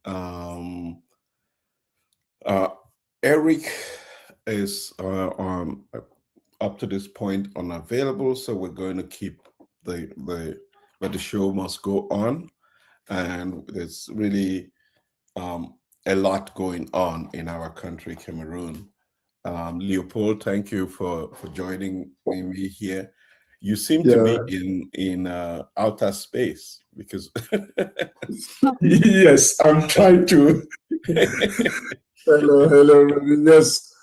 Um, uh, Eric is up to this point unavailable, so we're going to keep but the show must go on, and there's really um, a lot going on in our country, Cameroon. Leopold, thank you for joining me here. You seem to be Yeah. in outer space because Yes, I'm trying to. Hello, hello, everybody. Yes,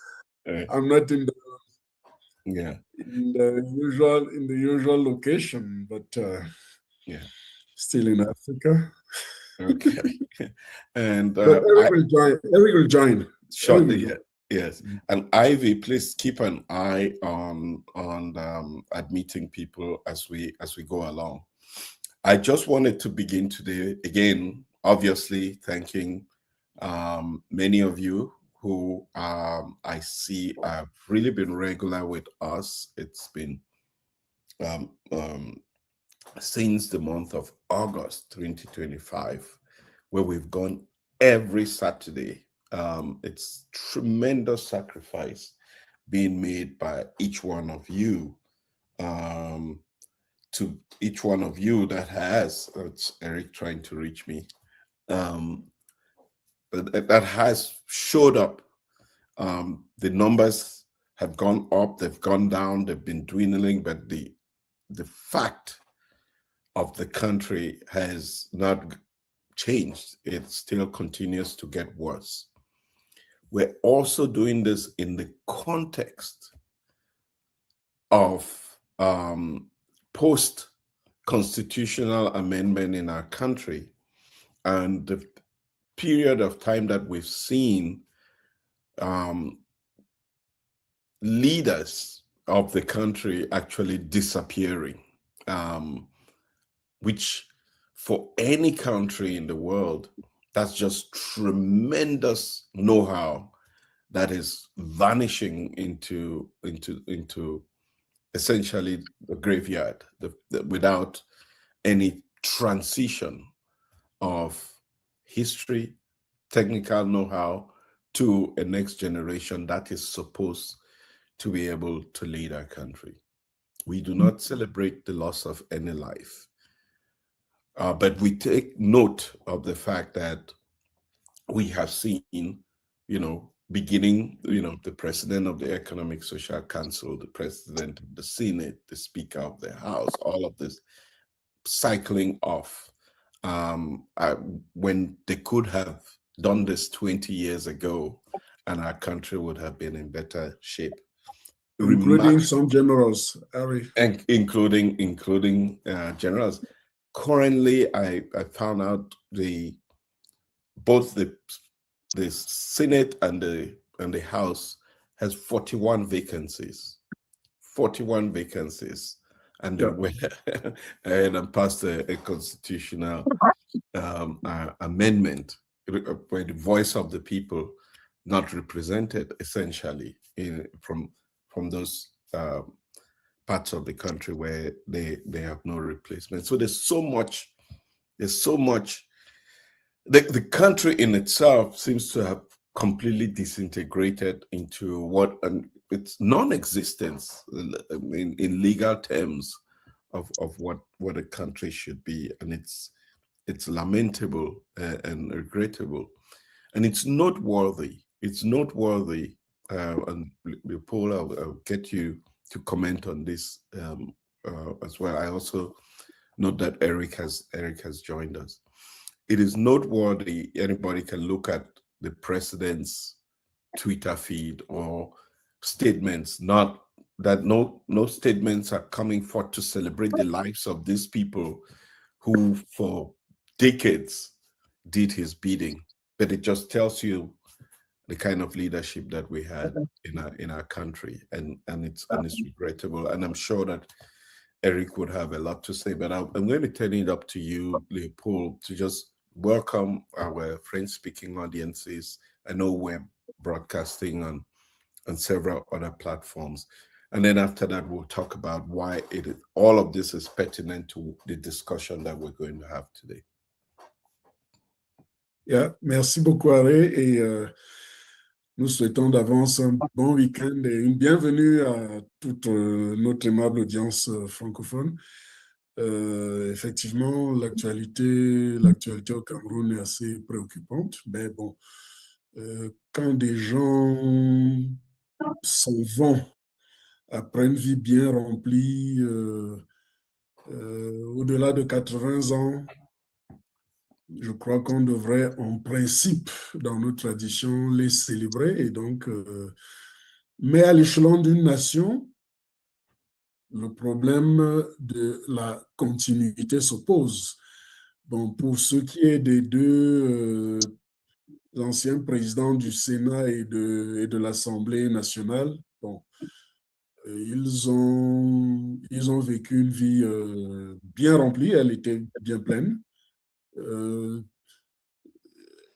uh, I'm not in yeah, the usual location, but yeah, still in Africa. okay. And But I Eric will join. Eric will join. Eric will shortly, join. yeah, yes. And Ivy, please keep an eye on admitting people as we go along. I just wanted to begin today again, obviously thanking many of you who I see have really been regular with us. It's been um, um, since the month of August 2025, where we've gone every Saturday. It's tremendous sacrifice being made by each one of you. Um, to each one of you that has, it's Eric trying to reach me, um, that has showed up. The numbers have gone up, they've gone down, they've been dwindling, but the fact of the country has not changed. It still continues to get worse. We're also doing this in the context of post constitutional amendment in our country and the period of time that we've seen um, leaders of the country actually disappearing, um, which for any country in the world, that's just tremendous know-how that is vanishing into essentially the graveyard without any transition of history, technical know-how to a next generation that is supposed to be able to lead our country. We do not celebrate the loss of any life, but we take note of the fact that we have seen, beginning, the president of the Economic Social Council, the president of the Senate, the Speaker of the House, all of this cycling off when they could have done this 20 years ago and our country would have been in better shape. Including Remark, some generals, Eric. and including generals. Currently, I found out both the Senate and the House has 41 vacancies. 41 vacancies. And they Yeah. went ahead and passed a constitutional amendment where the voice of the people not represented essentially from those parts of the country where they have no replacement. So there's so much the country in itself seems to have completely disintegrated into what and its non-existence in legal terms of what a country should be, and it's lamentable and regrettable, and it's noteworthy. It's noteworthy, and Paul, I'll get you to comment on this as well. I also note that Eric has joined us. It is noteworthy. Anybody can look at the president's Twitter feed or statements. Not that no statements are coming forth to celebrate the lives of these people who, for decades, did his bidding. But it just tells you the kind of leadership that we had in our country, and it's regrettable. And I'm sure that Eric would have a lot to say, but I'm going to turn it up to you, Leopold, to just welcome our French-speaking audiences. I know we're broadcasting on several other platforms, and then after that, we'll talk about why all of this is pertinent to the discussion that we're going to have today. Yeah, merci beaucoup, Harry, et nous souhaitons d'avance un bon week-end et une bienvenue à toute notre aimable audience francophone. Effectivement, l'actualité au Cameroun est assez préoccupante, mais bon, quand des gens s'en vont après une vie bien remplie, au-delà de 80 ans, je crois qu'on devrait, en principe, dans nos traditions, les célébrer. Et donc, mais à l'échelon d'une nation, le problème de la continuité se pose. Bon, pour ce qui est des deux anciens présidents du Sénat et de l'Assemblée nationale, bon, ils ont vécu une vie bien remplie, elle était bien pleine.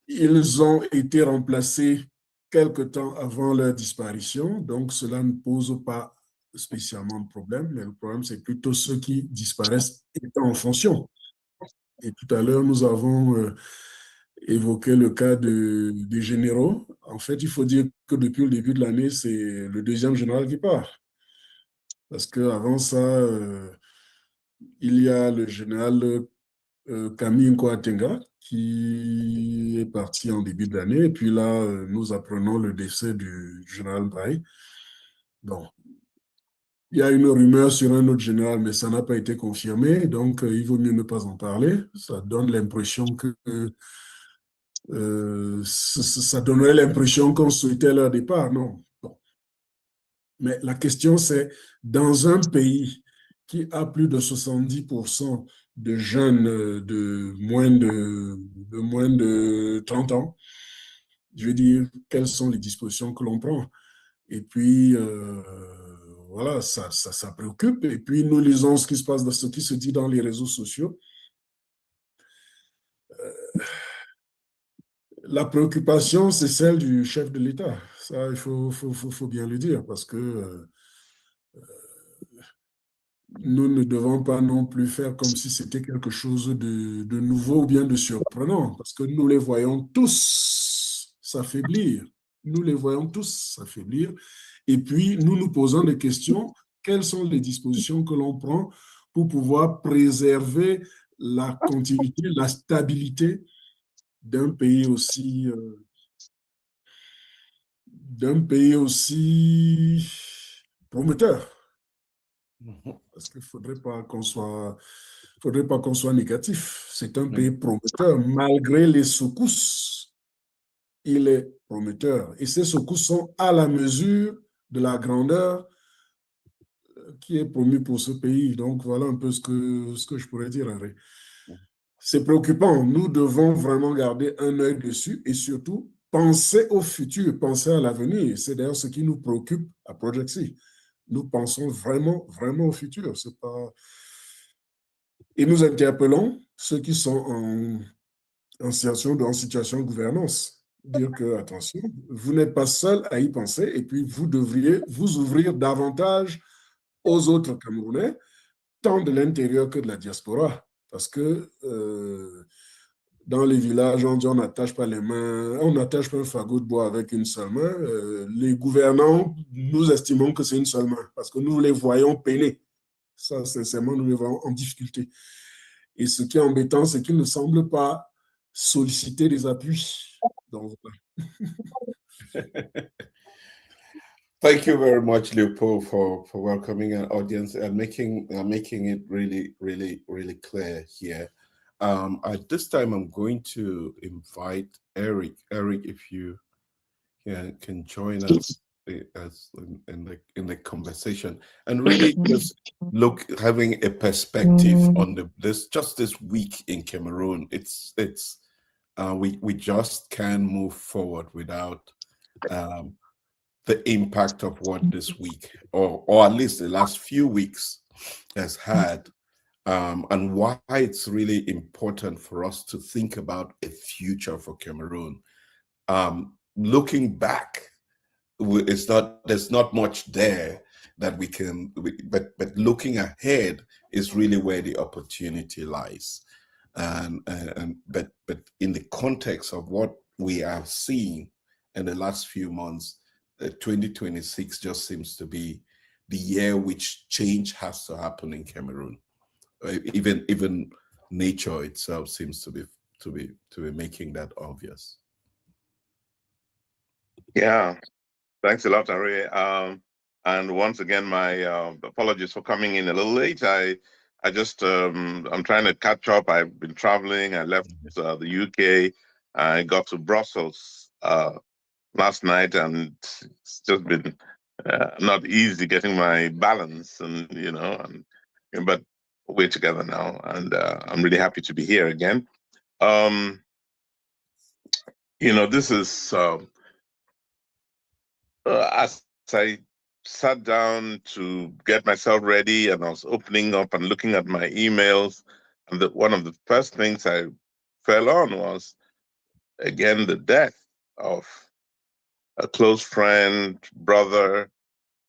Ils ont été remplacés quelque temps avant leur disparition, donc cela ne pose pas spécialement de problème, mais le problème, c'est plutôt ceux qui disparaissent étant en fonction. Et tout à l'heure, nous avons évoqué le cas des généraux. En fait, il faut dire que depuis le début de l'année, c'est le deuxième général qui part. Parce qu'avant ça, il y a le général Camille Nkoatenga, qui est parti en début d'année. Et puis là, nous apprenons le décès du général Braille. Bon, il y a une rumeur sur un autre général, mais ça n'a pas été confirmé. Donc, il vaut mieux ne pas en parler. Ça donne l'impression que ça donnerait l'impression qu'on souhaitait leur départ. Non. Bon. Mais la question, c'est dans un pays qui a plus de 70% de jeunes de moins de 30 ans, je veux dire, quelles sont les dispositions que l'on prend? Et puis, voilà, ça préoccupe. Et puis, nous lisons ce qui se passe, ce qui se dit dans les réseaux sociaux. La préoccupation, c'est celle du chef de l'État. Ça, il faut bien le dire, parce que nous ne devons pas non plus faire comme si c'était quelque chose de nouveau ou bien de surprenant, parce que nous les voyons tous s'affaiblir. Nous les voyons tous s'affaiblir. Et puis, nous nous posons des questions. Quelles sont les dispositions que l'on prend pour pouvoir préserver la continuité, la stabilité d'un pays aussi prometteur? Parce qu'il ne faudrait pas qu'on soit négatif. C'est un pays prometteur. Malgré les secousses, il est prometteur. Et ces secousses sont à la mesure de la grandeur qui est promue pour ce pays. Donc, voilà un peu ce que je pourrais dire, Henri. C'est préoccupant. Nous devons vraiment garder un œil dessus et surtout penser au futur, penser à l'avenir. C'est d'ailleurs ce qui nous préoccupe à Project C. Nous pensons vraiment, vraiment au futur. C'est pas... Et nous interpellons ceux qui sont en situation de gouvernance. Dire que, attention, vous n'êtes pas seul à y penser et puis vous devriez vous ouvrir davantage aux autres Camerounais, tant de l'intérieur que de la diaspora. Parce que dans les villages, on dit on n'attache pas les mains, on n'attache pas un fagot de bois avec une seule main. Les gouvernants, nous estimons que c'est une seule main parce que nous les voyons peiner. Ça, sincèrement, nous les voyons en difficulté. Et ce qui est embêtant, c'est qu'ils ne semblent pas solliciter des appuis. Donc, Thank you very much, Leopold, for welcoming an audience and making it really, really, really clear here. At this time, I'm going to invite Eric. Eric, if you can join us in the conversation and really just having a perspective on this week in Cameroon. We just can't move forward without the impact of what this week or at least the last few weeks has had, and why it's really important for us to think about a future for Cameroon. Looking back, there's not much there that we can, but looking ahead is really where the opportunity lies. but in the context of what we are seeing in the last few months, 2026 just seems to be the year which change has to happen in Cameroon. Even nature itself seems to be making that obvious. Yeah, thanks a lot, Ari. And once again, my apologies for coming in a little late. I just I'm trying to catch up. I've been traveling. I left the UK. I got to Brussels last night, and it's just been not easy getting my balance, and but we're together now, and I'm really happy to be here again. This is as I sat down to get myself ready, and I was opening up and looking at my emails, and one of the first things I fell on was, again, the death of a close friend, brother,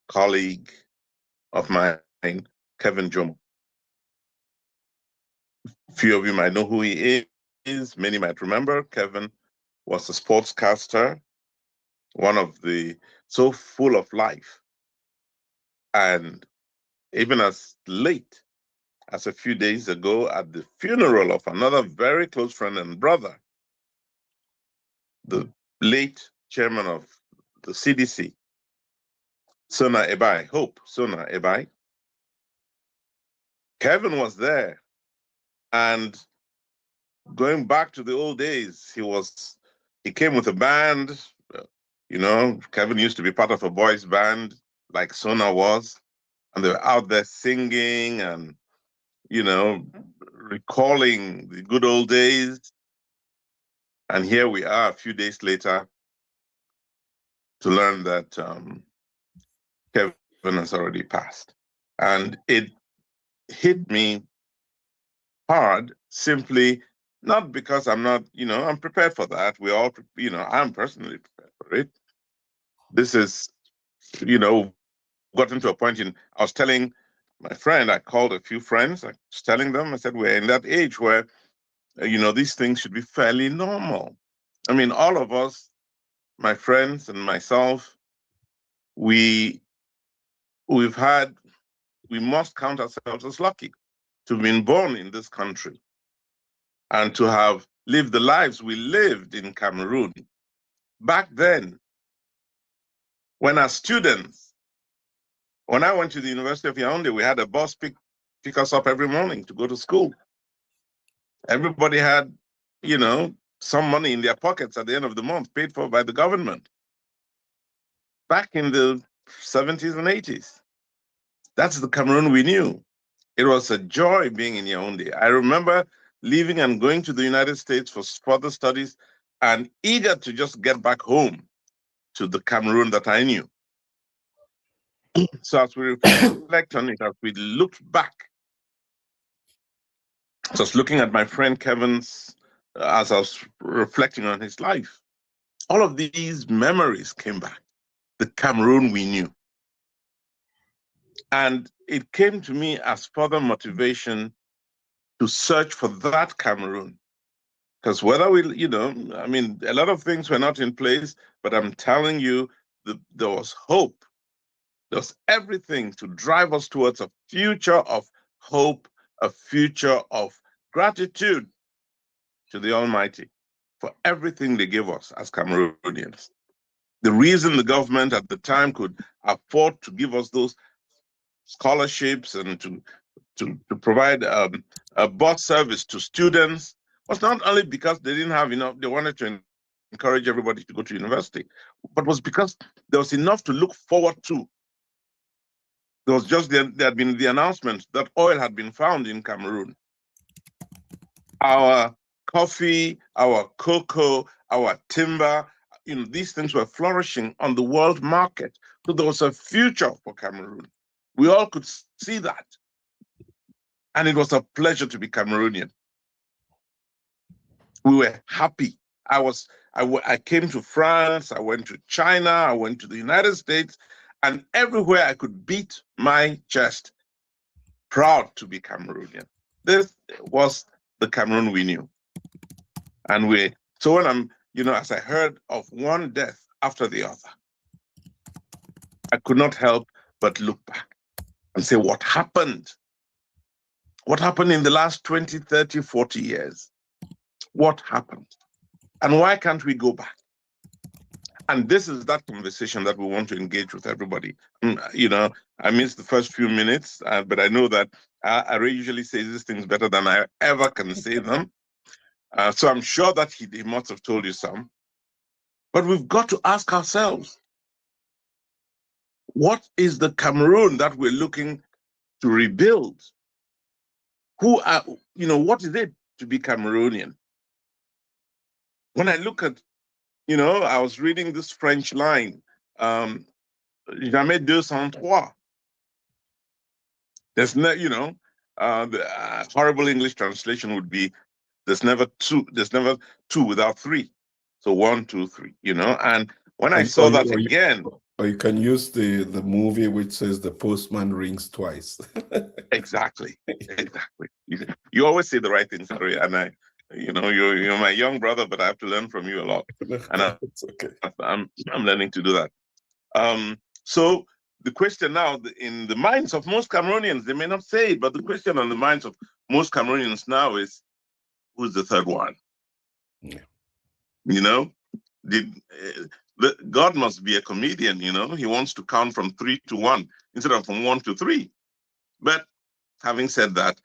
colleague of mine, Kevin Jomo. Few of you might know who he is. Many might remember. Kevin was a sportscaster, one of the so full of life. And even as late as a few days ago, at the funeral of another very close friend and brother, the late chairman of the CDC, Sona Ebai, Hope Sona Ebai, Kevin was there. And going back to the old days, he came with a band. Kevin used to be part of a boys band like Sona was, and they were out there singing and, recalling the good old days. And here we are a few days later to learn that Kevin has already passed. And it hit me hard, simply not because I'm not, I'm prepared for that. We all, I'm personally prepared for it. This is, gotten to a point I was telling my friend, I called a few friends, I was telling them, I said, we're in that age where, these things should be fairly normal. I mean, all of us, my friends and myself, we must count ourselves as lucky to have been born in this country and to have lived the lives we lived in Cameroon. Back then, when as students, when I went to the University of Yaoundé, we had a bus pick us up every morning to go to school. Everybody had, some money in their pockets at the end of the month, paid for by the government. Back in the 70s and 80s, that's the Cameroon we knew. It was a joy being in Yaoundé. I remember leaving and going to the United States for further studies and eager to just get back home to the Cameroon that I knew. So as we reflect on it, as we look back, just looking at my friend Kevin's, as I was reflecting on his life, all of these memories came back, the Cameroon we knew. And it came to me as further motivation to search for that Cameroon. Because whether we, a lot of things were not in place, but I'm telling you, there was hope. There was everything to drive us towards a future of hope, a future of gratitude to the Almighty for everything they gave us as Cameroonians. The reason the government at the time could afford to give us those scholarships and to provide a bus service to students was not only because they didn't have enough, they wanted to encourage everybody to go to university, but was because there was enough to look forward to. There had been the announcement that oil had been found in Cameroon. Our coffee, our cocoa, our timber, these things were flourishing on the world market. So there was a future for Cameroon. We all could see that. And it was a pleasure to be Cameroonian. We were happy. I came to France, I went to China, I went to the United States, and everywhere I could beat my chest, proud to be Cameroonian. This was the Cameroon we knew. And so when I'm, as I heard of one death after the other, I could not help but look back and say, what happened? What happened in the last 20, 30, 40 years? What happened? And why can't we go back? And this is that conversation that we want to engage with everybody. I missed the first few minutes, but I know that I usually say these things better than I ever can say them. So I'm sure that he must have told you some. But we've got to ask ourselves, what is the Cameroon that we're looking to rebuild? What is it to be Cameroonian? When I look at, I was reading this French line, jamais 203. There's no, the horrible English translation would be, there's never two without three. So 1, 2, 3, and when I saw that again. Or you can use the movie which says the postman rings twice. Exactly. You always say the right things, Harry, and you're my young brother, but I have to learn from you a lot. And it's okay. I'm learning to do that. So the question now in the minds of most Cameroonians, they may not say it, but the question on the minds of most Cameroonians now is, who's the third one? Yeah. God must be a comedian, he wants to count from 3 to 1 instead of from 1 to 3. But having said that,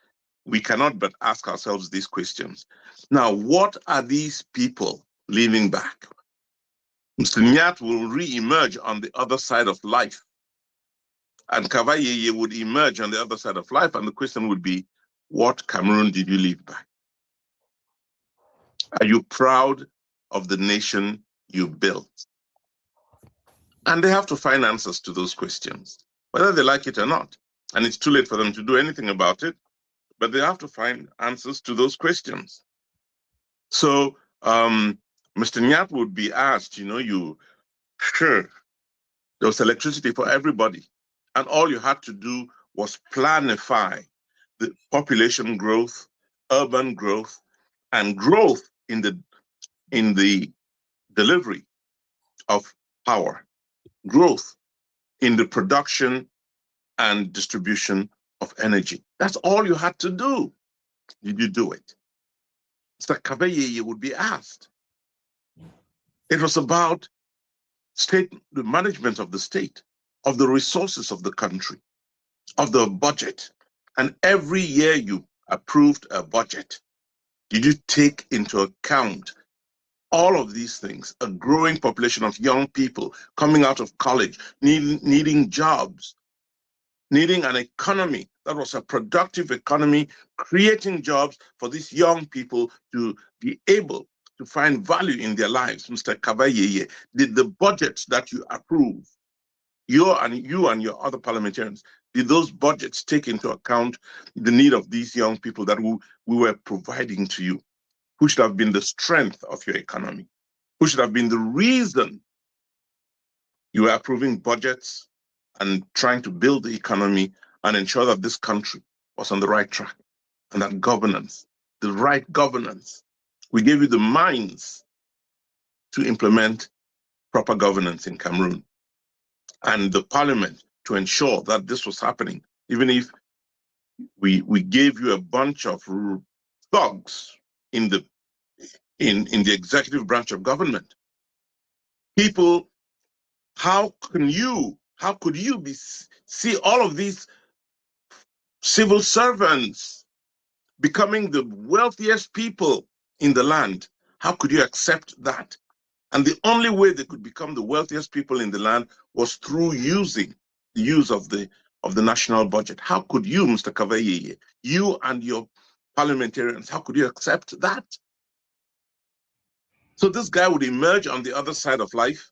we cannot but ask ourselves these questions. Now, what are these people leaving back? Mr. Nyat will re-emerge on the other side of life, and Kavayeye would emerge on the other side of life, and the question would be, what Cameroon did you leave back? Are you proud of the nation you built? And they have to find answers to those questions, whether they like it or not. And it's too late for them to do anything about it, but they have to find answers to those questions. So Mr. Nyat would be asked, sure, there was electricity for everybody. And all you had to do was planify the population growth, urban growth, and growth in the delivery of power, growth in the production and distribution of energy. That's all you had to do. Did you do it? Mr. Kabeyeye would be asked. It was about the management of the state, of the resources of the country, of the budget. And every year you approved a budget. Did you take into account all of these things? A growing population of young people coming out of college, needing jobs, needing an economy that was a productive economy, creating jobs for these young people to be able to find value in their lives. Mr. Kabayeye, did the budgets that you approve, you and your other parliamentarians, did those budgets take into account the need of these young people that we were providing to you? Who should have been the strength of your economy? Who should have been the reason you were approving budgets and trying to build the economy and ensure that this country was on the right track, and that governance, the right governance. We gave you the minds to implement proper governance in Cameroon, and the parliament to ensure that this was happening, even if we gave you a bunch of thugs in the executive branch of government. People, how could you see all of these civil servants becoming the wealthiest people in the land? How could you accept that? And the only way they could become the wealthiest people in the land was through the use of the national budget. How could you, Mr. Kavayeye, you and your parliamentarians, how could you accept that? So this guy would emerge on the other side of life,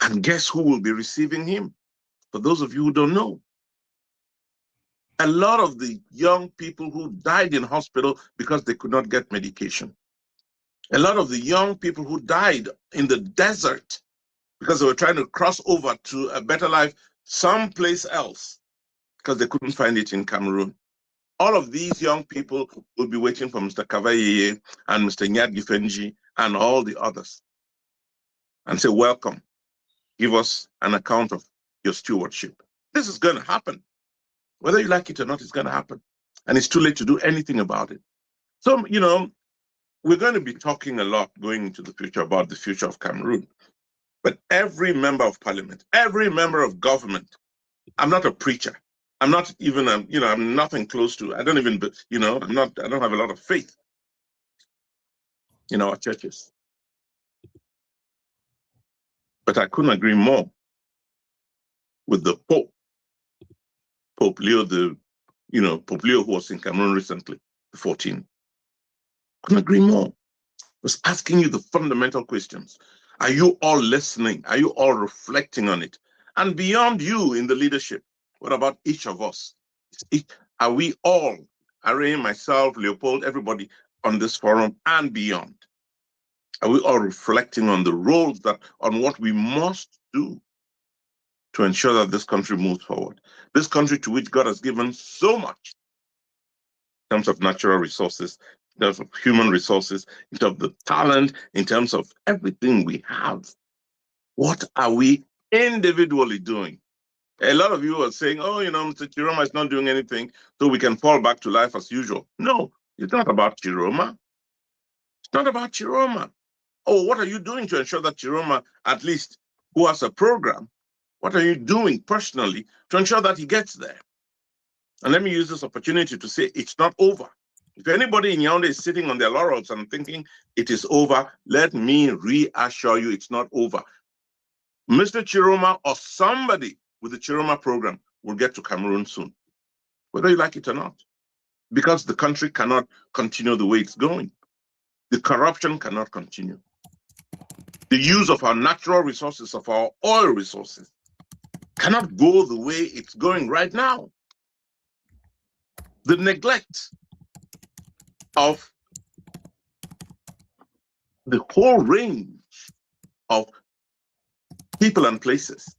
and guess who will be receiving him? For those of you who don't know, a lot of the young people who died in hospital because they could not get medication. A lot of the young people who died in the desert because they were trying to cross over to a better life someplace else because they couldn't find it in Cameroon. All of these young people will be waiting for Mr. Kavaye and Mr. Nyad Gifenji and all the others and say, welcome, give us an account of your stewardship. This is going to happen. Whether you like it or not, it's going to happen. And it's too late to do anything about it. So, you know, we're going to be talking a lot going into the future about the future of Cameroon. But every member of parliament, every member of government, I'm not a preacher. I'm not even, I'm nothing close to, I don't even, I don't have a lot of faith in our churches. But I couldn't agree more with the Pope, Pope Leo, Pope Leo, who was in Cameroon recently, the 14th. Couldn't agree more. Was asking you the fundamental questions. Are you all listening? Are you all reflecting on it? And beyond you in the leadership, what about each of us? Are we all, Irene, myself, Leopold, everybody on this forum and beyond? Are we all reflecting on the roles on what we must do to ensure that this country moves forward? This country to which God has given so much in terms of natural resources, in terms of human resources, in terms of the talent, in terms of everything we have. What are we individually doing? A lot of you are saying, oh, Mr. Chiroma is not doing anything, so we can fall back to life as usual. No, it's not about Chiroma. It's not about Chiroma. Oh, what are you doing to ensure that Chiroma, at least, who has a program, what are you doing personally to ensure that he gets there? And let me use this opportunity to say it's not over. If anybody in Yaoundé is sitting on their laurels and thinking it is over, let me reassure you it's not over. Mr. Chiroma or somebody with the Chiroma program will get to Cameroon soon, whether you like it or not, because the country cannot continue the way it's going. The corruption cannot continue. The use of our natural resources, of our oil resources, cannot go the way it's going right now. The neglect of the whole range of people and places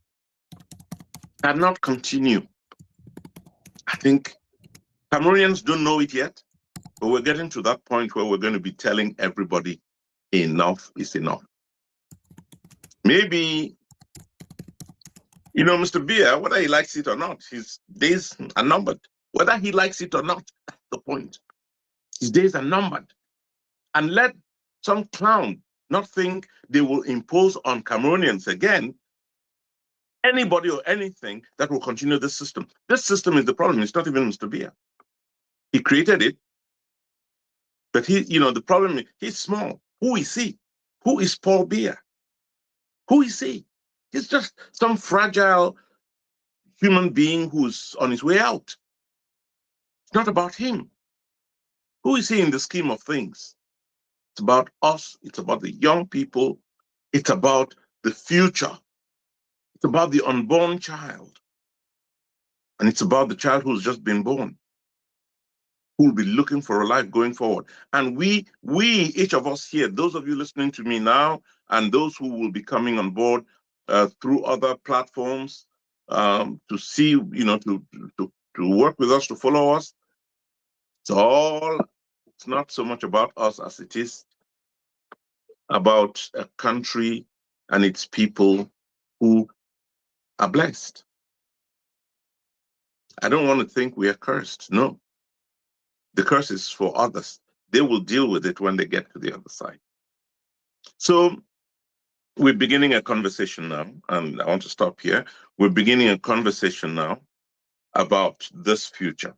cannot continue. I think Cameroonians don't know it yet, but we're getting to that point where we're going to be telling everybody enough is enough. Maybe, Mr. Bia, whether he likes it or not, his days are numbered. Whether he likes it or not, that's the point. His days are numbered. And let some clown not think they will impose on Cameroonians again anybody or anything that will continue this system. This system is the problem. It's not even Mr. Bia. He created it, but the problem is he's small. Who is he? Who is Paul Bia? Who is he? He's just some fragile human being who's on his way out. It's not about him. Who is he in the scheme of things? It's about us. It's about the young people. It's about the future. It's about the unborn child. And it's about the child who's just been born, who will be looking for a life going forward. And we, each of us here, those of you listening to me now, and those who will be coming on board through other platforms to see, to work with us, to follow us, it's not so much about us as it is about a country and its people who are blessed. I don't want to think we are cursed. No. The curse is for others. They will deal with it when they get to the other side. So we're beginning a conversation now, and I want to stop here. We're beginning a conversation now about this future.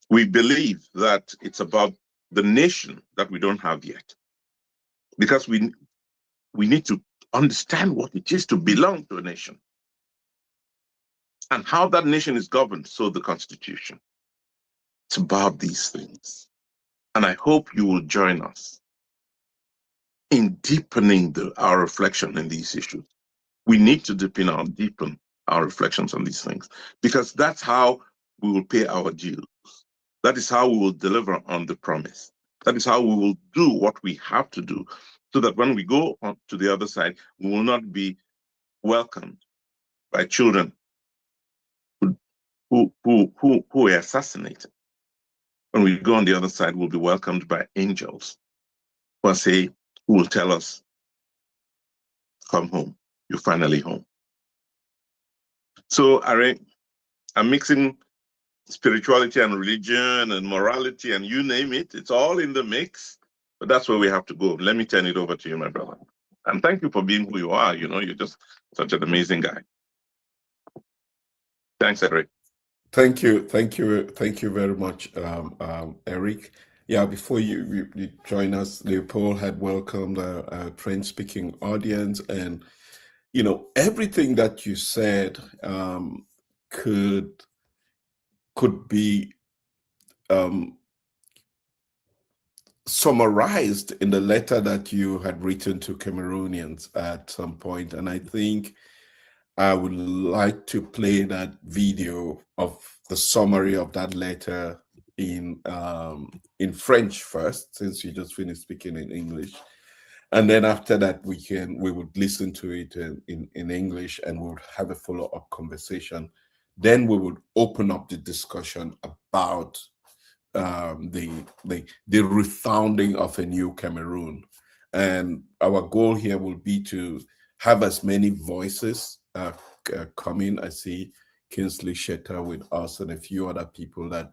We believe that it's about the nation that we don't have yet, because we need to understand what it is to belong to a nation and how that nation is governed. So the Constitution. It's about these things. And I hope you will join us in deepening our reflection in these issues. We need to deepen our reflections on these things, because that's how we will pay our dues. That is how we will deliver on the promise. That is how we will do what we have to do, so that when we go on to the other side, we will not be welcomed by children who were assassinated. when we go on the other side, we'll be welcomed by angels who will tell us, come home, you're finally home. So, Are, I'm mixing spirituality and religion and morality and you name it. It's all in the mix, but that's where we have to go. Let me turn it over to you, my brother. And thank you for being who you are. You know, you're just such an amazing guy. Thanks, Eric. Thank you very much, Eric. Yeah, before you join us, Leopold had welcomed a French-speaking audience, and you know everything that you said could be summarized in the letter that you had written to Cameroonians at some point, and I think I would like to play that video of the summary of that letter in French first, since you just finished speaking in English, and then after that we would listen to it in English, and we would have a follow-up conversation. Then we would open up the discussion about the refounding of a new Cameroon, and our goal here will be to have as many voices come in. I see Kingsley Shetter with us and a few other people that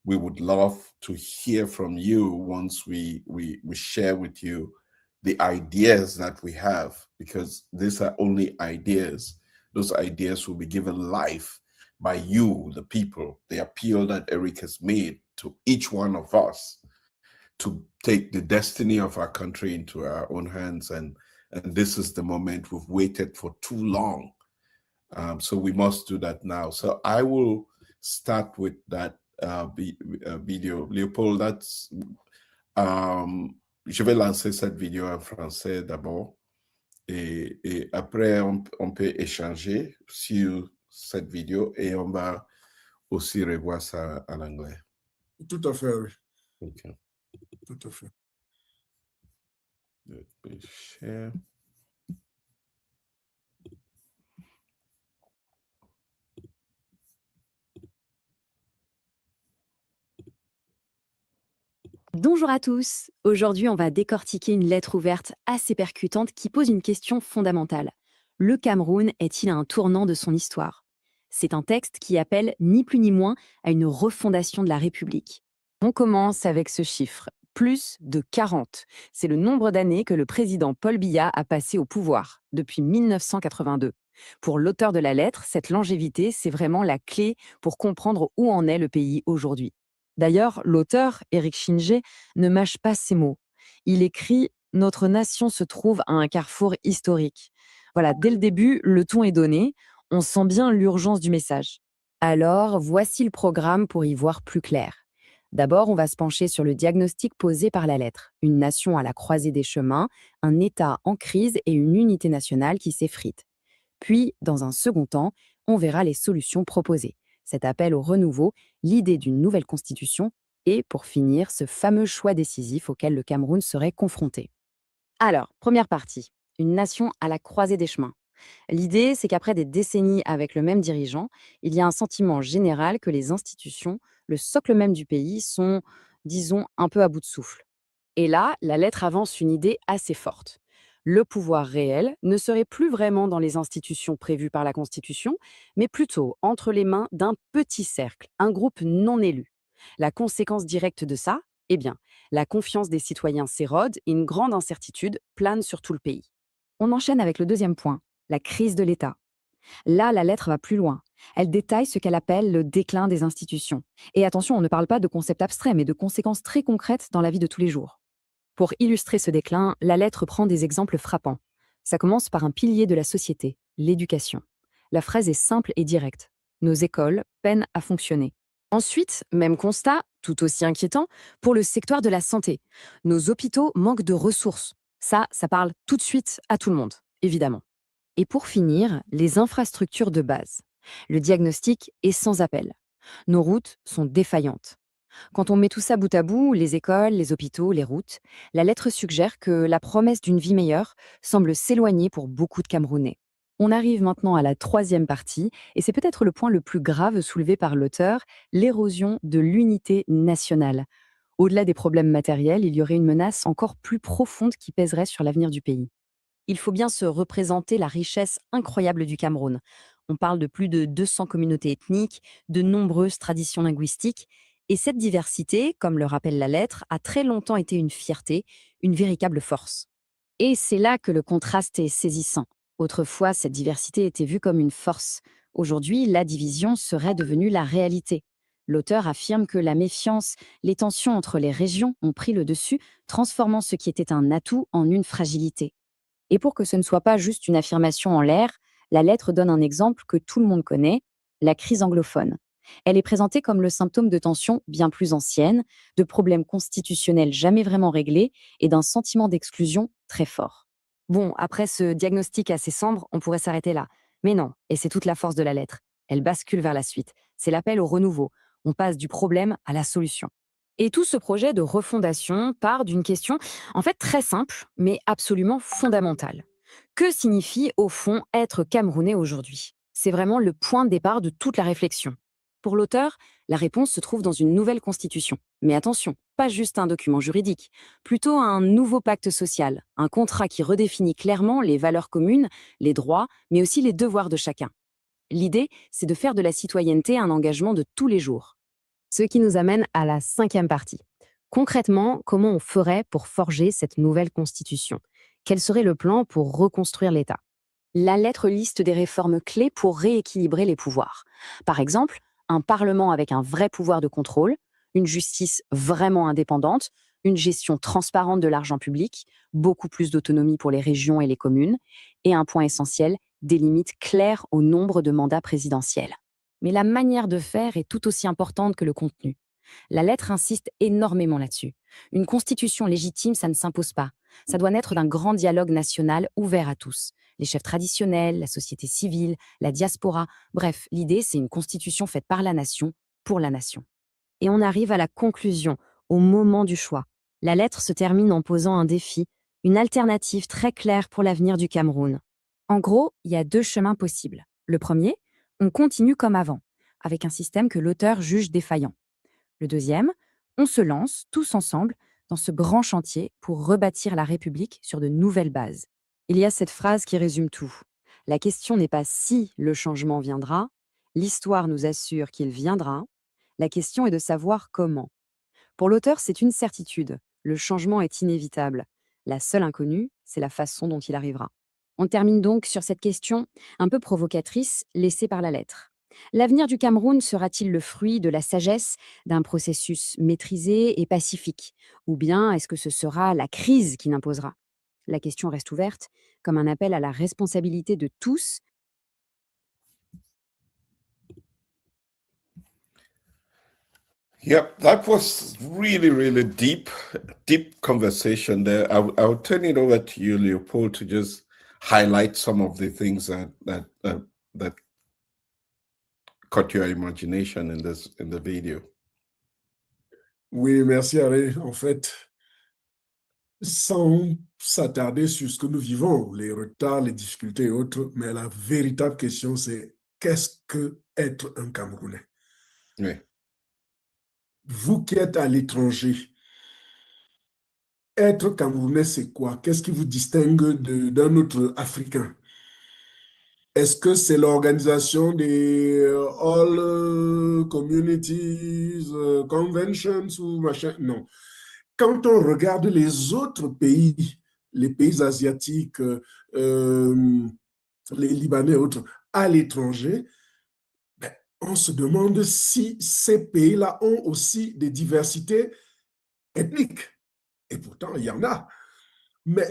we would love to hear from you once we share with you the ideas that we have, because these are only ideas. Those ideas will be given life by you, the people. The appeal that Eric has made to each one of us to take the destiny of our country into our own hands, and this is the moment. We've waited for too long. So we must do that now. So I will start with that video. Léopold, je vais lancer cette vidéo en français d'abord, et après on peut échanger sur cette vidéo et on va aussi revoir ça en anglais. Tout à fait, oui. Okay. Tout à fait. Let me share. Bonjour à tous. Aujourd'hui, on va décortiquer une lettre ouverte assez percutante qui pose une question fondamentale. Le Cameroun est-il à un tournant de son histoire? C'est un texte qui appelle ni plus ni moins à une refondation de la République. On commence avec ce chiffre, plus de 40. C'est le nombre d'années que le président Paul Biya a passé au pouvoir, depuis 1982. Pour l'auteur de la lettre, cette longévité, c'est vraiment la clé pour comprendre où en est le pays aujourd'hui. D'ailleurs, l'auteur, Éric Shinge, ne mâche pas ses mots. Il écrit « Notre nation se trouve à un carrefour historique ». Voilà, dès le début, le ton est donné. On sent bien l'urgence du message. Alors, voici le programme pour y voir plus clair. D'abord, on va se pencher sur le diagnostic posé par la lettre. Une nation à la croisée des chemins, un État en crise et une unité nationale qui s'effrite. Puis, dans un second temps, on verra les solutions proposées. Cet appel au renouveau, l'idée d'une nouvelle constitution et, pour finir, ce fameux choix décisif auquel le Cameroun serait confronté. Alors, première partie, une nation à la croisée des chemins. L'idée, c'est qu'après des décennies avec le même dirigeant, il y a un sentiment général que les institutions, le socle même du pays, sont, disons, un peu à bout de souffle. Et là, la lettre avance une idée assez forte. Le pouvoir réel ne serait plus vraiment dans les institutions prévues par la Constitution, mais plutôt entre les mains d'un petit cercle, un groupe non élu. La conséquence directe de ça, eh bien, la confiance des citoyens s'érode et une grande incertitude plane sur tout le pays. On enchaîne avec le deuxième point, la crise de l'État. Là, la lettre va plus loin. Elle détaille ce qu'elle appelle le déclin des institutions. Et attention, on ne parle pas de concepts abstraits, mais de conséquences très concrètes dans la vie de tous les jours. Pour illustrer ce déclin, la lettre prend des exemples frappants. Ça commence par un pilier de la société, l'éducation. La phrase est simple et directe. Nos écoles peinent à fonctionner. Ensuite, même constat, tout aussi inquiétant, pour le secteur de la santé. Nos hôpitaux manquent de ressources. Ça parle tout de suite à tout le monde, évidemment. Et pour finir, les infrastructures de base. Le diagnostic est sans appel. Nos routes sont défaillantes. Quand on met tout ça bout à bout, les écoles, les hôpitaux, les routes, la lettre suggère que la promesse d'une vie meilleure semble s'éloigner pour beaucoup de Camerounais. On arrive maintenant à la troisième partie, et c'est peut-être le point le plus grave soulevé par l'auteur, l'érosion de l'unité nationale. Au-delà des problèmes matériels, il y aurait une menace encore plus profonde qui pèserait sur l'avenir du pays. Il faut bien se représenter la richesse incroyable du Cameroun. On parle de plus de 200 communautés ethniques, de nombreuses traditions linguistiques, et cette diversité, comme le rappelle la lettre, a très longtemps été une fierté, une véritable force. Et c'est là que le contraste est saisissant. Autrefois, cette diversité était vue comme une force. Aujourd'hui, la division serait devenue la réalité. L'auteur affirme que la méfiance, les tensions entre les régions ont pris le dessus, transformant ce qui était un atout en une fragilité. Et pour que ce ne soit pas juste une affirmation en l'air, la lettre donne un exemple que tout le monde connaît, la crise anglophone. Elle est présentée comme le symptôme de tensions bien plus anciennes, de problèmes constitutionnels jamais vraiment réglés et d'un sentiment d'exclusion très fort. Bon, après ce diagnostic assez sombre, on pourrait s'arrêter là. Mais non, et c'est toute la force de la lettre. Elle bascule vers la suite. C'est l'appel au renouveau. On passe du problème à la solution. Et tout ce projet de refondation part d'une question en fait très simple, mais absolument fondamentale. Que signifie au fond être camerounais aujourd'hui? C'est vraiment le point de départ de toute la réflexion. Pour l'auteur, la réponse se trouve dans une nouvelle constitution. Mais attention, pas juste un document juridique, plutôt un nouveau pacte social, un contrat qui redéfinit clairement les valeurs communes, les droits, mais aussi les devoirs de chacun. L'idée, c'est de faire de la citoyenneté un engagement de tous les jours. Ce qui nous amène à la cinquième partie. Concrètement, comment on ferait pour forger cette nouvelle constitution? Quel serait le plan pour reconstruire l'État? La lettre liste des réformes clés pour rééquilibrer les pouvoirs. Par exemple, un parlement avec un vrai pouvoir de contrôle, une justice vraiment indépendante, une gestion transparente de l'argent public, beaucoup plus d'autonomie pour les régions et les communes, et un point essentiel, des limites claires au nombre de mandats présidentiels. Mais la manière de faire est tout aussi importante que le contenu. La lettre insiste énormément là-dessus. Une constitution légitime, ça ne s'impose pas. Ça doit naître d'un grand dialogue national ouvert à tous. Les chefs traditionnels, la société civile, la diaspora. Bref, l'idée, c'est une constitution faite par la nation, pour la nation. Et on arrive à la conclusion, au moment du choix. La lettre se termine en posant un défi, une alternative très claire pour l'avenir du Cameroun. En gros, il y a 2 chemins possibles. Le premier, on continue comme avant, avec un système que l'auteur juge défaillant. Le deuxième, on se lance tous ensemble dans ce grand chantier pour rebâtir la République sur de nouvelles bases. Il y a cette phrase qui résume tout. La question n'est pas si le changement viendra, l'histoire nous assure qu'il viendra, la question est de savoir comment. Pour l'auteur, c'est une certitude, le changement est inévitable. La seule inconnue, c'est la façon dont il arrivera. On termine donc sur cette question un peu provocatrice laissée par la lettre. L'avenir du Cameroun sera-t-il le fruit de la sagesse d'un processus maîtrisé et pacifique? Ou bien est-ce que ce sera la crise qui l'imposera? La question reste ouverte, comme un appel à la responsabilité de tous. Yep, that was really, really deep conversation there. I'll turn it over to you, Leopold, to just highlight some of the things that caught your imagination in the video. Oui, merci Harry. En fait, sans s'attarder sur ce que nous vivons, les retards, les difficultés et autres, mais la véritable question, c'est qu'est-ce que être un Camerounais? Oui. Vous qui êtes à l'étranger, être Camerounais, c'est quoi? Qu'est-ce qui vous distingue d'un autre Africain? Est-ce que c'est l'organisation des All Communities Conventions ou machin? Non. Quand on regarde les autres pays, les pays asiatiques, les Libanais et autres, à l'étranger, ben, on se demande si ces pays-là ont aussi des diversités ethniques. Et pourtant, il y en a. Mais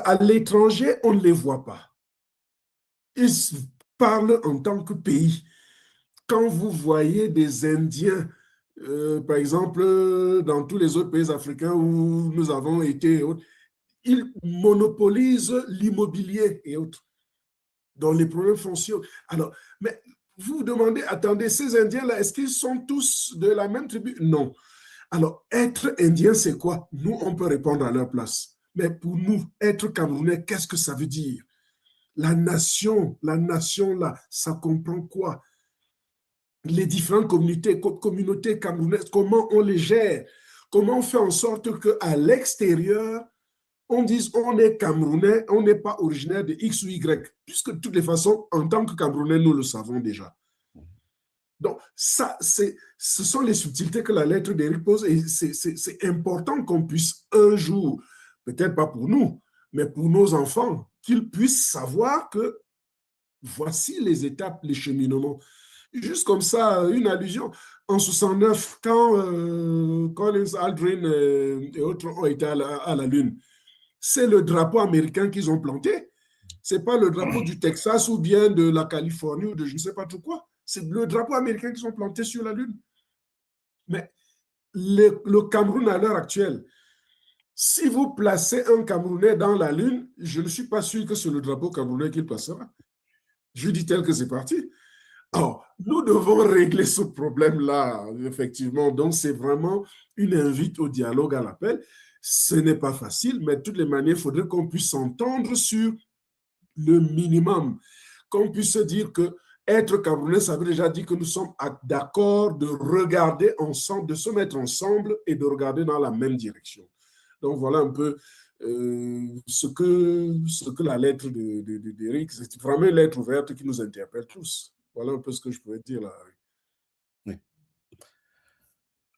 à l'étranger, on ne les voit pas. Ils parlent en tant que pays. Quand vous voyez des Indiens, par exemple, dans tous les autres pays africains où nous avons été, ils monopolisent l'immobilier et autres, dans les problèmes fonciers. Alors, mais vous vous demandez, attendez, ces Indiens-là, est-ce qu'ils sont tous de la même tribu? Non. Alors, être Indien, c'est quoi? Nous, on peut répondre à leur place. Mais pour nous, être Camerounais, qu'est-ce que ça veut dire? La nation là, ça comprend quoi? Les différentes communautés camerounaises, comment on les gère? Comment on fait en sorte qu'à l'extérieur, on dise on est Camerounais, on n'est pas originaire de X ou Y, puisque de toutes les façons, en tant que Camerounais, nous le savons déjà. Donc, ça, ce sont les subtilités que la lettre d'Éric pose et c'est important qu'on puisse un jour, peut-être pas pour nous, mais pour nos enfants, qu'ils puissent savoir que voici les étapes, les cheminements. Juste comme ça, une allusion. En 69, quand Collins, Aldrin et autres ont été à la Lune, c'est le drapeau américain qu'ils ont planté. Ce n'est pas le drapeau du Texas ou bien de la Californie ou de je ne sais pas trop quoi. C'est le drapeau américain qu'ils ont planté sur la Lune. Mais le Cameroun à l'heure actuelle, si vous placez un Camerounais dans la Lune, je ne suis pas sûr que c'est le drapeau camerounais qu'il passera. Je dis tel que c'est parti. Alors, nous devons régler ce problème-là, effectivement. Donc, c'est vraiment une invite au dialogue, à l'appel. Ce n'est pas facile, mais de toutes les manières, il faudrait qu'on puisse s'entendre sur le minimum, qu'on puisse se dire que être Camerounais, ça veut déjà dire que nous sommes d'accord de regarder ensemble, de se mettre ensemble et de regarder dans la même direction. Donc, voilà un peu ce que la lettre d'Éric, c'est vraiment une lettre ouverte qui nous interpelle tous. Voilà un peu ce que je pouvais dire là.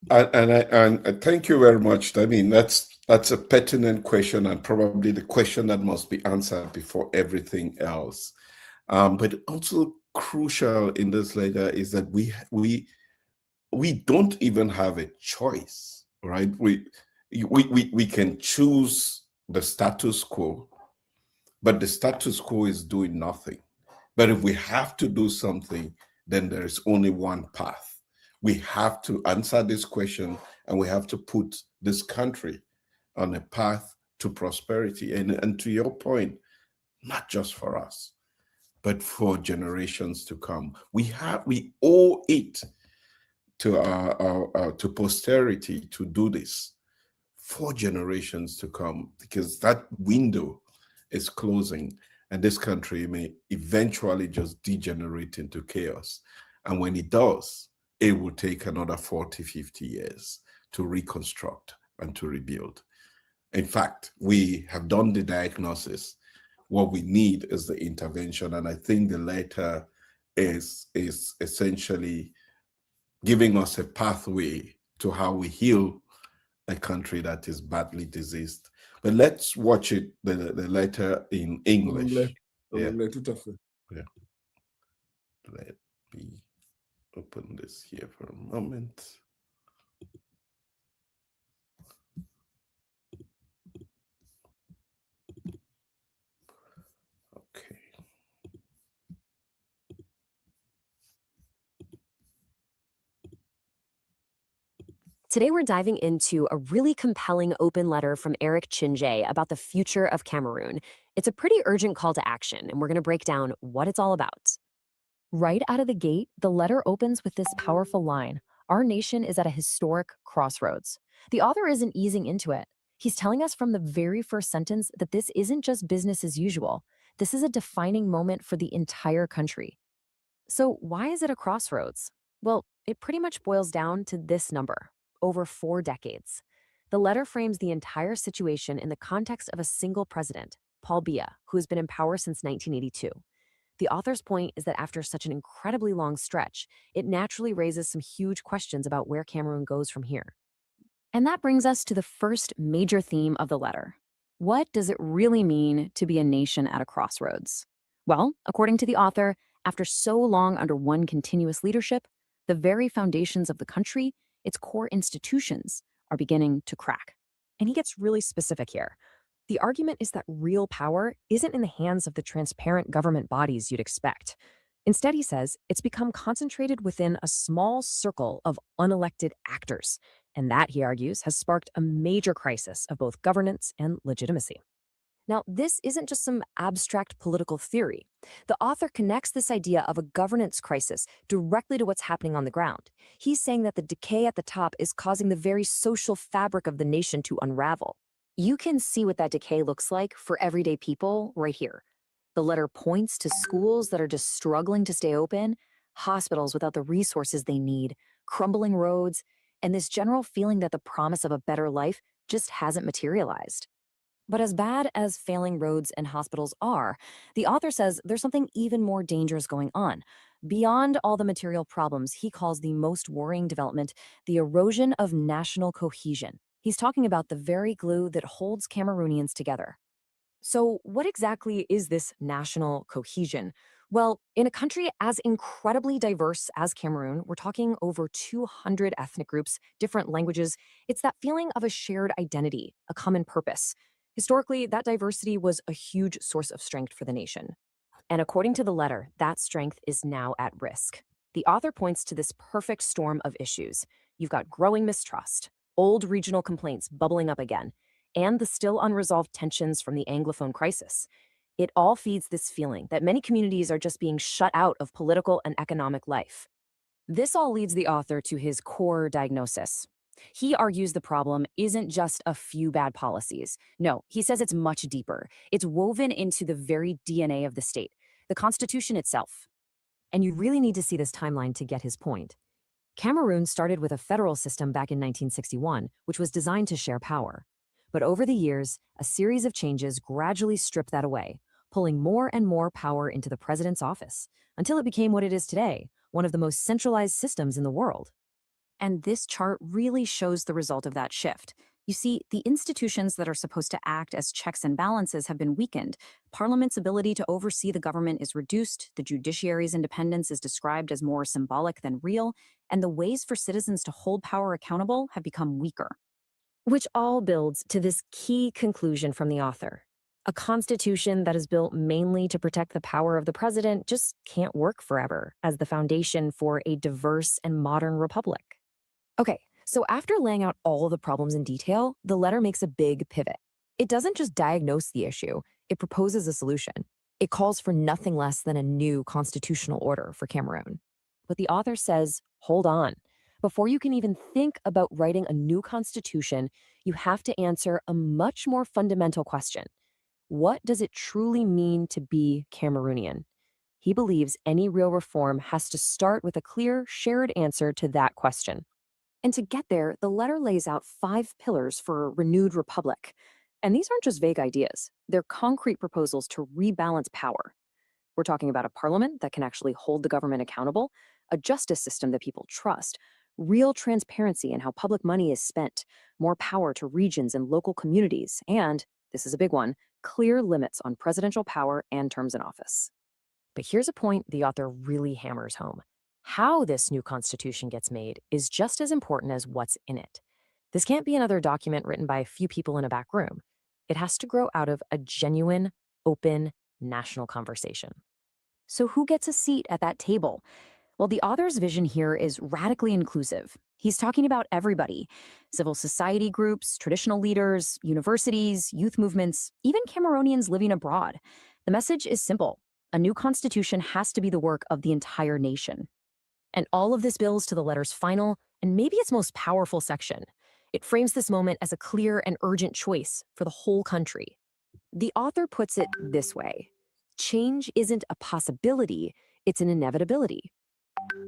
And thank you very much. I mean, that's a pertinent question and probably the question that must be answered before everything else. But also crucial in this letter is that we don't even have a choice, right? We can choose the status quo, but the status quo is doing nothing. But if we have to do something, then there is only one path. We have to answer this question and we have to put this country on a path to prosperity. And to your point, not just for us, but for generations to come. We owe it to posterity to do this for generations to come, because that window is closing and this country may eventually just degenerate into chaos. And when it does, it will take another 40, 50 years to reconstruct and to rebuild. In fact, we have done the diagnosis. What we need is the intervention. And I think the letter is essentially giving us a pathway to how we heal a country that is badly diseased. But let's watch it, the letter in English. Yeah. Tout à fait. Yeah. Let me open this here for a moment. Okay. Today, we're diving into a really compelling open letter from Eric Chinjay about the future of Cameroon. It's a pretty urgent call to action, and we're going to break down what it's all about. Right out of the gate, the letter opens with this powerful line: "Our nation is at a historic crossroads." The author isn't easing into it. He's telling us from the very first sentence that this isn't just business as usual. This is a defining moment for the entire country. So why is it a crossroads? Well, it pretty much boils down to this number: over 4 decades. The letter frames the entire situation in the context of a single president, Paul Biya, who has been in power since 1982. The author's point is that after such an incredibly long stretch, it naturally raises some huge questions about where Cameroon goes from here. And that brings us to the first major theme of the letter. What does it really mean to be a nation at a crossroads? Well, according to the author, after so long under one continuous leadership, the very foundations of the country, its core institutions, are beginning to crack. And he gets really specific here. The argument is that real power isn't in the hands of the transparent government bodies you'd expect. Instead, he says, it's become concentrated within a small circle of unelected actors. And that, he argues, has sparked a major crisis of both governance and legitimacy. Now, this isn't just some abstract political theory. The author connects this idea of a governance crisis directly to what's happening on the ground. He's saying that the decay at the top is causing the very social fabric of the nation to unravel. You can see what that decay looks like for everyday people right here. The letter points to schools that are just struggling to stay open, hospitals without the resources they need, crumbling roads, and this general feeling that the promise of a better life just hasn't materialized. But as bad as failing roads and hospitals are, the author says there's something even more dangerous going on. Beyond all the material problems, he calls the most worrying development the erosion of national cohesion. He's talking about the very glue that holds Cameroonians together. So, what exactly is this national cohesion? Well, in a country as incredibly diverse as Cameroon, we're talking over 200 ethnic groups, different languages. It's that feeling of a shared identity, a common purpose. Historically, that diversity was a huge source of strength for the nation. And according to the letter, that strength is now at risk. The author points to this perfect storm of issues. You've got growing mistrust, old regional complaints bubbling up again, and the still unresolved tensions from the Anglophone crisis. It all feeds this feeling that many communities are just being shut out of political and economic life. This all leads the author to his core diagnosis. He argues the problem isn't just a few bad policies. No, he says it's much deeper. It's woven into the very DNA of the state, the Constitution itself. And you really need to see this timeline to get his point. Cameroon started with a federal system back in 1961, which was designed to share power. But over the years, a series of changes gradually stripped that away, pulling more and more power into the president's office, until it became what it is today, one of the most centralized systems in the world. And this chart really shows the result of that shift. You see, the institutions that are supposed to act as checks and balances have been weakened. Parliament's ability to oversee the government is reduced, the judiciary's independence is described as more symbolic than real, and the ways for citizens to hold power accountable have become weaker. Which all builds to this key conclusion from the author. A constitution that is built mainly to protect the power of the president just can't work forever as the foundation for a diverse and modern republic. Okay, so after laying out all the problems in detail, the letter makes a big pivot. It doesn't just diagnose the issue, it proposes a solution. It calls for nothing less than a new constitutional order for Cameroon. But the author says, hold on. Before you can even think about writing a new constitution, you have to answer a much more fundamental question. What does it truly mean to be Cameroonian? He believes any real reform has to start with a clear, shared answer to that question. And to get there, the letter lays out 5 pillars for a renewed republic. And these aren't just vague ideas. They're concrete proposals to rebalance power. We're talking about a parliament that can actually hold the government accountable, a justice system that people trust, real transparency in how public money is spent, more power to regions and local communities, and, this is a big one, clear limits on presidential power and terms in office. But here's a point the author really hammers home. How this new constitution gets made is just as important as what's in it. This can't be another document written by a few people in a back room. It has to grow out of a genuine, open, national conversation. So who gets a seat at that table? Well, the author's vision here is radically inclusive. He's talking about everybody: civil society groups, traditional leaders, universities, youth movements, even Cameroonians living abroad. The message is simple. A new constitution has to be the work of the entire nation. And all of this builds to the letter's final, and maybe its most powerful section. It frames this moment as a clear and urgent choice for the whole country. The author puts it this way: change isn't a possibility, it's an inevitability.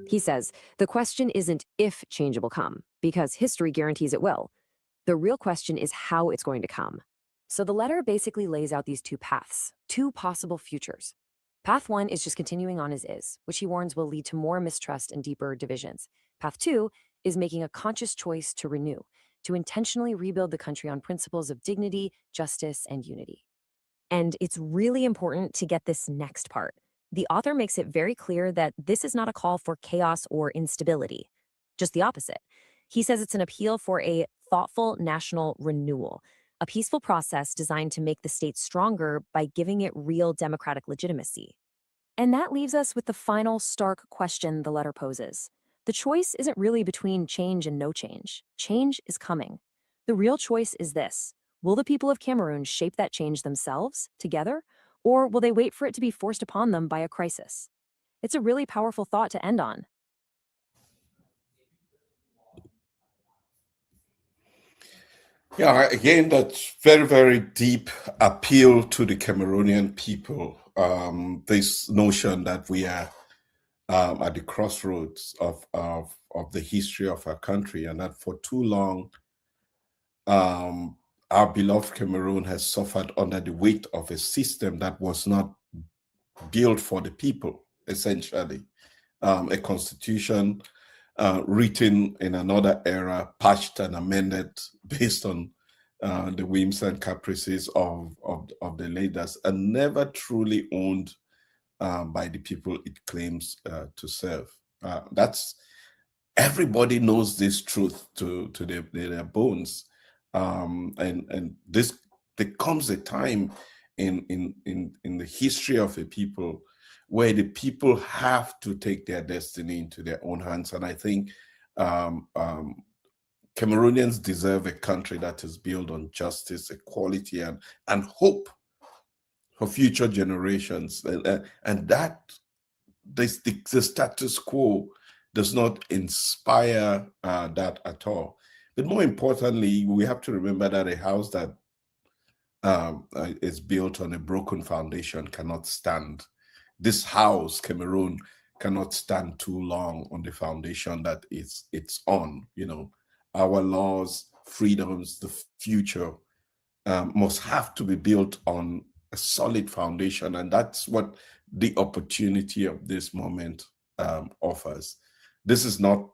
He says, the question isn't if change will come, because history guarantees it will. The real question is how it's going to come. So the letter basically lays out these 2 paths, 2 possible futures. Path 1 is just continuing on as is, which he warns will lead to more mistrust and deeper divisions. Path 2 is making a conscious choice to renew, to intentionally rebuild the country on principles of dignity, justice, and unity. And it's really important to get this next part. The author makes it very clear that this is not a call for chaos or instability, just the opposite. He says it's an appeal for a thoughtful national renewal, a peaceful process designed to make the state stronger by giving it real democratic legitimacy. And that leaves us with the final stark question the letter poses. The choice isn't really between change and no change. Change is coming. The real choice is this: will the people of Cameroon shape that change themselves, together, or will they wait for it to be forced upon them by a crisis? It's a really powerful thought to end on. Yeah, again, that's very, very deep appeal to the Cameroonian people. this notion that we are at the crossroads of the history of our country, and that for too long, our beloved Cameroon has suffered under the weight of a system that was not built for the people, essentially. A constitution written in another era, patched and amended based on the whims and caprices of the leaders, and never truly owned by the people it claims to serve. Everybody knows this truth to their bones, and this there comes a time in the history of a people where the people have to take their destiny into their own hands. And I think Cameroonians deserve a country that is built on justice, equality, and hope for future generations. And that the status quo does not inspire that at all. But more importantly, we have to remember that a house that is built on a broken foundation cannot stand. This house, Cameroon, cannot stand too long on the foundation that it's on. You know, our laws, freedoms, the future must have to be built on a solid foundation, and that's what the opportunity of this moment offers. This is not,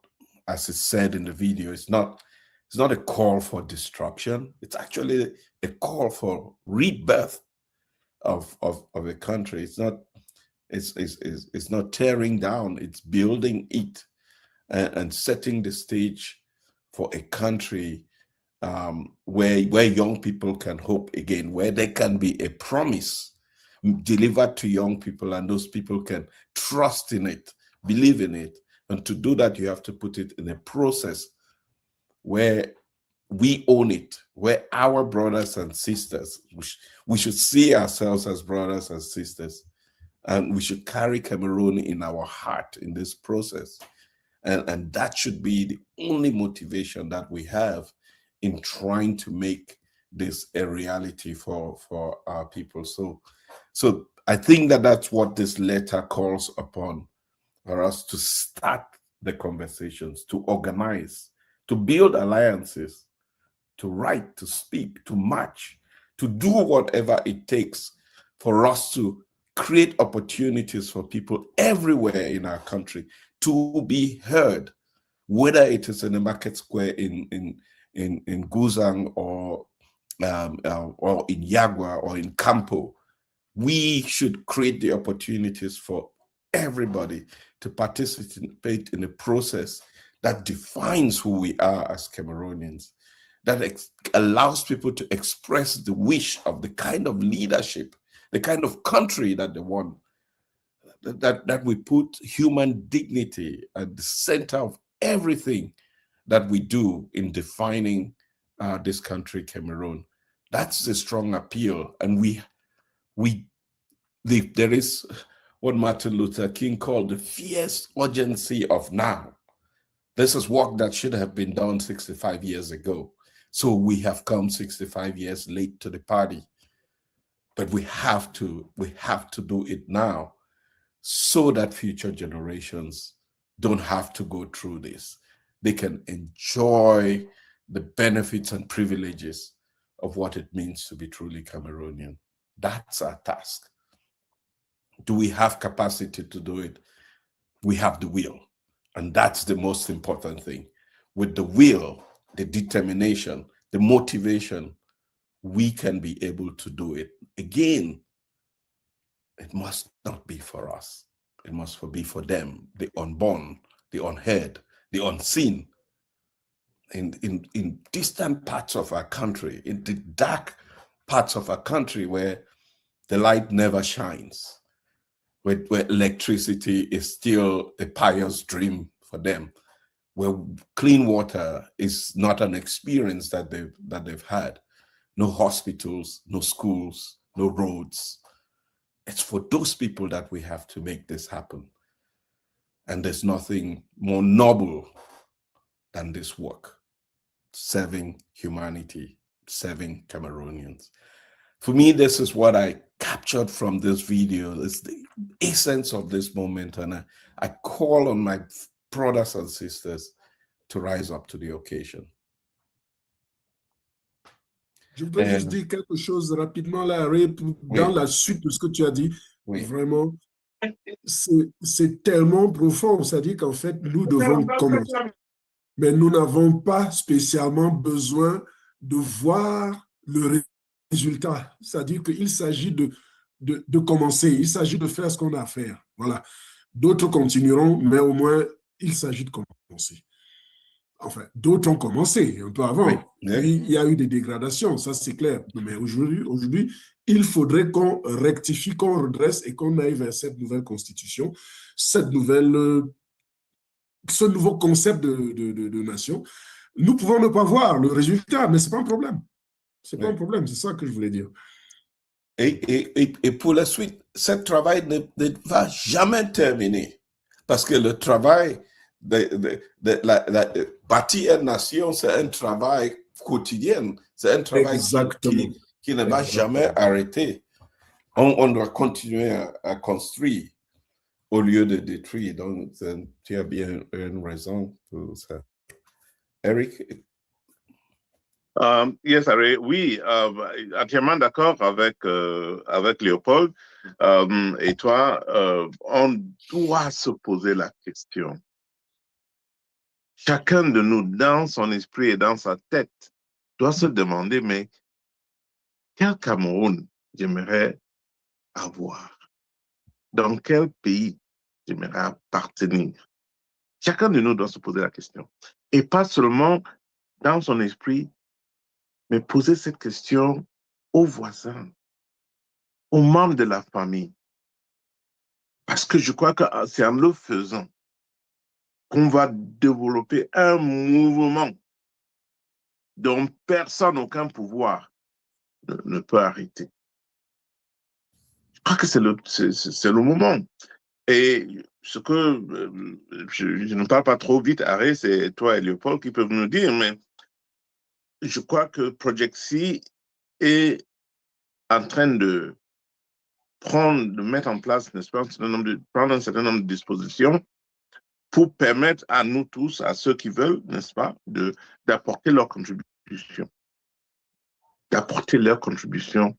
as it's said in the video, it's not a call for destruction. It's actually a call for rebirth of a country. It's not tearing down, it's building it and setting the stage for a country where young people can hope again, where there can be a promise delivered to young people, and those people can trust in it, believe in it. And to do that, you have to put it in a process where we own it, where our brothers and sisters, we should see ourselves as brothers and sisters, and we should carry Cameroon in our heart in this process. And that should be the only motivation that we have in trying to make this a reality for our people. So I think that's what this letter calls upon, for us to start the conversations, to organize, to build alliances, to write, to speak, to march, to do whatever it takes for us to create opportunities for people everywhere in our country to be heard, whether it is in the market square in Guzang or in Yagua or in Campo. We should create the opportunities for everybody to participate in a process that defines who we are as Cameroonians, that allows people to express the wish of the kind of leadership, the kind of country that they want, that we put human dignity at the center of everything that we do in defining this country, Cameroon. That's a strong appeal. And there is what Martin Luther King called the fierce urgency of now. This is work that should have been done 65 years ago. So we have come 65 years late to the party. But we have to do it now so that future generations don't have to go through this. They can enjoy the benefits and privileges of what it means to be truly Cameroonian. That's our task. Do we have capacity to do it? We have the will. And that's the most important thing. With the will, the determination, the motivation, we can be able to do it. Again, it must not be for us. It must be for them, the unborn, the unheard, the unseen. In distant parts of our country, in the dark parts of our country where the light never shines, where electricity is still a pious dream for them, where clean water is not an experience that they've had, no hospitals, no schools, no roads. It's for those people that we have to make this happen. And there's nothing more noble than this work, serving humanity, serving Cameroonians. For me, this is what I captured from this video. It's the essence of this moment. And I call on my brothers and sisters to rise up to the occasion. Je voudrais juste dire quelque chose rapidement là, dans la suite de ce que tu as dit. Vraiment, c'est tellement profond. C'est-à-dire qu'en fait, nous devons commencer. Mais nous n'avons pas spécialement besoin de voir le résultat. C'est-à-dire qu'il s'agit de commencer. Il s'agit de faire ce qu'on a à faire. Voilà. D'autres continueront, mais au moins, il s'agit de commencer. Enfin, d'autres ont commencé un peu avant. Puis, il y a eu des dégradations, ça c'est clair. Mais aujourd'hui, il faudrait qu'on rectifie, qu'on redresse et qu'on aille vers cette nouvelle constitution, ce nouveau concept de nation. Nous pouvons ne pas voir le résultat, mais ce n'est pas un problème. Ce n'est pas un problème, c'est ça que je voulais dire. Et pour la suite, ce travail ne va jamais terminer. Parce que le travail de bâtir une nation, c'est un travail quotidien. C'est un travail qui ne va jamais arrêter. On doit continuer à construire au lieu de détruire. Donc, tu as bien une raison pour ça. Eric? Yes, Harry, oui, entièrement d'accord avec Léopold. Et toi, on doit se poser la question. Chacun de nous, dans son esprit et dans sa tête, doit se demander, mais quel Cameroun j'aimerais avoir? Dans quel pays j'aimerais appartenir? Chacun de nous doit se poser la question. Et pas seulement dans son esprit, mais poser cette question aux voisins, aux membres de la famille. Parce que je crois que c'est en le faisant qu'on va développer un mouvement dont personne, aucun pouvoir ne peut arrêter. Je crois que c'est le moment. Et ce que je ne parle pas trop vite, Harry, c'est toi et Léopold qui peuvent nous dire, mais je crois que Project C est en train de mettre en place, n'est-ce pas, prendre un certain nombre de dispositions pour permettre à nous tous, à ceux qui veulent, n'est-ce pas, d'apporter leur contribution. D'apporter leur contribution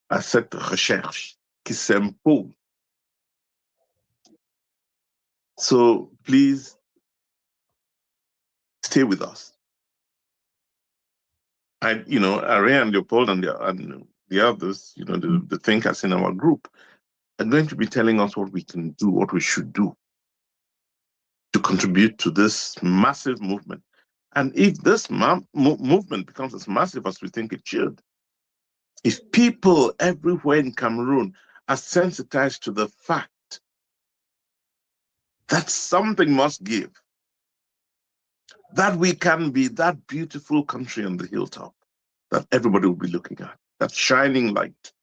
à cette recherche qui s'impose. So please stay with us. Ari and Leopold and the others, the thinkers in our group are going to be telling us what we can do, what we should do to contribute to this massive movement. And if this movement becomes as massive as we think it should, if people everywhere in Cameroon are sensitized to the fact that something must give, that we can be that beautiful country on the hilltop that everybody will be looking at, that shining light,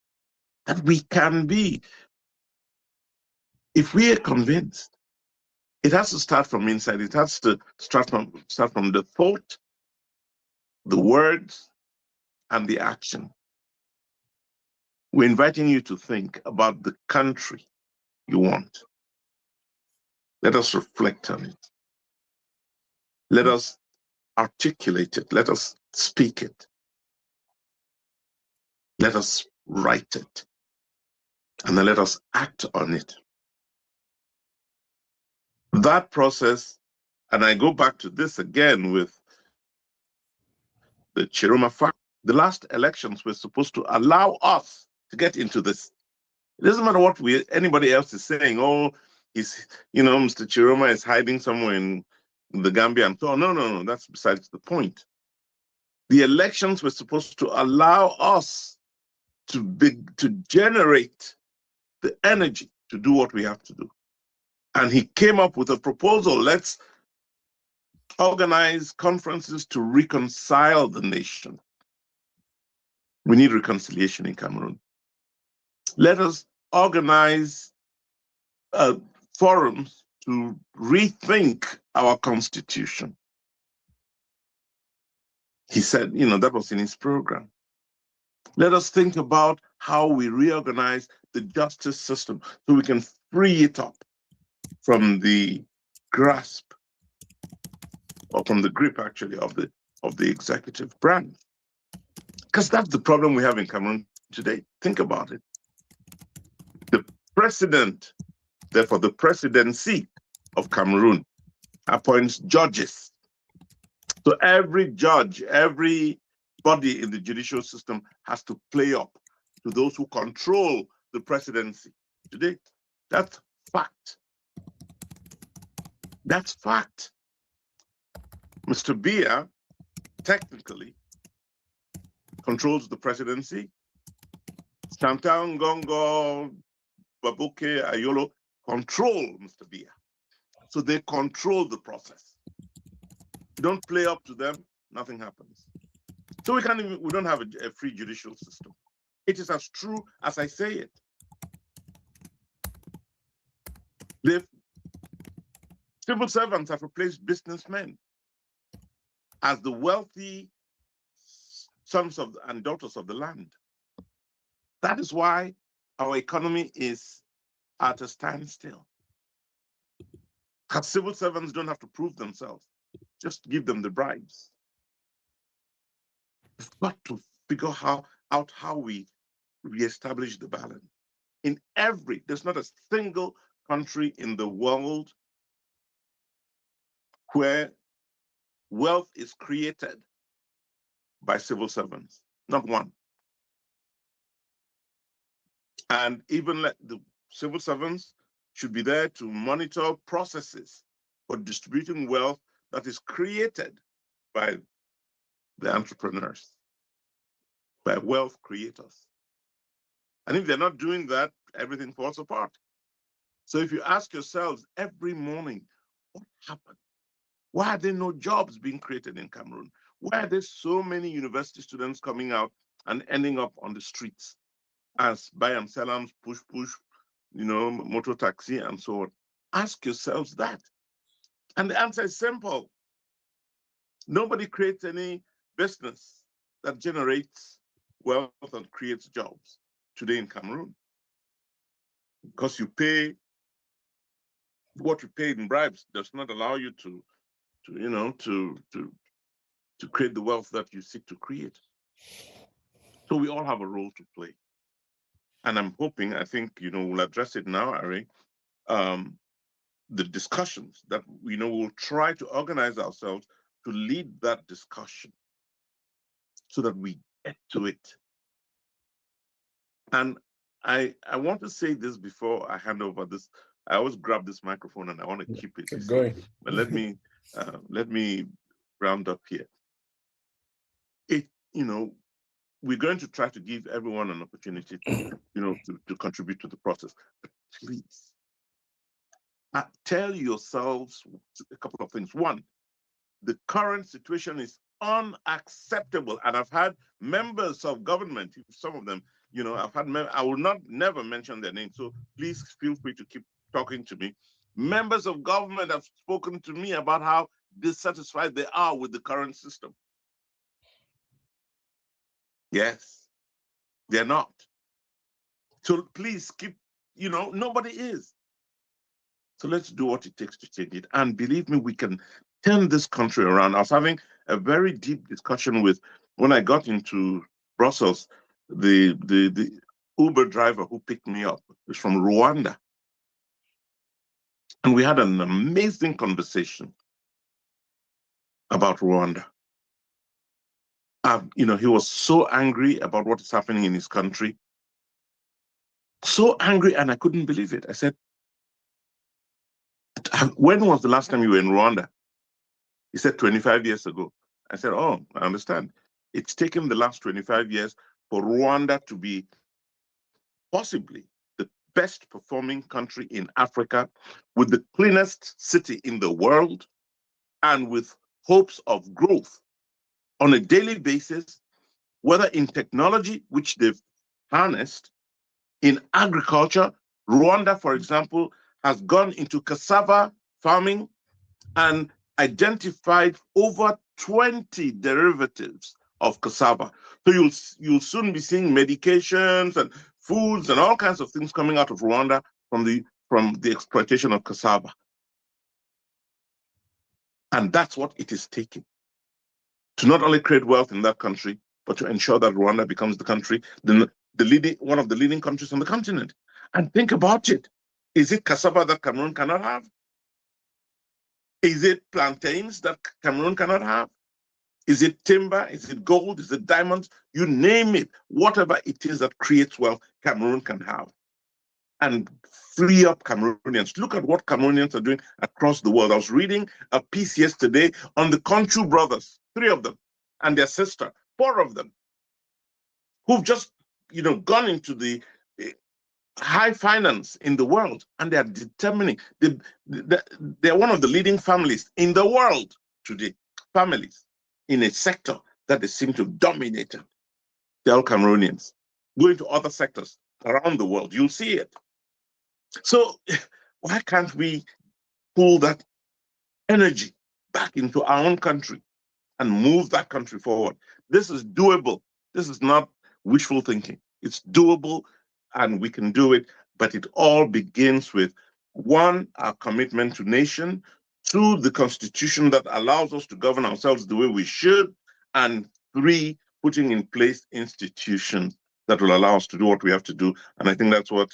that we can be. If we are convinced, it has to start from inside. It has to start from the thought, the words, and the action. We're inviting you to think about the country you want. Let us reflect on it. Let us articulate it. Let us speak it. Let us write it. And then let us act on it. That process, and I go back to this again with the Chiroma fact, the last elections were supposed to allow us to get into this. It doesn't matter what anybody else is saying. Oh, Mr. Chiroma is hiding somewhere in the Gambia and so on. No, that's besides the point. The elections were supposed to allow us to generate the energy to do what we have to do. And he came up with a proposal. Let's organize conferences to reconcile the nation. We need reconciliation in Cameroon. Let us organize forums to rethink our constitution. He said, that was in his program. Let us think about how we reorganize the justice system so we can free it up from the grasp, or from the grip actually, of the executive branch. Because that's the problem we have in Cameroon today. Think about it. The president, therefore the presidency of Cameroon, appoints judges. So every judge, every body in the judicial system has to play up to those who control the presidency today. That's fact. That's fact. Mr. Biya technically controls the presidency. Chantal Ngongo, Babuke, Ayolo control Mr. Biya. So they control the process. You don't play up to them, nothing happens. So we don't have a free judicial system. It is as true as I say it. The civil servants have replaced businessmen as the wealthy sons and daughters of the land. That is why our economy is at a standstill. Because civil servants don't have to prove themselves. Just give them the bribes. We've got to figure out how we reestablish the balance. There's not a single country in the world where wealth is created by civil servants. Not one. And even the civil servants should be there to monitor processes for distributing wealth that is created by the entrepreneurs, by wealth creators. And if they're not doing that, everything falls apart. So if you ask yourselves every morning, what happened? Why are there no jobs being created in Cameroon? Why are there so many university students coming out and ending up on the streets as buy and salams, push, motor taxi and so on? Ask yourselves that. And the answer is simple. Nobody creates any business that generates wealth and creates jobs today in Cameroon. Because you pay, what you pay in bribes does not allow you to create the wealth that you seek to create. So we all have a role to play. And I'm hoping, I think, we'll address it now, Ari, the discussions that, we'll try to organize ourselves to lead that discussion so that we get to it. And I want to say this before I hand over this. I always grab this microphone and I want to keep it. Keep going. But let me round up here. We're going to try to give everyone an opportunity to contribute to the process. But please, tell yourselves a couple of things. One, the current situation is unacceptable. And I've had members of government, some of them, I will never mention their names. So please feel free to keep talking to me. Members of government have spoken to me about how dissatisfied they are with the current system. Yes, they're not. So please keep, nobody is. So let's do what it takes to change it. And believe me, we can turn this country around. I was having a very deep discussion when I got into Brussels, the Uber driver who picked me up is from Rwanda. And we had an amazing conversation about Rwanda. He was so angry about what is happening in his country. So angry, and I couldn't believe it. I said, when was the last time you were in Rwanda? He said 25 years ago. I said, oh, I understand. It's taken the last 25 years for Rwanda to be possibly the best performing country in Africa, with the cleanest city in the world, and with hopes of growth on a daily basis, whether in technology, which they've harnessed, in agriculture. Rwanda, for example, has gone into cassava farming and identified over 20 derivatives of cassava. So you'll soon be seeing medications and foods and all kinds of things coming out of Rwanda from the exploitation of cassava. And that's what it is taking to not only create wealth in that country, but to ensure that Rwanda becomes the country, one of the leading countries on the continent. And think about it. Is it cassava that Cameroon cannot have? Is it plantains that Cameroon cannot have? Is it timber? Is it gold? Is it diamonds? You name it. Whatever it is that creates wealth, Cameroon can have. And free up Cameroonians. Look at what Cameroonians are doing across the world. I was reading a piece yesterday on the Conchu brothers, 3 of them, and their sister, 4 of them, who've just, gone into the high finance in the world, and they are determining. They're one of the leading families in the world today, families in a sector that they seem to have dominated. They're all Cameroonians. Go into other sectors around the world, you'll see it. So why can't we pull that energy back into our own country and move that country forward? This is doable. This is not wishful thinking. It's doable, and we can do it, but it all begins with 1, our commitment to nation, 2, the constitution that allows us to govern ourselves the way we should, and 3, putting in place institutions that will allow us to do what we have to do. And I think that's what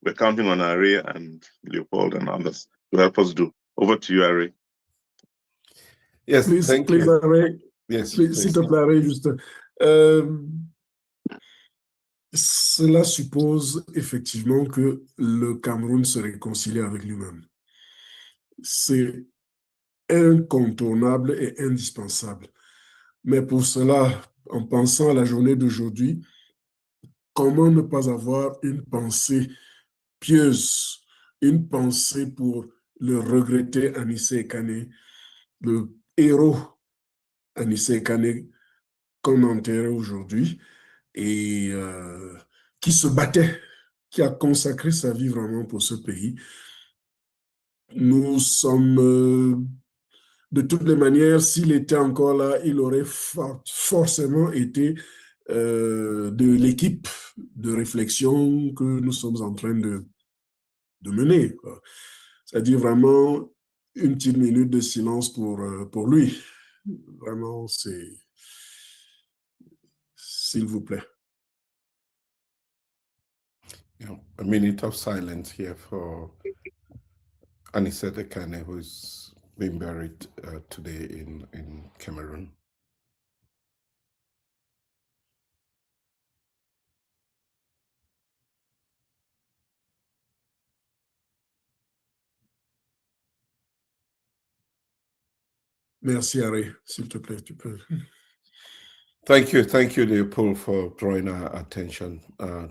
we're counting on Are and Leopold and others to help us do. Over to you, Are. Yes, thank you. Are. Yes, s'il te plaît, Are, juste. Cela suppose effectivement que le Cameroun se réconcilie avec lui-même. C'est incontournable et indispensable. Mais pour cela, en pensant à la journée d'aujourd'hui, comment ne pas avoir une pensée pieuse, une pensée pour le regretté Anissé Kane, le héros Anissé Kane qu'on enterre aujourd'hui, et qui se battait, qui a consacré sa vie vraiment pour ce pays. Nous sommes, de toutes les manières, s'il était encore là, il aurait forcément été de l'équipe de réflexion que nous sommes en train de mener. C'est-à-dire vraiment une petite minute de silence pour lui. Vraiment, c'est... S'il vous plaît. A minute of silence here for Anissé Kane, who's been buried today in Cameroon. Merci, Harry. S'il te plaît, tu peux. Thank you, Leopold, for drawing our attention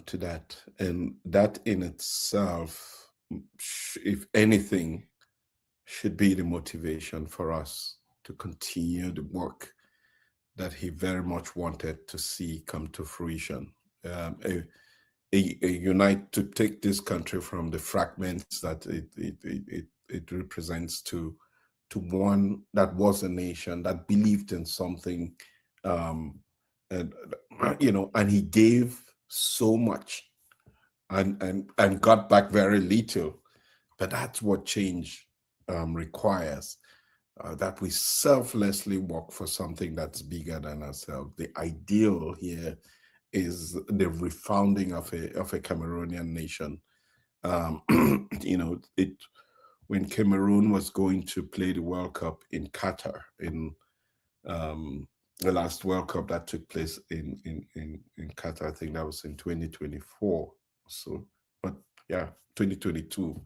to that. And that in itself, if anything, should be the motivation for us to continue the work that he very much wanted to see come to fruition. A unite to take this country from the fragments that it represents to one that was a nation that believed in something. And he gave so much and got back very little. But that's what change requires, that we selflessly work for something that's bigger than ourselves. The ideal here is the refounding of a Cameroonian nation. When Cameroon was going to play the World Cup in Qatar in the last World Cup that took place in Qatar, I think that was in 2024. So, but yeah, 2022.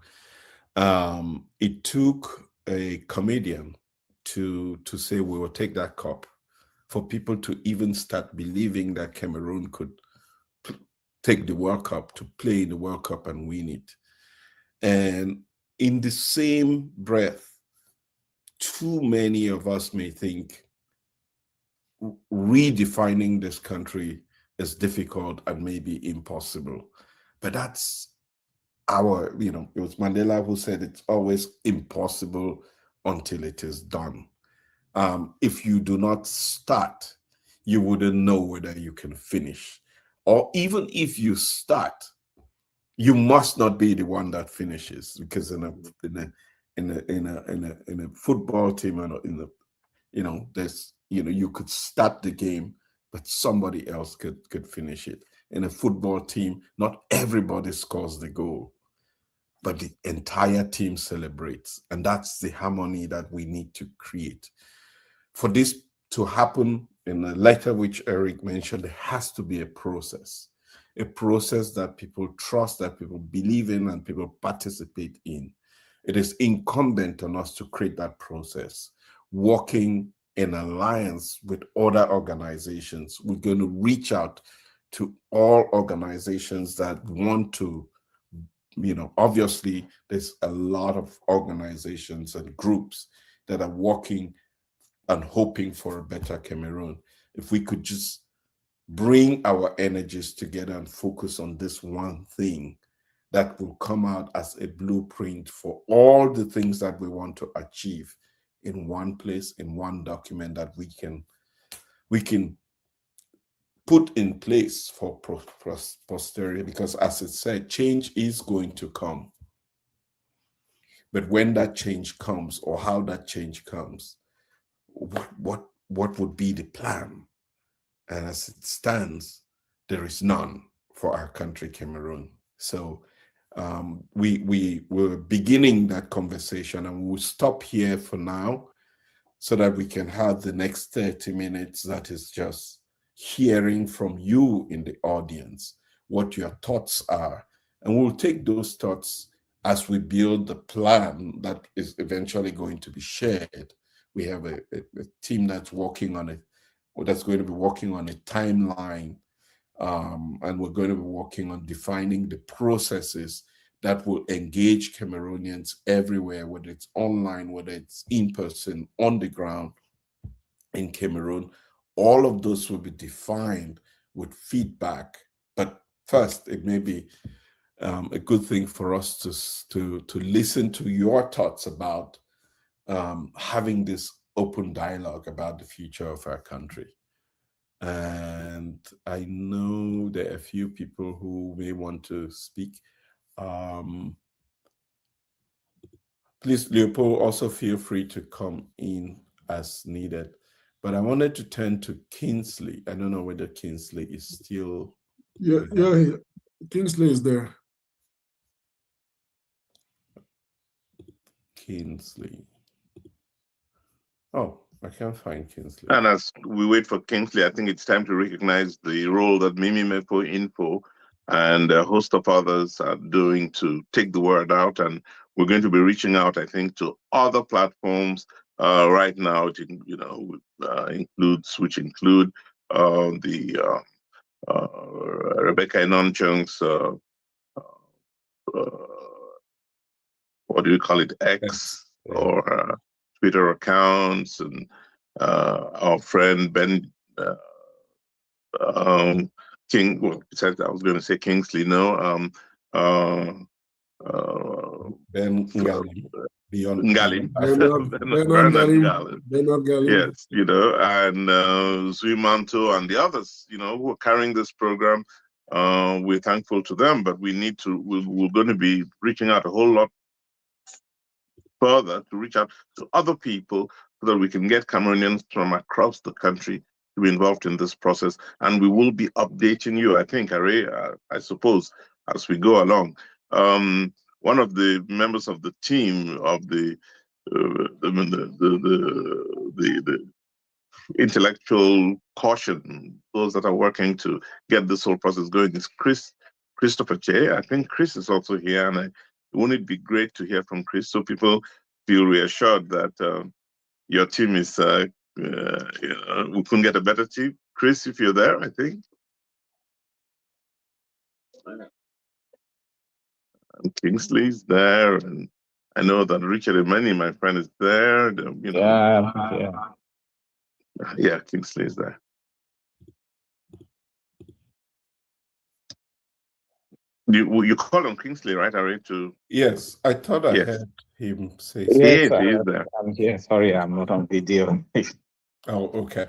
It took a comedian to say we will take that cup for people to even start believing that Cameroon could take the World Cup, to play in the World Cup and win it. And in the same breath, too many of us may think redefining this country is difficult and maybe impossible. But that's it was Mandela who said it's always impossible until it is done. If you do not start, you wouldn't know whether you can finish. Or even if you start, you must not be the one that finishes, because in a football team, and there's, you could start the game, but somebody else could finish it. In a football team, not everybody scores the goal, but the entire team celebrates. And that's the harmony that we need to create. For this to happen, in the letter which Eric mentioned, there has to be a process that people trust, that people believe in, and people participate in. It is incumbent on us to create that process, working in alliance with other organizations. We're going to reach out to all organizations that want to, obviously there's a lot of organizations and groups that are working and hoping for a better Cameroon. If we could just bring our energies together and focus on this one thing, that will come out as a blueprint for all the things that we want to achieve in one place, in one document that we can put in place for posterity. Because as it said, change is going to come. But when that change comes, or how that change comes, what would be the plan? And as it stands, there is none for our country, Cameroon. So we're beginning that conversation, and we'll stop here for now so that we can have the next 30 minutes that is just hearing from you in the audience what your thoughts are. And we'll take those thoughts as we build the plan that is eventually going to be shared. We have a team that's working on it, or that's going to be working on a timeline, and we're going to be working on defining the processes that will engage Cameroonians everywhere, whether it's online, whether it's in person, on the ground in Cameroon. All of those will be defined with feedback. But first, it may be a good thing for us to listen to your thoughts about having this open dialogue about the future of our country. And I know there are a few people who may want to speak. Please, Leopold, also feel free to come in as needed. But I wanted to turn to Kingsley. I don't know whether Kingsley is still... Yeah, Kingsley is there. Kingsley. Oh, I can't find Kingsley. And as we wait for Kingsley, I think it's time to recognize the role that Mimi Mepo Info and a host of others are doing to take the word out. And we're going to be reaching out, I think, to other platforms right now. It include the Rebecca Inonchung's what do you call it, X, or Twitter accounts, and our friend Ben King. Well, besides, I was going to say Kingsley. No, Ben Ngali. Ngali. Bernard Ngali. Yes, and Zuimanto and the others, who are carrying this program. We're thankful to them, but we're going to be reaching out a whole lot further to reach out to other people so that we can get Cameroonians from across the country to be involved in this process. And we will be updating you, I think, I suppose, as we go along. One of the members of the team of the intellectual caution, those that are working to get this whole process going, is Christopher Che. I think Chris is also here, and wouldn't it be great to hear from Chris, so people feel reassured that your team is, we couldn't get a better team. Chris, if you're there, I think. And Kingsley's there, and I know that Richard Emeni, my friend, is there. Yeah, Kingsley is there. You called on Kingsley, right, Ari? Yes, I thought I heard him say something. Yes, he's there. I'm here. Sorry, I'm not on video. Oh, okay.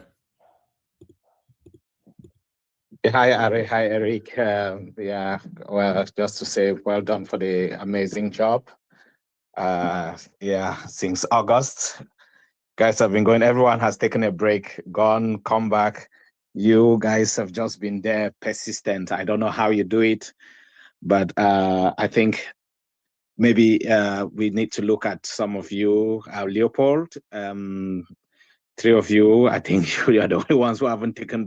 Hi, Ari. Hi, Eric. Yeah, well, just to say well done for the amazing job. Yeah, since August, guys have been going, everyone has taken a break, gone, come back. You guys have just been there, persistent. I don't know how you do it, but I think maybe we need to look at some of you, Leopold. Three of you, I think you are the only ones who haven't taken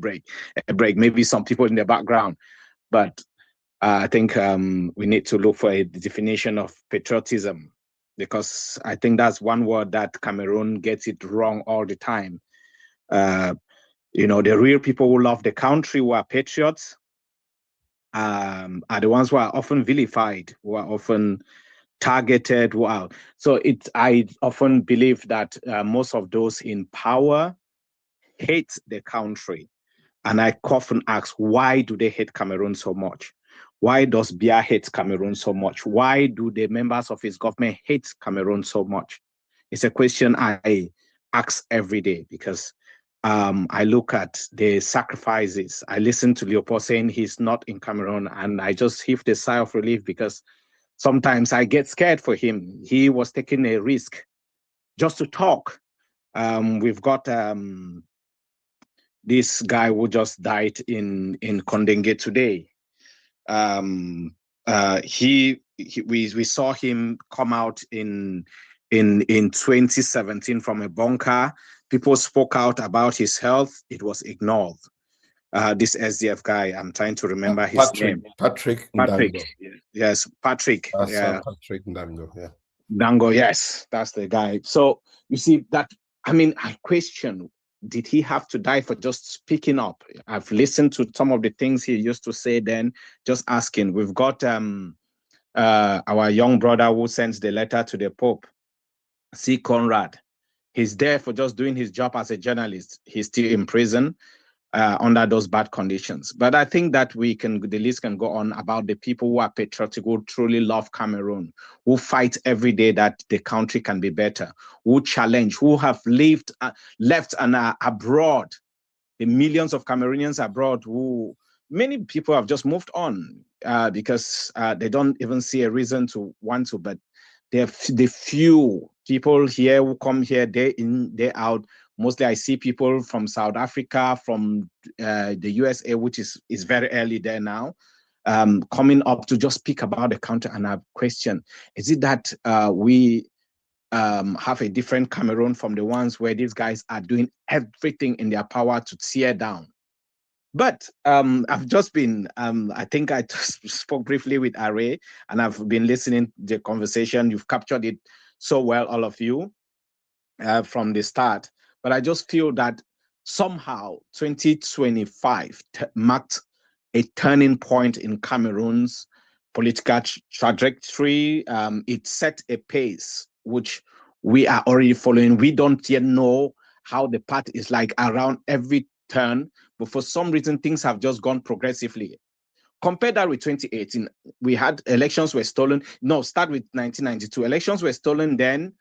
a break. Maybe some people in the background, but I think we need to look for a definition of patriotism, because I think that's one word that Cameroon gets it wrong all the time. You know, the real people who love the country, who are patriots, are the ones who are often vilified, who are often targeted. Wow. So I often believe that most of those in power hate the country. And I often ask, why do they hate Cameroon so much? Why does Biya hate Cameroon so much? Why do the members of his government hate Cameroon so much? It's a question I ask every day, because I look at the sacrifices. I listen to Leopold saying he's not in Cameroon, and I just heave a sigh of relief, because sometimes I get scared for him. He was taking a risk just to talk. We've got this guy who just died in Kondenge today. We saw him come out in 2017 from a bunker. People spoke out about his health. It was ignored. This SDF guy, I'm trying to remember his name. Patrick Ndango. Yes, Patrick. Yeah. Patrick Ndango, yeah. Ndango, yes, that's the guy. So you see that, I mean, I question, did he have to die for just speaking up? I've listened to some of the things he used to say then, just asking. We've got our young brother who sends the letter to the Pope, C. Conrad. He's there for just doing his job as a journalist. He's still in prison under those bad conditions. But I think that the list can go on about the people who are patriotic, who truly love Cameroon, who fight every day that the country can be better, who challenge, who have left and are abroad. The millions of Cameroonians abroad, who many people have just moved on because they don't even see a reason to want to, but the few people here who come here day in, day out. Mostly I see people from South Africa, from the USA, which is very early there now, coming up to just speak about the country. And I question, is it that we have a different Cameroon from the ones where these guys are doing everything in their power to tear down? But I've just been, I think I spoke briefly with Are, and I've been listening to the conversation. You've captured it so well, all of you, from the start. But I just feel that somehow 2025 marked a turning point in Cameroon's political trajectory. It set a pace which we are already following. We don't yet know how the path is like around every turn, but for some reason, things have just gone progressively. Compare that with 2018. We had elections were stolen. No, start with 1992. Elections were stolen then.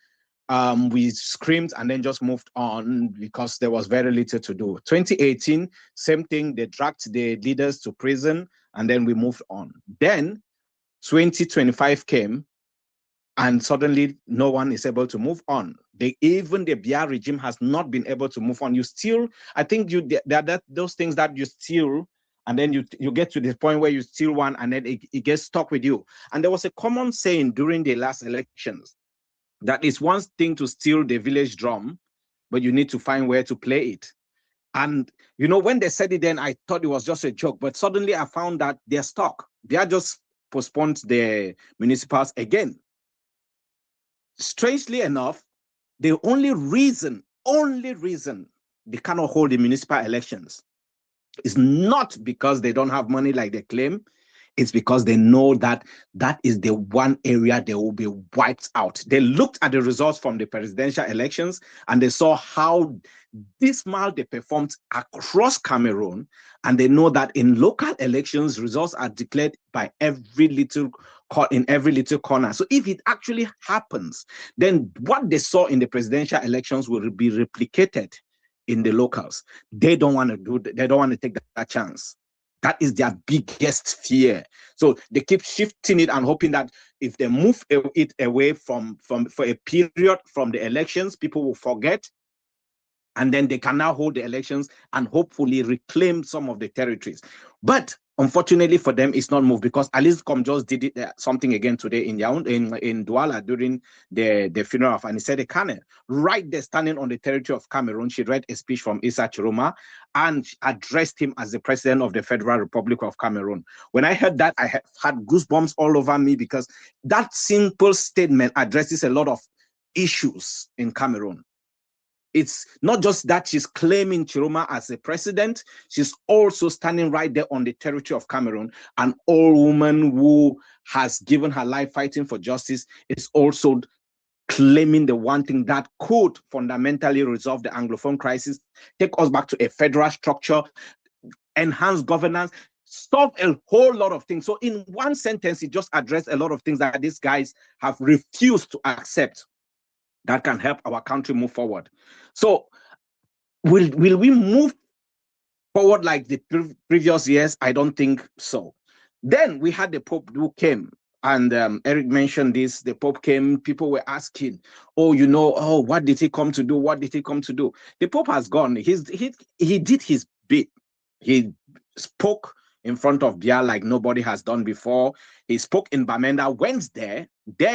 We screamed and then just moved on because there was very little to do. 2018, same thing. They dragged the leaders to prison and then we moved on. Then 2025 came and suddenly no one is able to move on. Even the Biya regime has not been able to move on. You still, I think there are those things that you still, and then you get to the point where you steal one and then it gets stuck with you. And there was a common saying during the last elections, that is one thing to steal the village drum, but you need to find where to play it. And, you know, when they said it then, I thought it was just a joke, but suddenly I found that they're stuck. They are just postponed the municipals again. Strangely enough, the only reason they cannot hold the municipal elections is not because they don't have money like they claim. It's because they know that that is the one area they will be wiped out. They looked at the results from the presidential elections and they saw how dismal they performed across Cameroon. And they know that in local elections, results are declared by in every little corner. So if it actually happens, then what they saw in the presidential elections will be replicated in the locals. They don't want to take that chance. That is their biggest fear. So they keep shifting it and hoping that if they move it away for a period from the elections, people will forget. And then they can now hold the elections and hopefully reclaim some of the territories. But unfortunately for them, it's not moved, because Alice Com just did it, something again today in Douala during the funeral of Anisete Kane. Right there, standing on the territory of Cameroon, she read a speech from Issa Chiroma and addressed him as the president of the Federal Republic of Cameroon. When I heard that, I had goosebumps all over me, because that simple statement addresses a lot of issues in Cameroon. It's not just that she's claiming Chiroma as a president, she's also standing right there on the territory of Cameroon. An old woman who has given her life fighting for justice is also claiming the one thing that could fundamentally resolve the Anglophone crisis, take us back to a federal structure, enhance governance, solve a whole lot of things. So in one sentence, it just addressed a lot of things that these guys have refused to accept that can help our country move forward. So will we move forward like the previous years? I don't think so. Then we had the Pope who came, and Eric mentioned this. The Pope came, people were asking, oh, what did he come to do? What did he come to do? The Pope has gone. He did his bit. He spoke in front of Bia like nobody has done before. He spoke in Bamenda, went there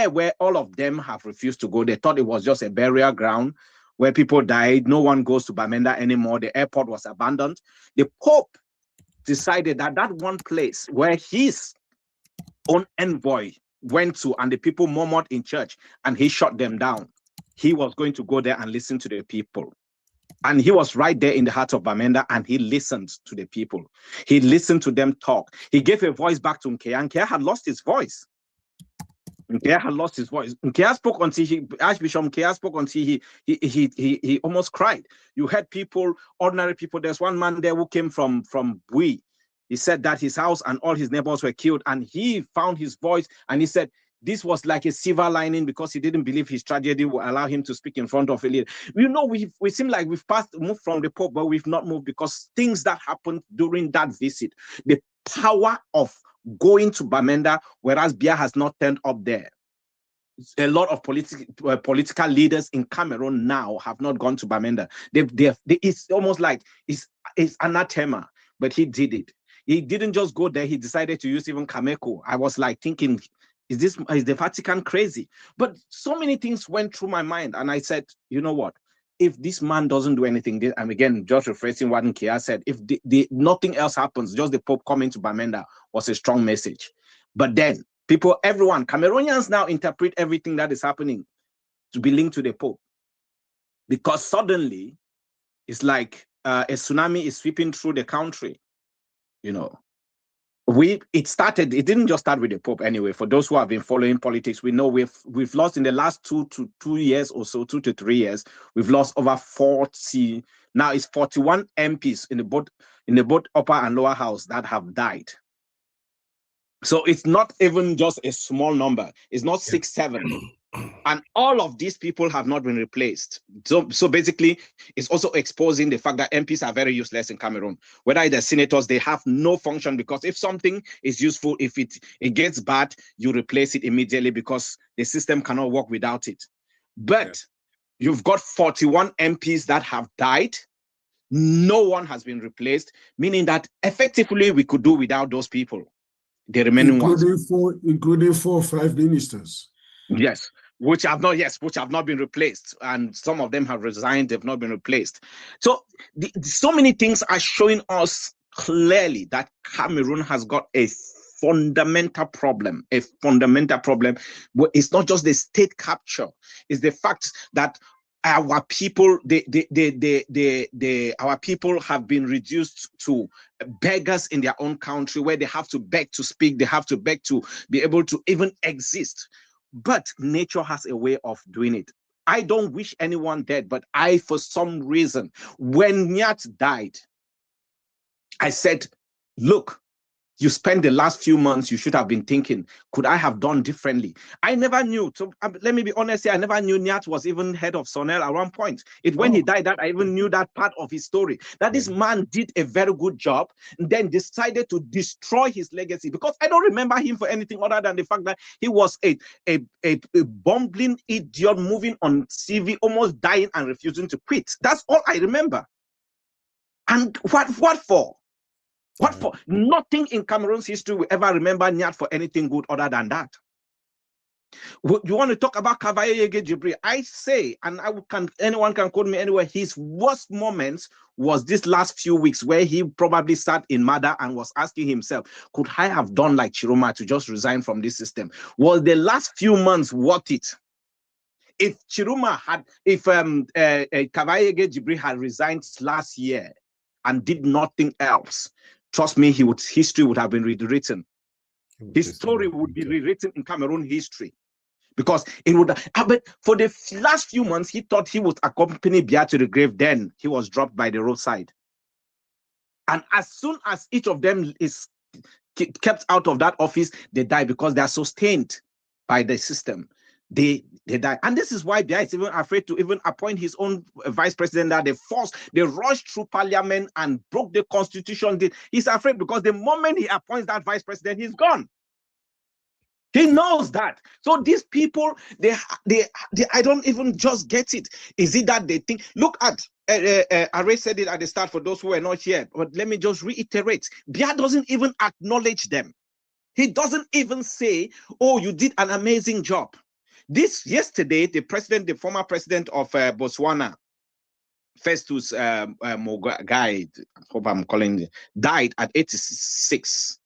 where all of them have refused to go. They thought it was just a burial ground where people died. No one goes to Bamenda anymore. The airport was abandoned. The Pope decided that that one place where his own envoy went to and the people murmured in church and he shut them down, he was going to go there and listen to the people. And he was right there in the heart of Bamenda, and he listened to the people. He listened to them talk. He gave a voice back to Nkea. Nkea had lost his voice. Nkea spoke until Archbishop Nkea spoke until he almost cried. You heard people, ordinary people. There's one man there who came from Bui. He said that his house and all his neighbors were killed, and he found his voice, and he said, this was like a silver lining, because he didn't believe his tragedy would allow him to speak in front of a leader. We seem like we've moved from the Pope, but we've not moved, because things that happened during that visit, the power of going to Bamenda, whereas Bia has not turned up there. A lot of political leaders in Cameroon now have not gone to Bamenda. It's almost like it's anathema, but he did it. He didn't just go there. He decided to use even Kameko. I was like thinking, is the Vatican crazy? But so many things went through my mind, and I said, you know what? If this man doesn't do anything, and again, just rephrasing what Nkea said, if nothing else happens, just the Pope coming to Bamenda was a strong message. But then everyone, Cameroonians now interpret everything that is happening to be linked to the Pope, because suddenly it's like a tsunami is sweeping through the country. It didn't just start with the Pope anyway. For those who have been following politics, we know we've lost in the last 2 to 2 years or so, 2 to 3 years, we've lost over 40. Now it's 41 MPs in the both upper and lower house that have died. So it's not even just a small number. It's not 6, 7. And all of these people have not been replaced. So basically, it's also exposing the fact that MPs are very useless in Cameroon. Whether the senators, they have no function, because if something is useful, if it gets bad, you replace it immediately, because the system cannot work without it. But you've got 41 MPs that have died. No one has been replaced, meaning that effectively we could do without those people, the remaining ones. Including 4 or 5 ministers. Yes. Which have not been replaced, and some of them have resigned. They've not been replaced. So so many things are showing us clearly that Cameroon has got a fundamental problem. It's not just the state capture; it's the fact that our people, our people have been reduced to beggars in their own country, where they have to beg to speak, they have to beg to be able to even exist. But nature has a way of doing it. I don't wish anyone dead, but for some reason, when Nyat died, I said, look, you spent the last few months, you should have been thinking, could I have done differently? I never knew. So let me be honest here, I never knew Nyat was even head of Sonel at one point. When he died, that I even knew that part of his story, that this man did a very good job and then decided to destroy his legacy, because I don't remember him for anything other than the fact that he was a bumbling idiot moving on CV, almost dying and refusing to quit. That's all I remember. And what for? What for? Nothing in Cameroon's history will ever remember Nyat for anything good other than that. You want to talk about Cavaye Jibri? I say, and anyone can quote me anywhere, his worst moments was this last few weeks where he probably sat in Mada and was asking himself, could I have done like Chiroma to just resign from this system? Was the last few months worth it? If Chiroma had, if Cavaye Jibri had resigned last year and did nothing else, trust me, history would have been rewritten. His story would be rewritten in Cameroon history, because it would. But for the last few months, he thought he would accompany Biya to the grave. Then he was dropped by the roadside. And as soon as each of them is kept out of that office, they die because they are sustained by the system. They die. And this is why Biya is even afraid to even appoint his own vice president, that they rushed through parliament and broke the constitution. He's afraid because the moment he appoints that vice president, he's gone. He knows that. So these people, I don't even just get it. Is it that they think, look at, Are said it at the start for those who were not here, but let me just reiterate. Biya doesn't even acknowledge them. He doesn't even say, oh, you did an amazing job. Yesterday, the former president of Botswana, Festus Mogae, I hope I'm calling it, died at 86.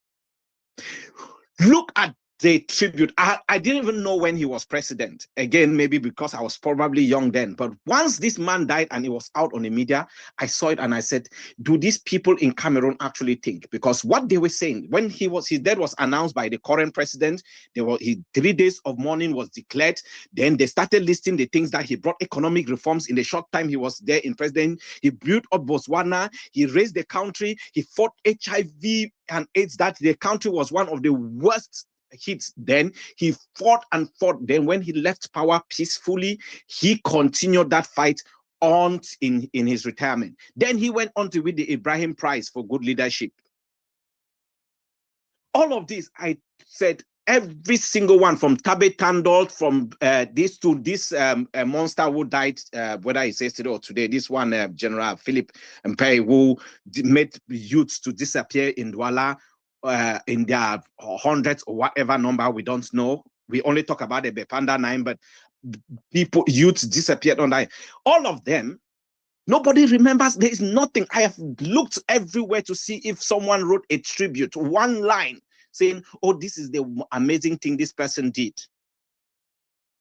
Look at the tribute. I didn't even know when he was president. Again, maybe because I was probably young then. But once this man died and he was out on the media, I saw it and I said, do these people in Cameroon actually think? Because what they were saying, when his death was announced by the current president, 3 days of mourning was declared. Then they started listing the things that he brought, economic reforms in the short time he was there in president. He built up Botswana. He raised the country. He fought HIV and AIDS, that the country was one of the worst hits. Then he fought and fought. Then when he left power peacefully, he continued that fight on in his retirement. Then he went on to win the Ibrahim Prize for good leadership. All of this, I said, every single one, from Tabe Tandol, from this monster who died, whether it's yesterday or today, this one, General Philip Mpei, who made youths to disappear in Douala, in their hundreds or whatever number, we don't know. We only talk about the Bepanda 9, but youths disappeared on that. All of them, nobody remembers. There is nothing. I have looked everywhere to see if someone wrote a tribute, one line saying, oh, this is the amazing thing this person did.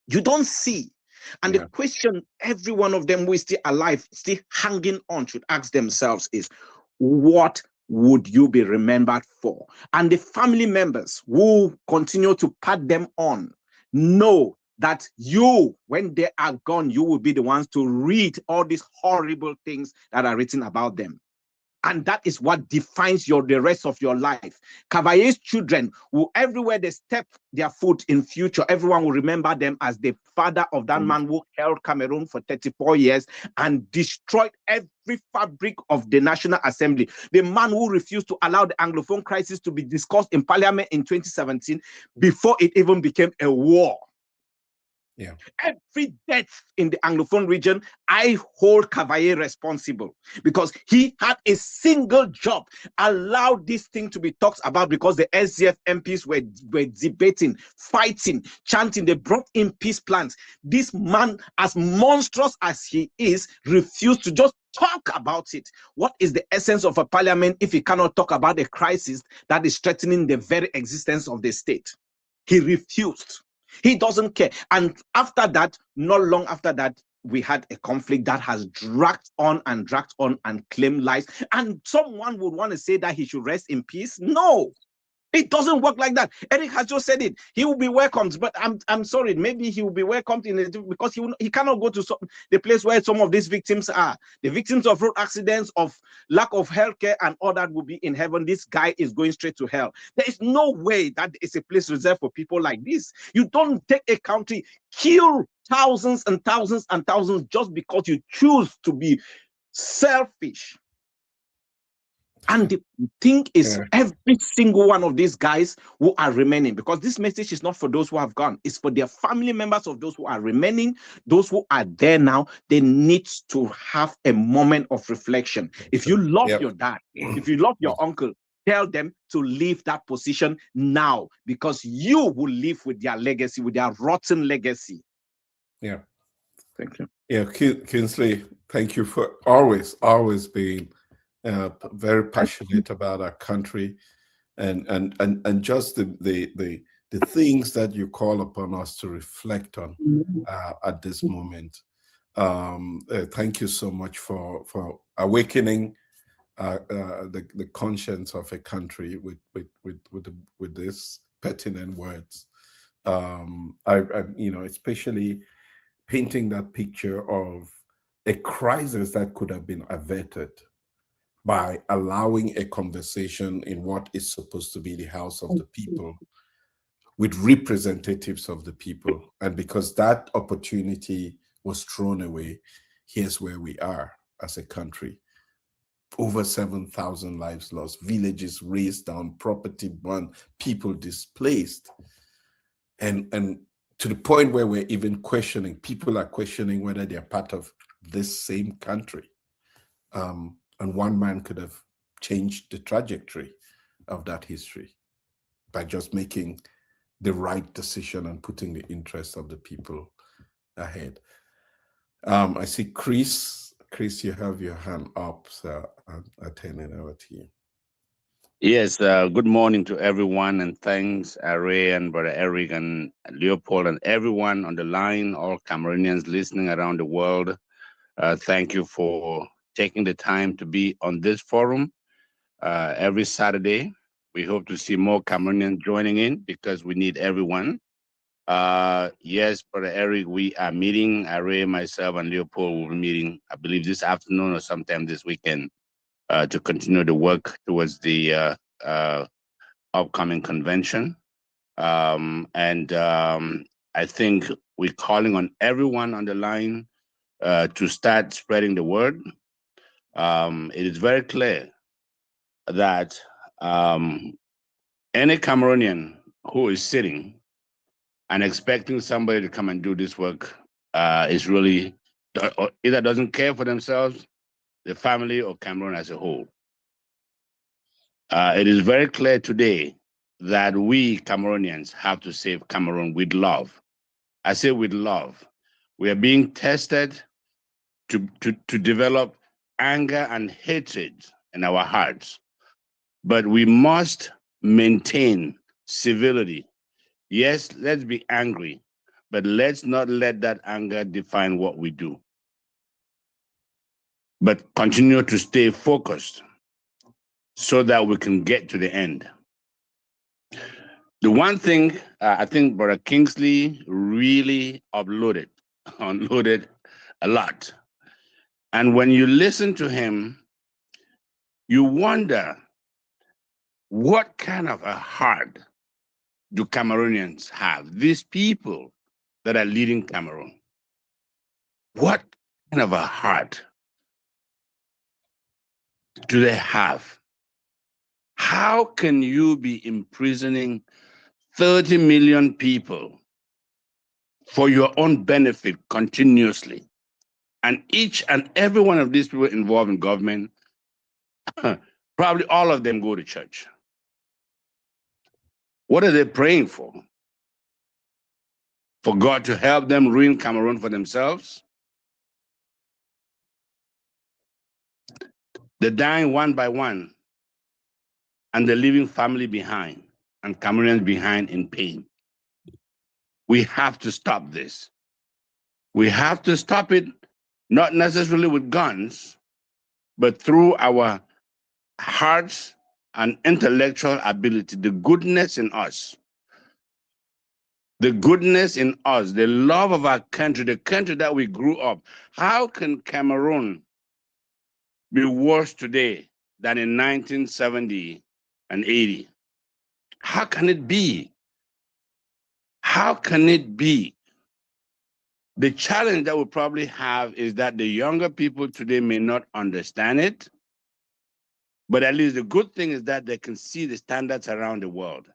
You don't see. And the question every one of them who is still alive, still hanging on, should ask themselves is, what would you be remembered for? And the family members who continue to pat them on know that when they are gone, you will be the ones to read all these horrible things that are written about them. And that is what defines the rest of your life. Cavaye's children, who everywhere they step their foot in future, everyone will remember them as the father of that man who held Cameroon for 34 years and destroyed every fabric of the National Assembly. The man who refused to allow the Anglophone crisis to be discussed in Parliament in 2017 before it even became a war. Yeah. Every death in the Anglophone region, I hold Cavaye responsible, because he had a single job, allowed this thing to be talked about, because the SDF MPs were debating, fighting, chanting. They brought in peace plans. This man, as monstrous as he is, refused to just talk about it. What is the essence of a parliament if he cannot talk about a crisis that is threatening the very existence of the state? He refused. He doesn't care. And after that, not long after that, we had a conflict that has dragged on and claimed lives. And someone would want to say that he should rest in peace. No. It doesn't work like that. Eric has just said it. He will be welcomed, but I'm sorry. Maybe he will be welcomed because he cannot go to the place where some of these victims are. The victims of road accidents, of lack of healthcare, and all that will be in heaven. This guy is going straight to hell. There is no way that is a place reserved for people like this. You don't take a country, kill thousands and thousands and thousands just because you choose to be selfish. And the thing is, every single one of these guys who are remaining, because this message is not for those who have gone, it's for their family members of those who are remaining, those who are there now. They need to have a moment of reflection. If you love your dad, if you love your uncle, tell them to leave that position now, because you will live with their legacy, with their rotten legacy. Yeah. Thank you. Yeah, Kingsley, thank you for always being very passionate about our country, and just the things that you call upon us to reflect on at this moment. Thank you so much for awakening the conscience of a country with these pertinent words. Especially painting that picture of a crisis that could have been averted by allowing a conversation in what is supposed to be the House of the People with representatives of the people. And because that opportunity was thrown away, here's where we are as a country. Over 7,000 lives lost, villages razed down, property burned, people displaced. And to the point where we're even questioning, people are questioning whether they're part of this same country. And one man could have changed the trajectory of that history by just making the right decision and putting the interests of the people ahead. I see Chris. Chris, you have your hand up, so I'll turn it over to you. Yes, good morning to everyone, and thanks, Ray and Brother Eric and Leopold and everyone on the line, all Cameroonians listening around the world. Thank you for taking the time to be on this forum every Saturday. We hope to see more Cameroonians joining in because we need everyone. Yes, Brother Eric, we are meeting. Ray, myself, and Leopold will be meeting, I believe, this afternoon or sometime this weekend to continue the work towards the upcoming convention. I think we're calling on everyone on the line to start spreading the word. It is very clear that any Cameroonian who is sitting and expecting somebody to come and do this work is really either doesn't care for themselves, the family, or Cameroon as a whole. It is very clear today that we Cameroonians have to save Cameroon with love. I say with love. We are being tested to develop anger and hatred in our hearts. But we must maintain civility. Yes, let's be angry, but let's not let that anger define what we do. But continue to stay focused so that we can get to the end. The one thing I think Brother Kingsley really unloaded a lot. And when you listen to him, you wonder what kind of a heart do Cameroonians have? These people that are leading Cameroon. What kind of a heart do they have? How can you be imprisoning 30 million people for your own benefit continuously? And each and every one of these people involved in government, probably all of them go to church. What are they praying for? For God to help them ruin Cameroon for themselves? They're dying one by one, and they're leaving family behind, and Cameroonians behind in pain. We have to stop this. We have to stop it, not necessarily with guns, but through our hearts, and intellectual ability, the goodness in us, the love of our country, the country that we grew up. How can Cameroon be worse today than in 1970 and 80? How can it be? How can it be? The challenge that we probably have is that the younger people today may not understand it, but at least the good thing is that they can see the standards around the world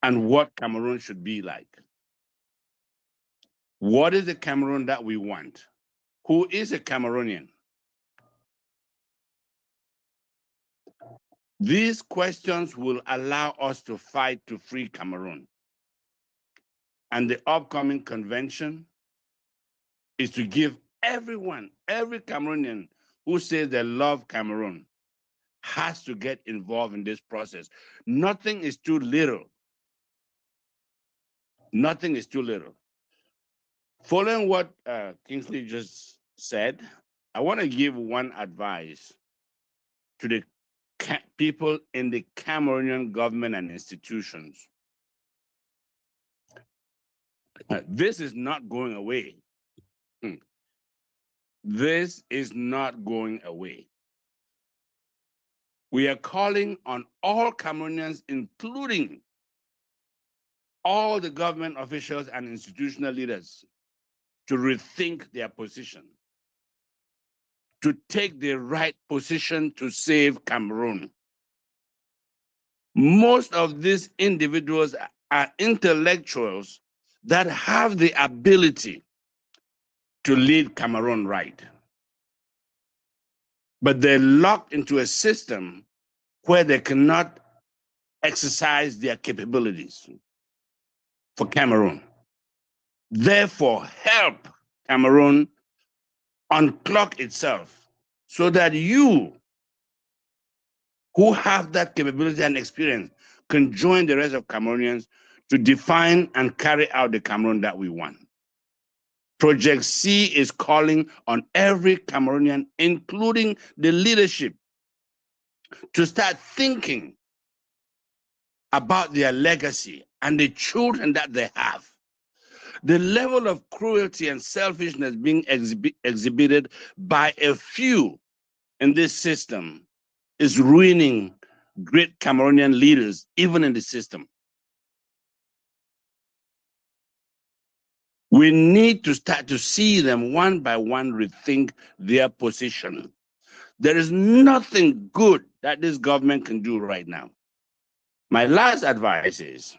and what Cameroon should be like. What is the Cameroon that we want? Who is a Cameroonian? These questions will allow us to fight to free Cameroon. And the upcoming convention is to give everyone, every Cameroonian who says they love Cameroon, has to get involved in this process. Nothing is too little. Nothing is too little. Following what Kingsley just said, I want to give one advice to the people in the Cameroonian government and institutions. This is not going away. This is not going away. We are calling on all Cameroonians, including all the government officials and institutional leaders, to rethink their position, to take the right position to save Cameroon. Most of these individuals are intellectuals that have the ability to lead Cameroon right. But they're locked into a system where they cannot exercise their capabilities for Cameroon. Therefore, help Cameroon uncloak itself so that you, who have that capability and experience, can join the rest of Cameroonians to define and carry out the Cameroon that we want. Project C is calling on every Cameroonian, including the leadership, to start thinking about their legacy and the children that they have. The level of cruelty and selfishness being exhibited by a few in this system is ruining great Cameroonian leaders, even in the system. We need to start to see them one by one rethink their position. There is nothing good that this government can do right now. My last advice is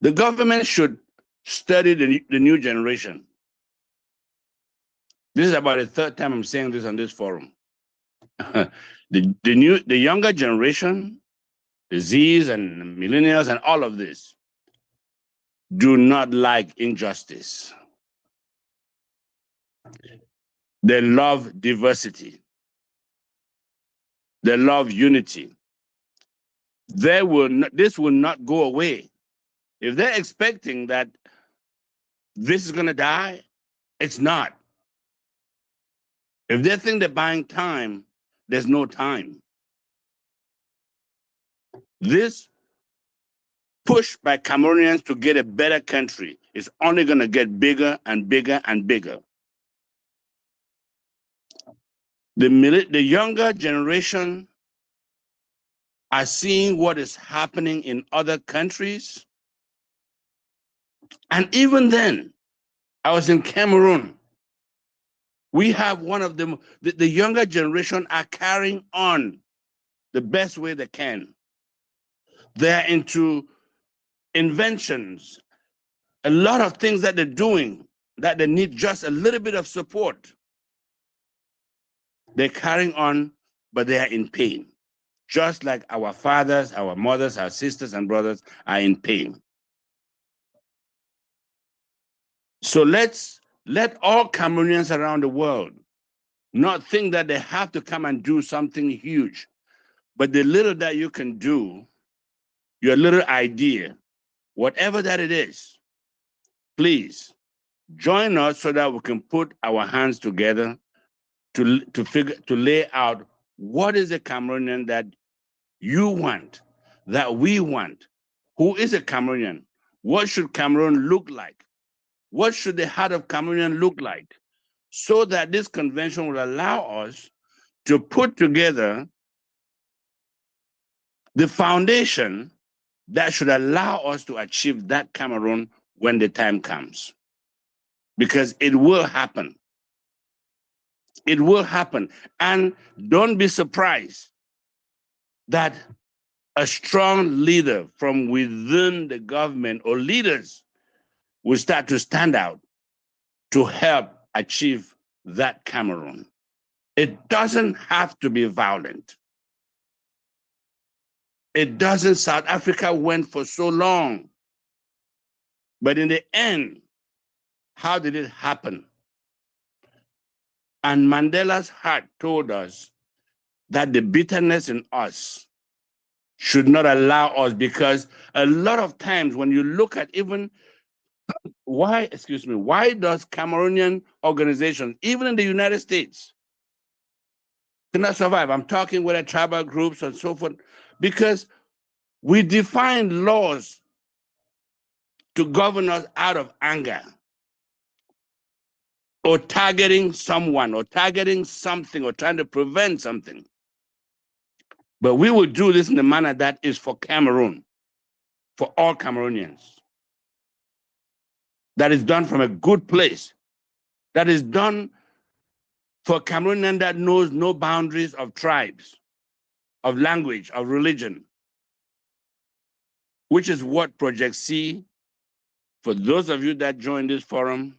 the government should study the new generation. This is about the third time I'm saying this on this forum. The younger generation, the Zs and millennials and all of this, do not like injustice. They love diversity. They love unity. This will not go away. If they're expecting that this is going to die, it's not. If they think they're buying time, there's no time. This push by Cameroonians to get a better country is only going to get bigger and bigger and bigger. The younger generation are seeing what is happening in other countries. And even then, I was in Cameroon. We have one of them, the younger generation are carrying on the best way they can. They're into inventions, a lot of things that they're doing that they need just a little bit of support. They're carrying on, but they are in pain. Just like our fathers, our mothers, our sisters and brothers are in pain. So let all Cameroonians around the world not think that they have to come and do something huge, but the little that you can do, your little idea, whatever that it is, please join us so that we can put our hands together to lay out What is a Cameroonian that you want, that we want? Who is a Cameroonian? What should Cameroon look like? What should the heart of Cameroonian look like? So that this convention will allow us to put together the foundation that should allow us to achieve that Cameroon when the time comes. Because it will happen. It will happen. And don't be surprised that a strong leader from within the government or leaders will start to stand out to help achieve that Cameroon. It doesn't have to be violent. It doesn't. South Africa went for so long. But in the end, how did it happen? And Mandela's heart told us that the bitterness in us should not allow us, because a lot of times when you look at even why does Cameroonian organizations, even in the United States, cannot survive? I'm talking with tribal groups and so forth, because we define laws to govern us out of anger, or targeting someone, or targeting something, or trying to prevent something. But we will do this in a manner that is for Cameroon, for all Cameroonians. That is done from a good place. That is done for a Cameroonian that knows no boundaries of tribes, of language, of religion, which is what Project C, for those of you that join this forum,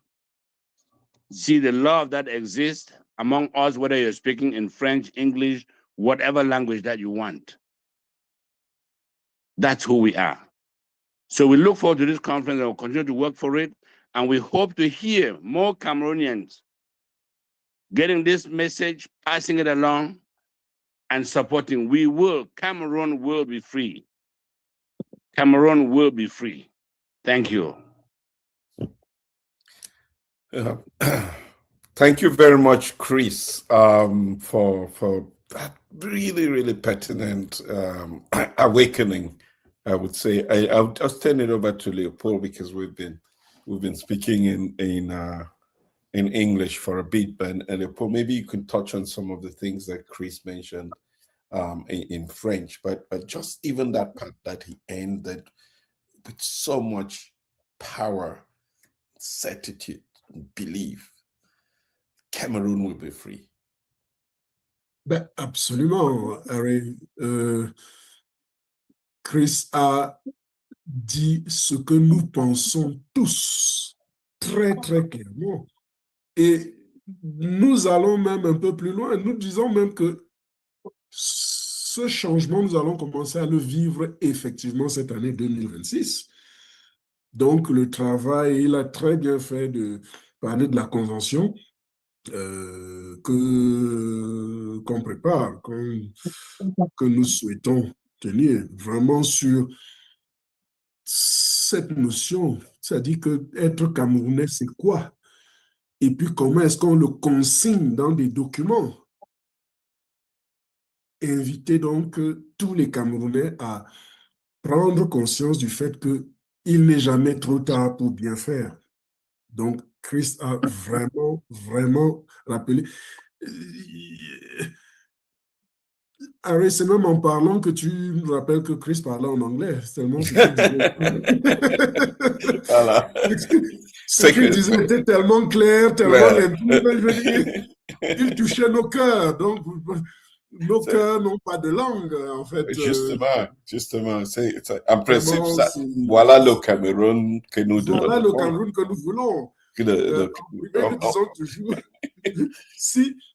see the love that exists among us, whether you're speaking in French, English, whatever language that you want. That's who we are. So we look forward to this conference and we'll continue to work for it. And we hope to hear more Cameroonians getting this message, passing it along, and supporting. Cameroon will be free. Cameroon will be free. Thank you. Thank you very much, Chris, for that really, really pertinent awakening, I would say. I'll just turn it over to Leopold, because we've been speaking in English for a bit, but Leopold, maybe you can touch on some of the things that Chris mentioned in French, but just even that part that he ended with so much power, certitude, and belief. Cameroon will be free. Ben, absolument, Harry. Chris a dit ce que nous pensons tous, très, très clairement. Et nous allons même un peu plus loin. Nous disons même que ce changement, nous allons commencer à le vivre effectivement cette année 2026. Donc, le travail, il a très bien fait de parler de la convention qu'on prépare, que nous souhaitons tenir vraiment sur cette notion, c'est-à-dire que être Camerounais, c'est quoi? Et puis comment est-ce qu'on le consigne dans des documents? Inviter donc tous les Camerounais à prendre conscience du fait qu'il n'est jamais trop tard pour bien faire. Donc, Chris a vraiment, vraiment rappelé. Harry, c'est même en parlant que tu me rappelles que Chris parlait en anglais. Tellement ce qu'il disait. Voilà. Ce qu'il disait était tellement clair, tellement limpide. Il touchait nos cœurs. Donc, nos cœurs n'ont pas de langue, en fait. Justement. En principe, voilà le Cameroun que nous devons. Voilà le Cameroun que nous voulons. Nous disons toujours,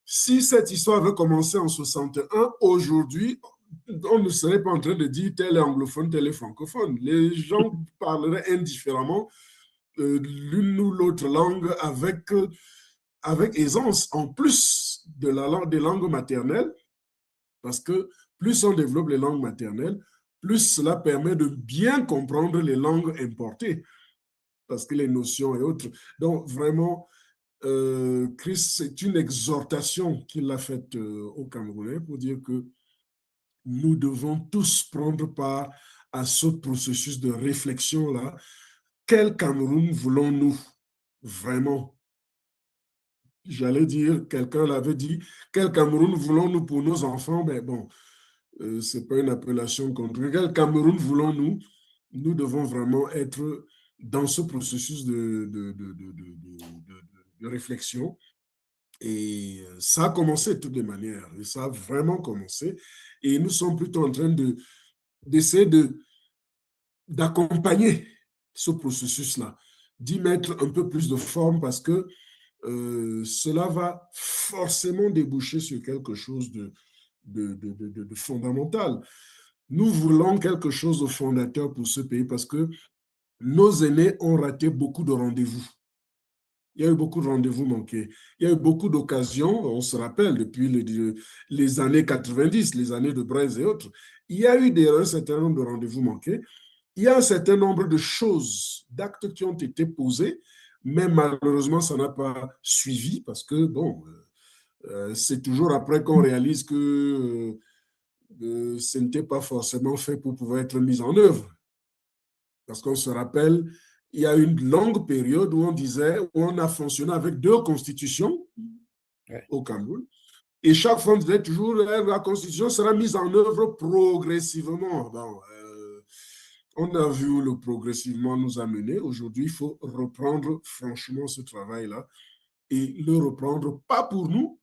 si cette histoire avait commencé en 61, aujourd'hui, on ne serait pas en train de dire tel est anglophone, tel est francophone. Les gens parleraient indifféremment l'une ou l'autre langue avec aisance, en plus de des langues maternelles, parce que plus on développe les langues maternelles, plus cela permet de bien comprendre les langues importées, parce que les notions et autres. Donc, vraiment, Chris, c'est une exhortation qu'il a faite aux Camerounais pour dire que nous devons tous prendre part à ce processus de réflexion-là. Quel Cameroun voulons-nous vraiment? J'allais dire, quelqu'un l'avait dit, quel Cameroun voulons-nous pour nos enfants? Mais bon, ce n'est pas une appellation contre. Quel Cameroun voulons-nous? Nous devons vraiment être dans ce processus de réflexion. Et ça a commencé de toutes les manières. Et ça a vraiment commencé. Et nous sommes plutôt en train d'essayer d'accompagner ce processus-là, d'y mettre un peu plus de forme parce que cela va forcément déboucher sur quelque chose de fondamental. Nous voulons quelque chose de fondateur pour ce pays parce que nos aînés ont raté beaucoup de rendez-vous. Il y a eu beaucoup de rendez-vous manqués. Il y a eu beaucoup d'occasions, on se rappelle, depuis les années 90, les années de Braise et autres, il y a eu un certain nombre de rendez-vous manqués. Il y a un certain nombre de choses, d'actes qui ont été posés, mais malheureusement, ça n'a pas suivi parce que, bon, c'est toujours après qu'on réalise que ce n'était pas forcément fait pour pouvoir être mis en œuvre. Parce qu'on se rappelle, il y a une longue période où on disait, où on a fonctionné avec 2 constitutions au Cameroun. Et chaque fois, on disait toujours, la constitution sera mise en œuvre progressivement. Bon, on a vu où le progressivement nous a mené. Aujourd'hui, il faut reprendre franchement ce travail-là et le reprendre pas pour nous,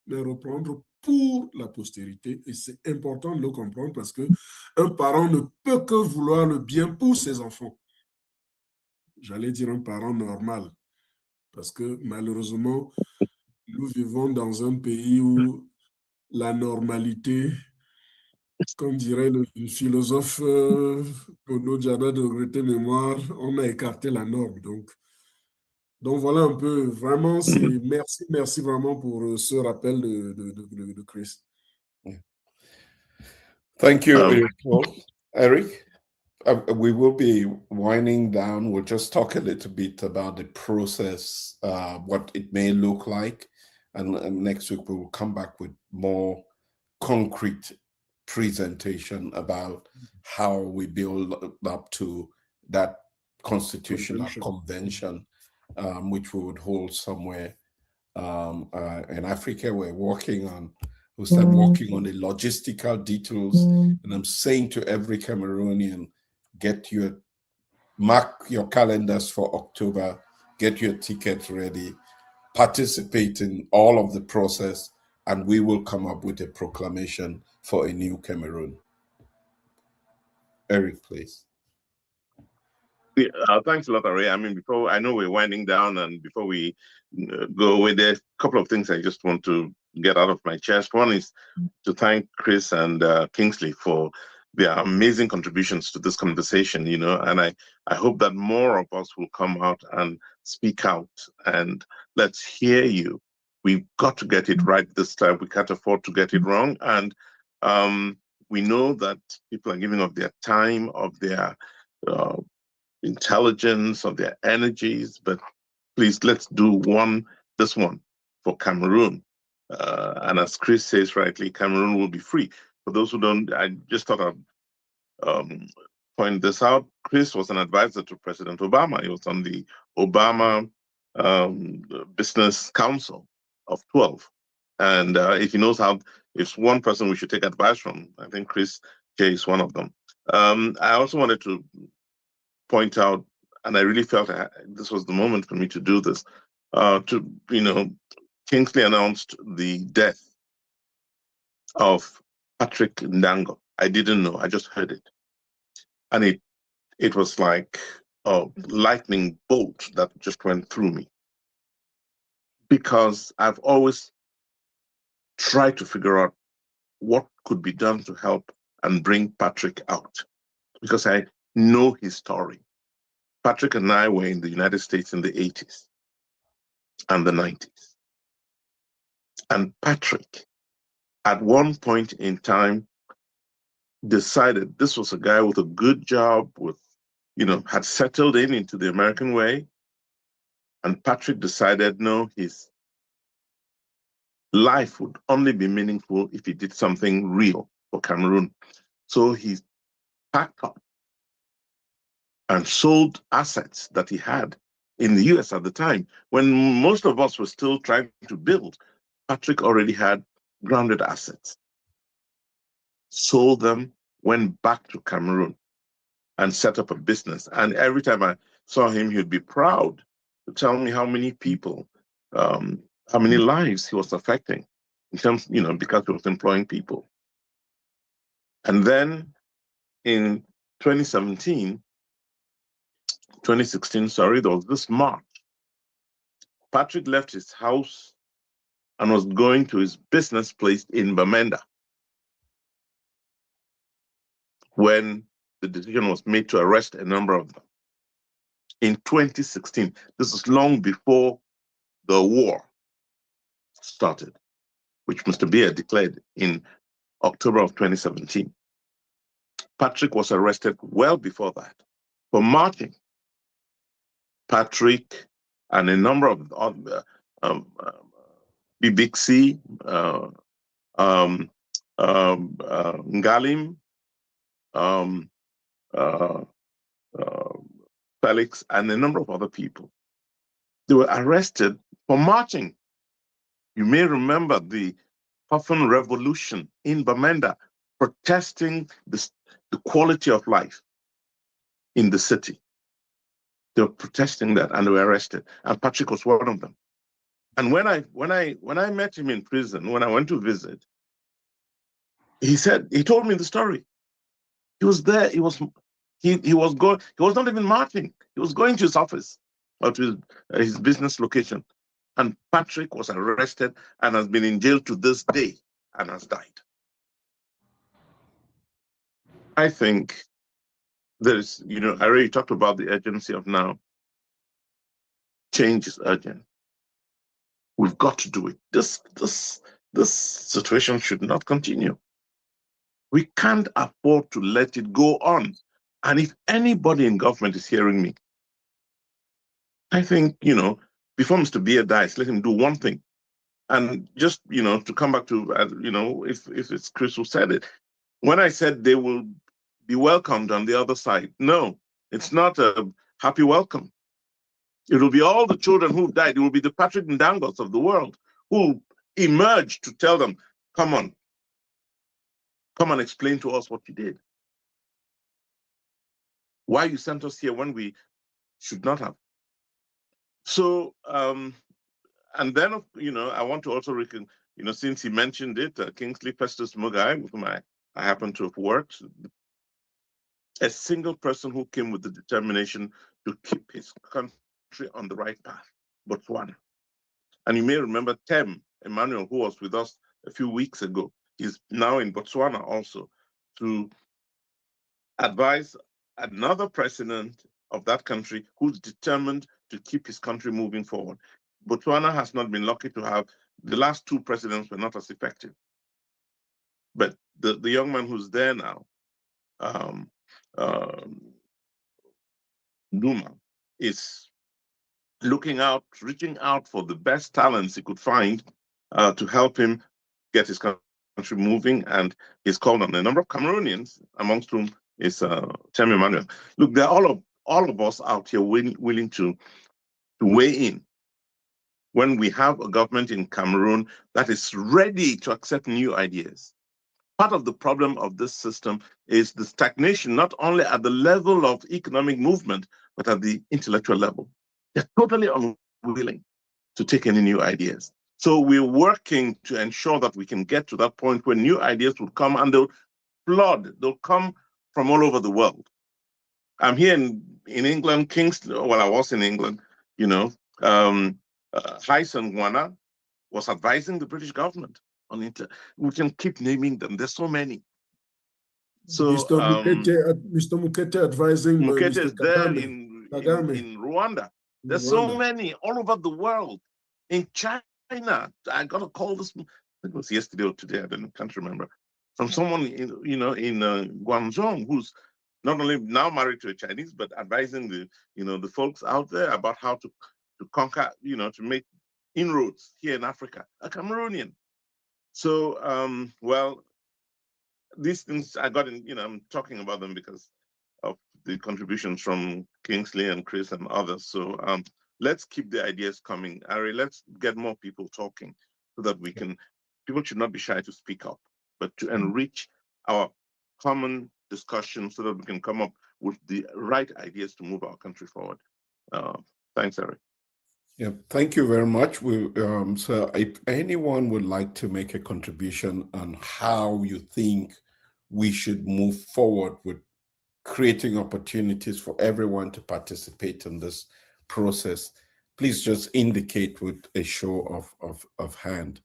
mais reprendre pour la postérité. Et c'est important de le comprendre parce qu'un parent ne peut que vouloir le bien pour ses enfants. J'allais dire un parent normal, parce que malheureusement, nous vivons dans un pays où la normalité, comme dirait le philosophe Bono Diada de regretter mémoire, on a écarté la norme. Donc voilà un peu, vraiment, merci vraiment pour ce rappel de Chris. Thank you, Paul. Eric, we will be winding down. We'll just talk a little bit about the process, what it may look like. And next week, we will come back with more concrete presentation about how we build up to that constitutional convention, which we would hold somewhere in Africa. We start working on the logistical details. And I'm saying to every Cameroonian, mark your calendars for October, get your ticket ready, participate in all of the process, and we will come up with a proclamation for a new Cameroon. Eric, please. Yeah, thanks a lot, Ray. I mean, I know we're winding down, and before we go away, there's a couple of things I just want to get out of my chest. One is to thank Chris and Kingsley for their amazing contributions to this conversation, and I hope that more of us will come out and speak out, and let's hear you. We've got to get it right this time. We can't afford to get it wrong. And we know that people are giving of their time, of their intelligence, of their energies, but please, let's do this one for Cameroon. And as Chris says rightly, Cameroon will be free. For those who don't, I just thought I'd point this out. Chris was an advisor to President Obama. He was on the Obama Business Council of 12. And if he knows if one person we should take advice from, I think Chris J is one of them. I also wanted to point out, and I really felt this was the moment for me to do this, Kingsley announced the death of Patrick Ndango. I didn't know, I just heard it. And it was like a lightning bolt that just went through me. Because I've always tried to figure out what could be done to help and bring Patrick out. Because I know his story. Patrick and I were in the United States in the 80s and the 90s. And Patrick, at one point in time, decided this was a guy with a good job, had settled into the American way. And Patrick decided, no, his life would only be meaningful if he did something real for Cameroon. So he packed up and sold assets that he had in the US at the time. When most of us were still trying to build, Patrick already had grounded assets. Sold them, went back to Cameroon and set up a business. And every time I saw him, he'd be proud to tell me how many people, how many lives he was affecting in terms, because he was employing people. And then in 2016, there was this march. Patrick left his house and was going to his business place in Bamenda when the decision was made to arrest a number of them. In 2016, this is long before the war started, which Mr. Biya declared in October of 2017. Patrick was arrested well before that for marching. Patrick and a number of BBC, Ngalim, Felix, and a number of other people. They were arrested for marching. You may remember the Puffin Revolution in Bamenda, protesting the quality of life in the city. They were protesting that, and they were arrested. And Patrick was one of them. And when I met him in prison, when I went to visit, he told me the story. He was there. He was not even marching. He was going to his office or to his business location. And Patrick was arrested and has been in jail to this day and has died. I think there's, I already talked about the urgency of now. Change is urgent. We've got to do it. This situation should not continue. We can't afford to let it go on. And if anybody in government is hearing me, I think, before Mr. Biya dies, let him do one thing. And just, to come back to, if it's Chris who said it, when I said they will be welcomed on the other side, no, it's not a happy welcome. It will be all the children who died. It will be the Patrick Ndangos of the world who emerge to tell them, come on, come and explain to us what you did. Why you sent us here when we should not have. So, and then, I want to also reckon, since he mentioned it, Kingsley Festus Mugai, with whom I happen to have worked, a single person who came with the determination to keep his country on the right path, Botswana. And you may remember Tem Emmanuel, who was with us a few weeks ago. He's now in Botswana also to advise another president of that country who's determined to keep his country moving forward. Botswana has not been lucky to have, the last two presidents were not as effective. But the young man who's there now, Numa, is looking out, reaching out for the best talents he could find to help him get his country moving. And he's called on a number of Cameroonians, amongst whom is Tem Emmanuel. Look, there are all of us out here willing to weigh in when we have a government in Cameroon that is ready to accept new ideas. Part of the problem of this system is the stagnation, not only at the level of economic movement, but at the intellectual level. They're totally unwilling to take any new ideas. So we're working to ensure that we can get to that point where new ideas will come and they'll flood. They'll come from all over the world. I'm here in England, Kingston. Well, I was in England, Hyson Gwana was advising the British government on it. We can keep naming them. There's so many. So Mr. Mukete advising Mukete is there Kagame. in Rwanda. There's so many all over the world. In China, I got a call this, I think it was yesterday or today, can't remember, from someone in Guangzhou who's not only now married to a Chinese, but advising the folks out there about how to to conquer, to make inroads here in Africa, a Cameroonian. So, well, these things I got in, I'm talking about them because of the contributions from Kingsley and Chris and others. So let's keep the ideas coming. Ari, let's get more people talking so that we can, people should not be shy to speak up, but to enrich our common discussion so that we can come up with the right ideas to move our country forward. Thanks, Ari. Yeah, thank you very much. So if anyone would like to make a contribution on how you think we should move forward with creating opportunities for everyone to participate in this process, please just indicate with a show of hand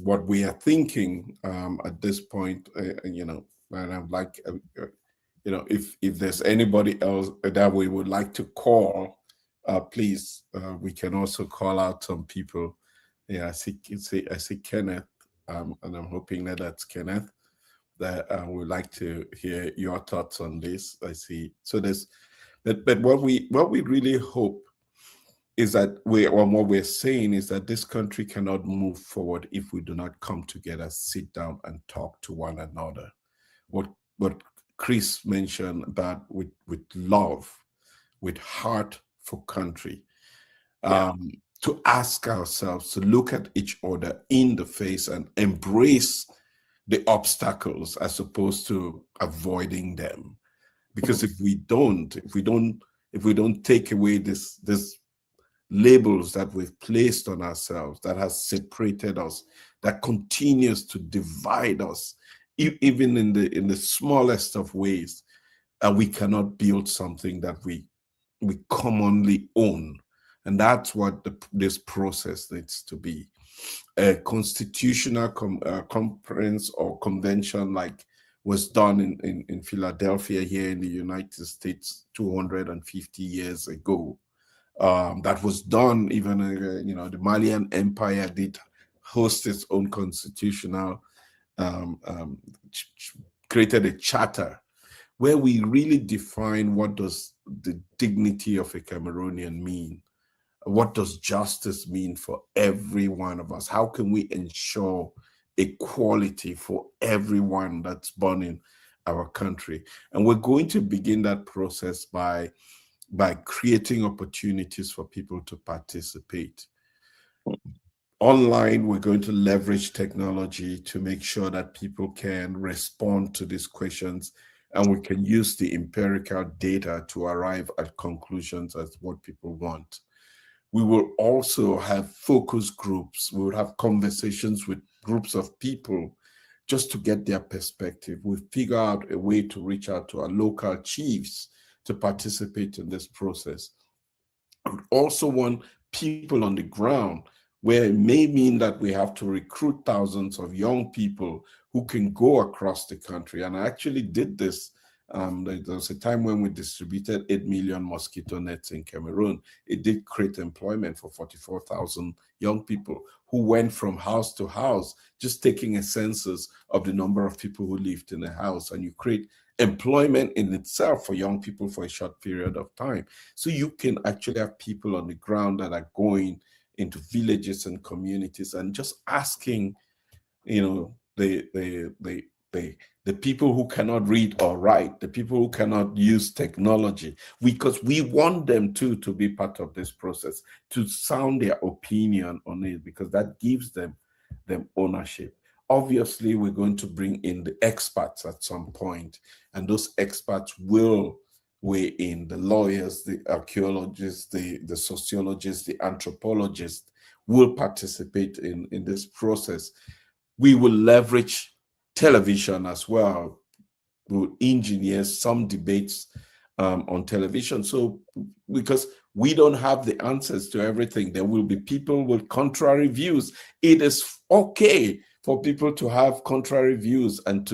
what we are thinking at this point. And I'm like, if there's anybody else that we would like to call, please, we can also call out some people. Yeah, I see Kenneth, and I'm hoping that that's Kenneth. That would like to hear your thoughts on this. I see. So but what we really hope is that what we're saying is that this country cannot move forward if we do not come together, sit down, and talk to one another. What Chris mentioned about with love, with heart for country, to ask ourselves, to look at each other in the face and embrace the obstacles as opposed to avoiding them. Because if we don't take away this labels that we've placed on ourselves, that has separated us, that continues to divide us, even in the smallest of ways, we cannot build something that we commonly own. And that's what this process needs to be. A constitutional conference or convention like was done in Philadelphia here in the United States 250 years ago. That was done even, the Malian Empire did host its own constitutional, created a charter where we really define what does the dignity of a Cameroonian mean. What does justice mean for every one of us? How can we ensure equality for everyone that's born in our country? And we're going to begin that process by creating opportunities for people to participate. Online, we're going to leverage technology to make sure that people can respond to these questions, and we can use the empirical data to arrive at conclusions as what people want. We will also have focus groups. We will have conversations with groups of people just to get their perspective. We figure out a way to reach out to our local chiefs to participate in this process. I would also want people on the ground, where it may mean that we have to recruit thousands of young people who can go across the country. And I actually did this. There was a time when we distributed 8 million mosquito nets in Cameroon. It did create employment for 44,000 young people who went from house to house, just taking a census of the number of people who lived in a house. And you create employment in itself for young people for a short period of time. So you can actually have people on the ground that are going into villages and communities and just asking, the people who cannot read or write, the people who cannot use technology, because we want them to be part of this process, to sound their opinion on it, because that gives them ownership. Obviously, we're going to bring in the experts at some point, and those experts will weigh in. The lawyers, the archaeologists, the sociologists, the anthropologists will participate in this process. We will leverage television as well. We'll engineer some debates on television. So, because we don't have the answers to everything, there will be people with contrary views. It is okay for people to have contrary views, and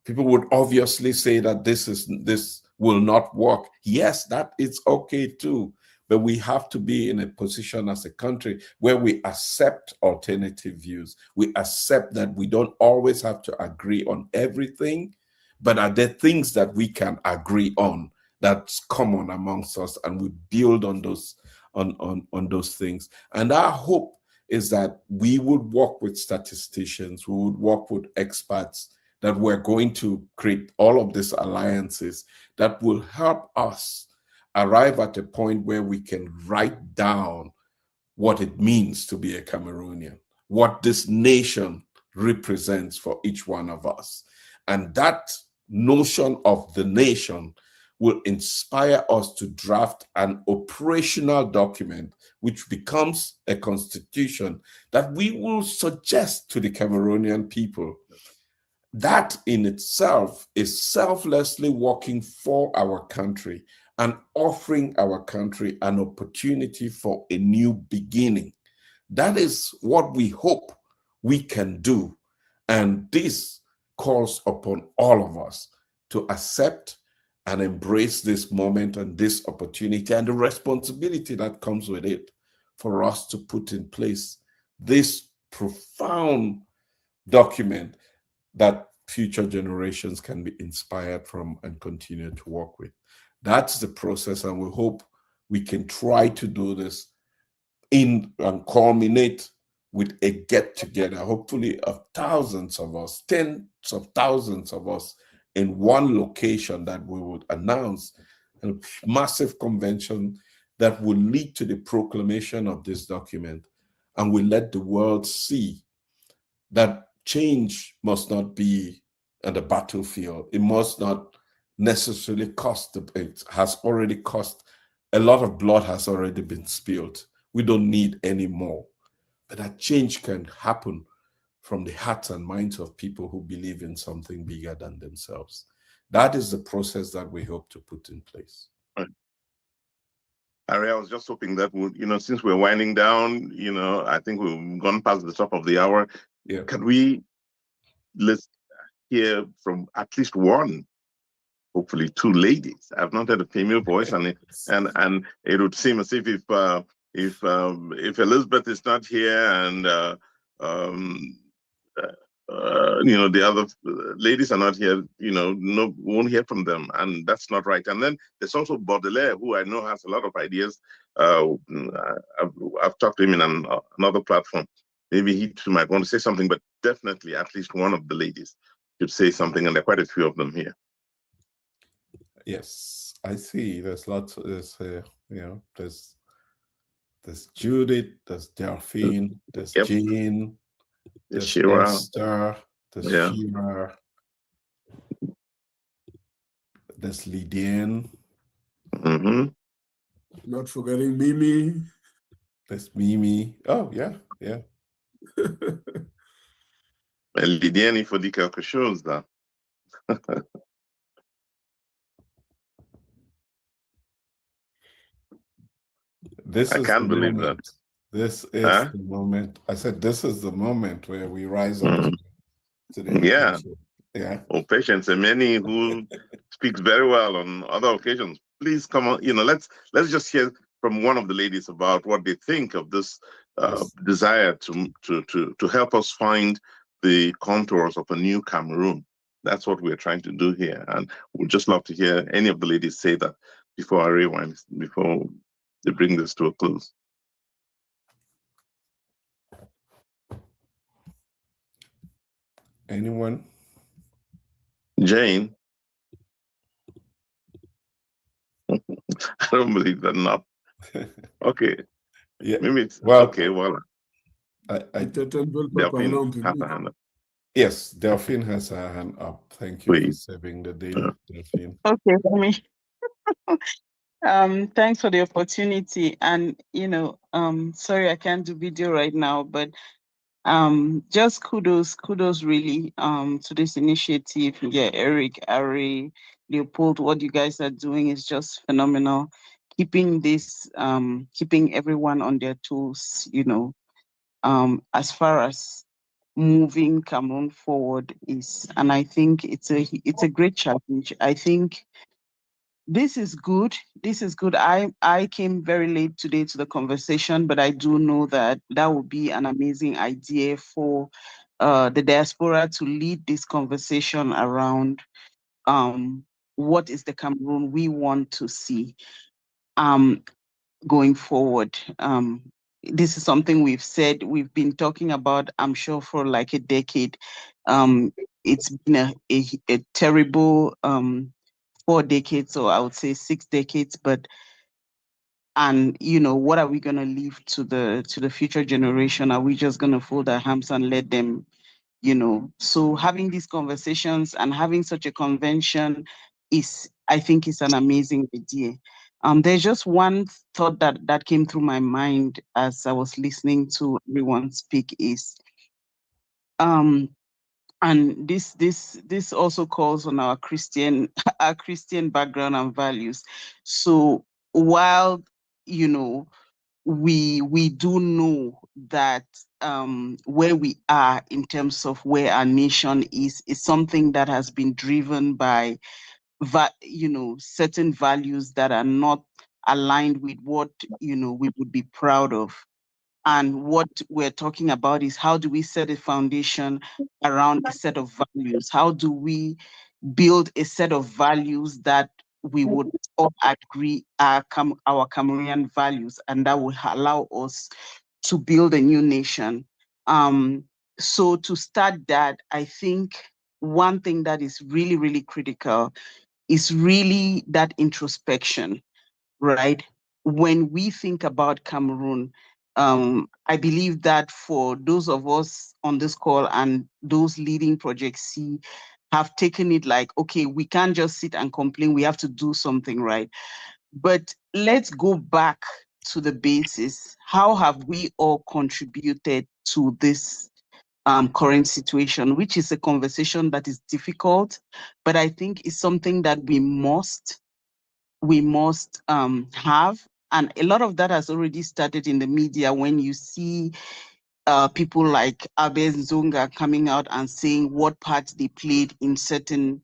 people would obviously say that this will not work. Yes, that is okay too. But we have to be in a position as a country where we accept alternative views. We accept that we don't always have to agree on everything, but are there things that we can agree on that's common amongst us, and we build on those on those things. And our hope is that we would work with statisticians, we would work with experts, that we're going to create all of these alliances that will help us arrive at a point where we can write down what it means to be a Cameroonian, what this nation represents for each one of us. And that notion of the nation will inspire us to draft an operational document which becomes a constitution that we will suggest to the Cameroonian people. That in itself is selflessly working for our country and offering our country an opportunity for a new beginning. That is what we hope we can do. And this calls upon all of us to accept and embrace this moment and this opportunity and the responsibility that comes with it for us to put in place this profound document that future generations can be inspired from and continue to work with. That's the process, and we hope we can try to do this in and culminate with a get-together, hopefully of thousands of us, tens of thousands of us in one location that we would announce a massive convention that will lead to the proclamation of this document, and will let the world see that change must not be at the battlefield. It must not necessarily cost, it has already cost, a lot of blood has already been spilled. We don't need any more. But that change can happen from the hearts and minds of people who believe in something bigger than themselves. That is the process that we hope to put in place. Right. Harry, I was just hoping that would, since we're winding down, I think we've gone past the top of the hour. Yeah. Can we let's hear from at least one, hopefully two ladies? I've not heard a female voice, and it would seem as if Elizabeth is not here, and the other ladies are not here, no, won't hear from them, and that's not right. And then there's also Baudelaire, who I know has a lot of ideas. I've talked to him in another platform. Maybe he too might want to say something, but definitely at least one of the ladies should say something, and there are quite a few of them here. Yes, I see. There's lots. There's Judith, there's Delphine, there's Jean, there's Shira, Esther, there's Shira, there's Lydian. Mm-hmm. Not forgetting Mimi. There's Mimi. Oh, yeah. Lydian, il faut dire quelque chose, là. I can't believe that. This is the moment. I said, this is the moment where we rise up to the occasion. Yeah. Oh, Patience, and many who speaks very well on other occasions. Please come on. Let's just hear from one of the ladies about what they think of this desire to help us find the contours of a new Cameroon. That's what we're trying to do here, and we'd just love to hear any of the ladies say that before I rewind, before they bring this to a close. Anyone? Jane? I don't believe that. Not okay. Yeah. Maybe it's okay. Well, Delphine have a hand up. Yes, Delphine has her hand up. Thank you for saving the day, Delphine. Okay, for me. Thanks for the opportunity, and sorry I can't do video right now, but just kudos really to this initiative. Yeah, Eric, Ari, Leopold, what you guys are doing is just phenomenal. Keeping everyone on their toes, as far as moving Cameroon forward is, and I think it's a great challenge. I think this is good. I came very late today to the conversation, but I do know that would be an amazing idea for the diaspora to lead this conversation around what is the Cameroon we want to see. going forward. This is something we've been talking about, I'm sure, for like a decade. It's been a terrible 4 decades, or I would say 6 decades, and what are we going to leave to the future generation? Are we just going to fold our hands and let them, so having these conversations and having such a convention I think is an amazing idea. There's just one thought that came through my mind as I was listening to everyone speak is, and this also calls on our Christian our Christian background and values. So while we do know that where we are in terms of where our nation is something that has been driven by certain values that are not aligned with what we would be proud of. And what we're talking about is, how do we set a foundation around a set of values? How do we build a set of values that we would all agree are our Cameroonian values, and that will allow us to build a new nation? So to start that, I think one thing that is really, really critical is really that introspection, right? When we think about Cameroon, I believe that for those of us on this call and those leading Project C have taken it like, okay, we can't just sit and complain, we have to do something, right? But let's go back to the basis. How have we all contributed to this current situation, which is a conversation that is difficult, but I think is something that we must have. And a lot of that has already started in the media when you see people like Abe Nzonga coming out and saying what part they played in certain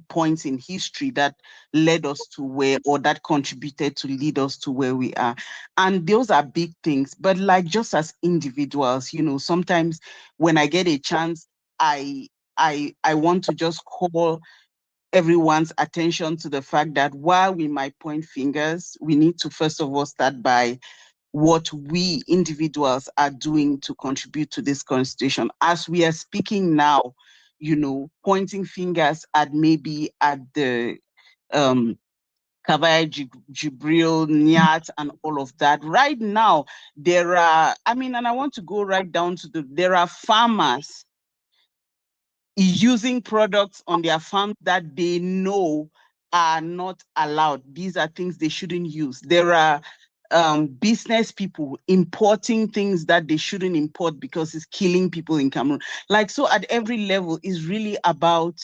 points in history that led us to where, or that contributed to lead us to where we are. And those are big things. But like, just as individuals, sometimes when I get a chance, I want to just call everyone's attention to the fact that while we might point fingers, we need to first of all start by what we individuals are doing to contribute to this constitution. As we are speaking now, pointing fingers at maybe at the Kavaya Jibril, Nyat, and all of that. Right now, there are, and I want to go right down to there are farmers using products on their farm that they know are not allowed. These are things they shouldn't use. There are business people importing things that they shouldn't import because it's killing people in Cameroon. Like, so at every level is really about,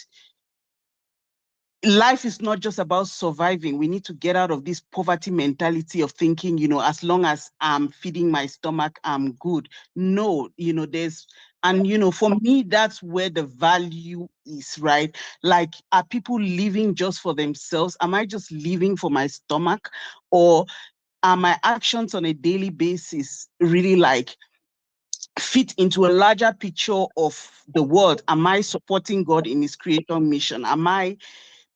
life is not just about surviving. We need to get out of this poverty mentality of thinking, as long as I'm feeding my stomach, I'm good. No, for me, that's where the value is, right? Like, are people living just for themselves? Am I just living for my stomach? Or are my actions on a daily basis really like fit into a larger picture of the world? Am I supporting God in his creation mission? Am I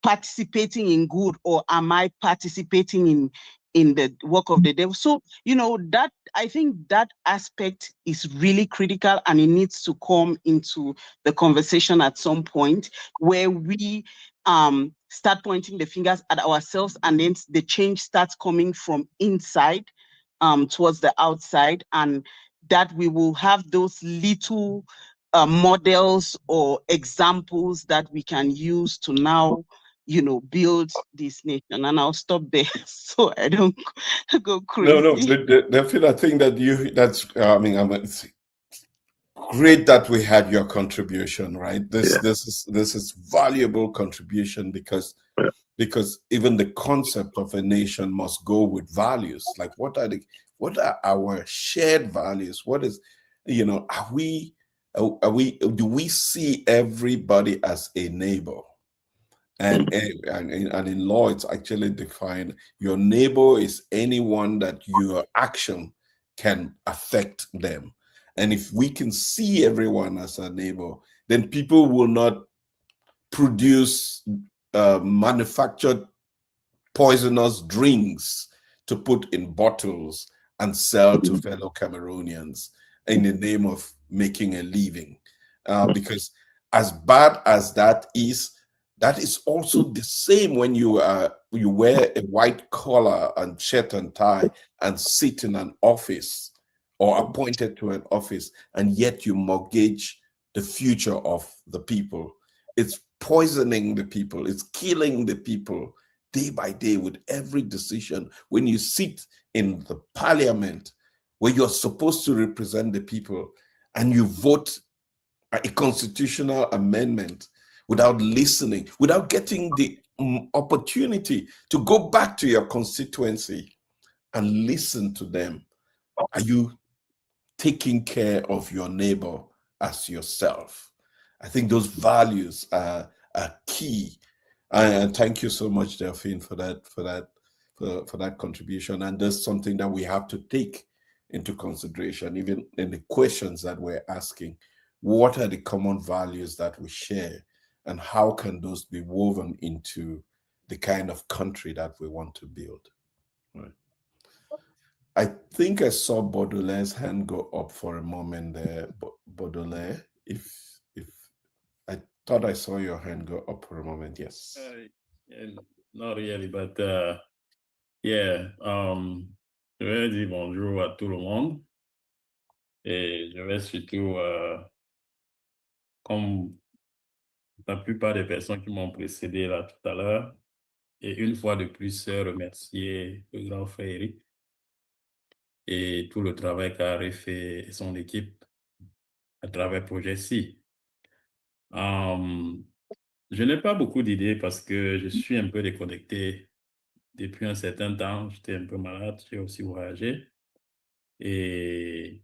participating in good, or am I participating in the work of the devil? So, that, I think that aspect is really critical, and it needs to come into the conversation at some point where we start pointing the fingers at ourselves, and then the change starts coming from inside towards the outside, and that we will have those little models or examples that we can use to now build this nation. And I'll stop there so I don't go crazy. No, I think that it's great that we had your contribution, right? This is valuable contribution because even the concept of a nation must go with values. Like, what are our shared values? What is, do we see everybody as a neighbor? And in law, it's actually defined. Your neighbor is anyone that your action can affect them. And if we can see everyone as a neighbor, then people will not produce manufactured poisonous drinks to put in bottles and sell to fellow Cameroonians in the name of making a living. Because as bad as that is also the same when you wear a white collar and shirt and tie and sit in an office or appointed to an office, and yet you mortgage the future of the people. It's poisoning the people. It's killing the people day by day with every decision. When you sit in the parliament where you're supposed to represent the people and you vote a constitutional amendment without listening, without getting the opportunity to go back to your constituency and listen to them. Are you taking care of your neighbor as yourself? I think those values are key. And thank you so much, Delphine, for that contribution. And that's something that we have to take into consideration, even in the questions that we're asking. What are the common values that we share, and how can those be woven into the kind of country that we want to build? Right. I think I saw Baudelaire's hand go up for a moment there. Baudelaire, if I thought I saw your hand go up for a moment. Yes. Not really, but yeah. Je vais dire bonjour à tout le monde et je vais surtout, comme la plupart des personnes qui m'ont précédé là tout à l'heure, et une fois de plus remercier le grand frère Eric et tout le travail qu'a fait et son équipe à travers Projet Si. Je n'ai pas beaucoup d'idées parce que je suis un peu déconnecté depuis un certain temps. J'étais un peu malade, j'ai aussi voyagé. Et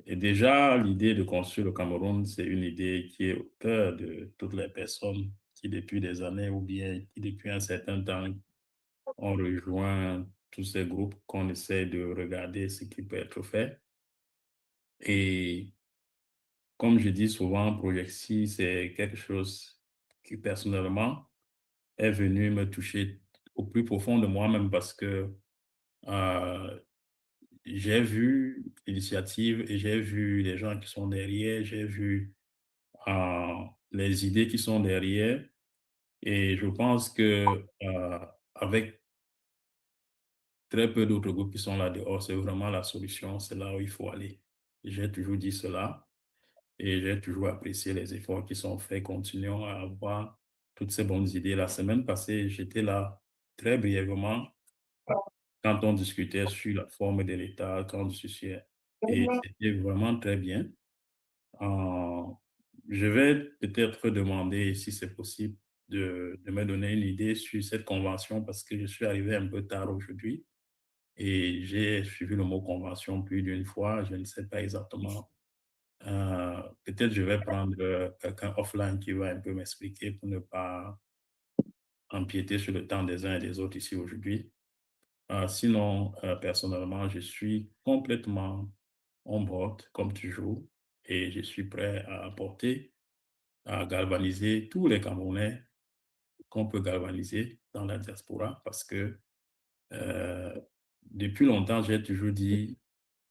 déjà, l'idée de construire le Cameroun, c'est une idée qui est au cœur de toutes les personnes qui, depuis des années ou bien qui, depuis un certain temps, ont rejoint tous ces groupes qu'on essaie de regarder ce qui peut être fait. Et comme je dis souvent, Projexi, c'est quelque chose qui, personnellement, est venu me toucher au plus profond de moi-même parce que j'ai vu l'initiative et j'ai vu les gens qui sont derrière, j'ai vu les idées qui sont derrière. Et je pense que avec très peu d'autres groupes qui sont là dehors, c'est vraiment la solution, c'est là où il faut aller. J'ai toujours dit cela et j'ai toujours apprécié les efforts qui sont faits. Continuons à avoir toutes ces bonnes idées. La semaine passée, j'étais là très brièvement quand on discutait sur la forme de l'État, quand on discutait, et c'était vraiment très bien. Je vais peut-être demander, si c'est possible, de me donner une idée sur cette convention parce que je suis arrivé un peu tard aujourd'hui et j'ai suivi le mot convention plus d'une fois. Je ne sais pas exactement. Peut-être je vais prendre quelqu'un offline qui va un peu m'expliquer pour ne pas empiéter sur le temps des uns et des autres ici aujourd'hui. Sinon, personnellement, je suis complètement on board, comme toujours, et je suis prêt à apporter, à galvaniser tous les Camerounais qu'on peut galvaniser dans la diaspora parce que depuis longtemps, j'ai toujours dit,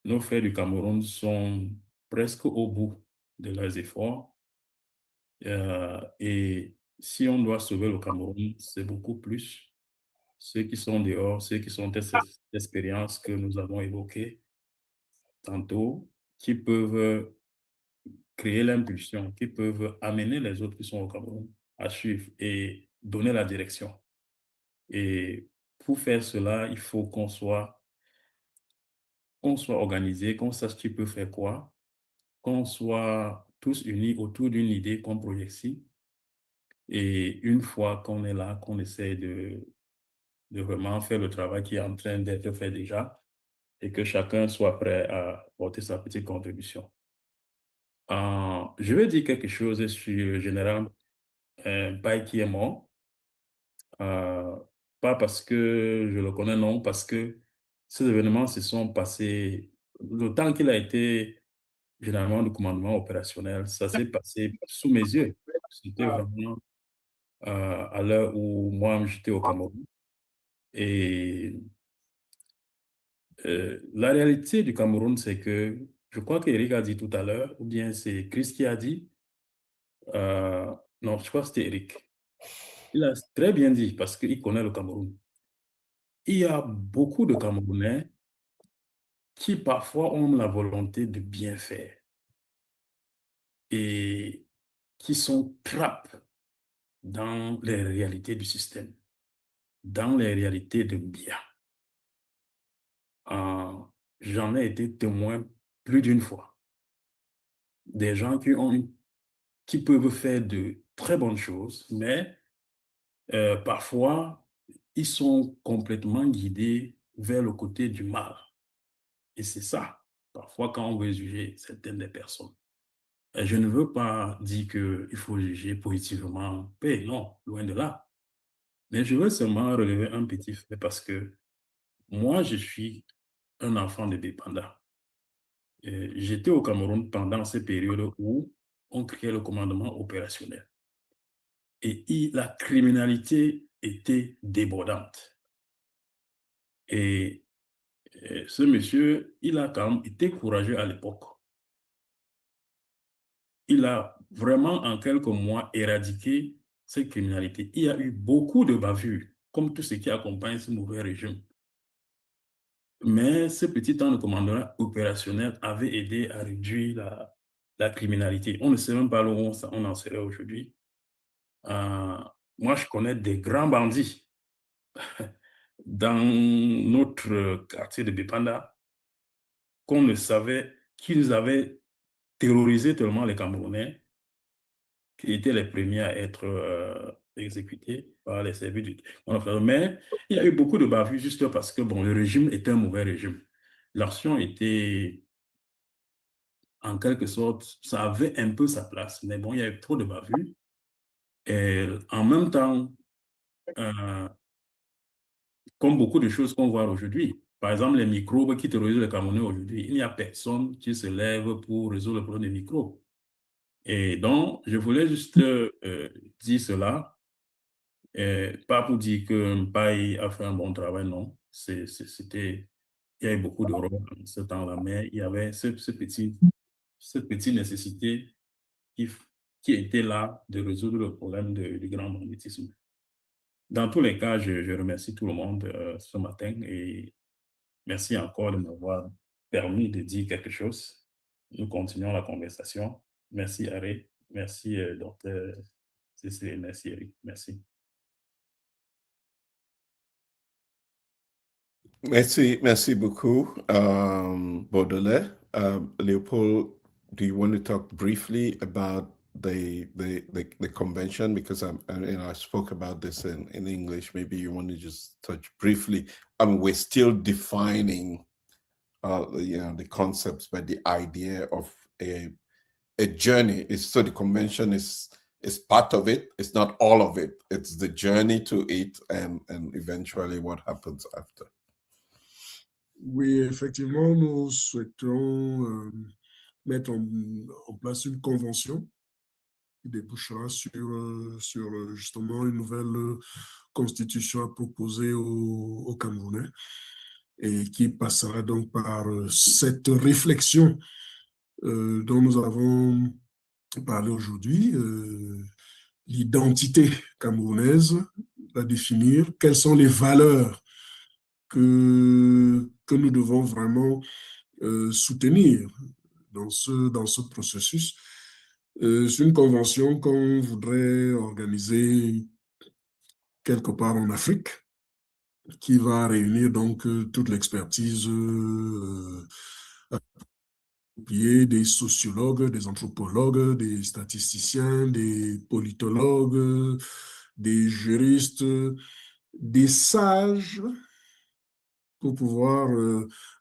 nos frères du Cameroun sont presque au bout de leurs efforts. Et si on doit sauver le Cameroun, c'est beaucoup plus ceux qui sont dehors, ceux qui sont cette expérience que nous avons évoquée tantôt, qui peuvent créer l'impulsion, qui peuvent amener les autres qui sont au Cameroun à suivre et donner la direction. Et pour faire cela, il faut qu'on soit organisé, qu'on sache qui peut faire quoi, qu'on soit tous unis autour d'une idée comme Projexi. Et une fois qu'on est là, qu'on essaie de vraiment faire le travail qui est en train d'être fait déjà et que chacun soit prêt à porter sa petite contribution. Je vais dire quelque chose sur le général Pai qui est mort. Pas parce que je le connais, non, parce que ces événements se sont passés, le temps qu'il a été généralement de commandement opérationnel, ça s'est passé sous mes yeux. C'était vraiment à l'heure où moi, j'étais au Cameroun. Et la réalité du Cameroun, c'est que, je crois qu'Éric a dit tout à l'heure, ou bien c'est Chris qui a dit, non, je crois que c'était Eric. Il a très bien dit, parce qu'il connaît le Cameroun. Il y a beaucoup de Camerounais qui parfois ont la volonté de bien faire et qui sont trappes dans les réalités du système, dans les réalités de bien. J'en ai été témoin plus d'une fois. Des gens qui peuvent faire de très bonnes choses, mais parfois, ils sont complètement guidés vers le côté du mal. Et c'est ça, parfois, quand on veut juger certaines des personnes. Et je ne veux pas dire qu'il faut juger positivement, mais non, loin de là. Mais je veux seulement relever un petit fait parce que moi, je suis un enfant de dépendant. J'étais au Cameroun pendant ces périodes où on créait le commandement opérationnel. Et la criminalité était débordante. Et ce monsieur, il a quand même été courageux à l'époque. Il a vraiment, en quelques mois, éradiqué cette criminalité. Il y a eu beaucoup de bavures, comme tout ce qui accompagne ce mauvais régime. Mais ce petit temps de commandement opérationnel avait aidé à réduire la criminalité. On ne sait même pas où on en serait aujourd'hui. Moi, je connais des grands bandits dans notre quartier de Bépanda qu'on ne savait qu'ils avaient terrorisé tellement les Camerounais qui étaient les premiers à être exécutés par les services du... Mais il y a eu beaucoup de bavures juste parce que bon, le régime était un mauvais régime. L'action était, en quelque sorte, ça avait un peu sa place, mais bon, il y a eu trop de bavures. Et en même temps, comme beaucoup de choses qu'on voit aujourd'hui, par exemple, les microbes qui terrorisent les Camerounais aujourd'hui, il n'y a personne qui se lève pour résoudre le problème des microbes. Et donc, je voulais juste dire cela, pas pour dire que Mpai a fait un bon travail, non. Il y a eu beaucoup de rôles en ce temps-là, mais il y avait cette petite nécessité qui était là de résoudre le problème du grand banditisme. Dans tous les cas, je remercie tout le monde ce matin et merci encore de m'avoir permis de dire quelque chose. Nous continuons la conversation. Merci, Harry. Merci, docteur Cécile. Merci, Eric. Merci. Merci beaucoup, Baudelaire. Leopold, do you want to talk briefly about the convention? Because I spoke about this in English. Maybe you want to just touch briefly. I mean, we're still defining, the concepts, but the idea of a journey is, so the convention is part of it. It's not all of it. It's the journey to it and eventually what happens after. Oui, effectivement, nous souhaitons mettre en place une convention qui débouchera sur justement une nouvelle constitution à proposer aux Camerounais et qui passera donc par cette réflexion dont nous avons parlé aujourd'hui, l'identité camerounaise, la définir, quelles sont les valeurs que nous devons vraiment soutenir dans ce processus. C'est une convention qu'on voudrait organiser quelque part en Afrique, qui va réunir donc toute l'expertise des sociologues, des anthropologues, des statisticiens, des politologues, des juristes, des sages, pour pouvoir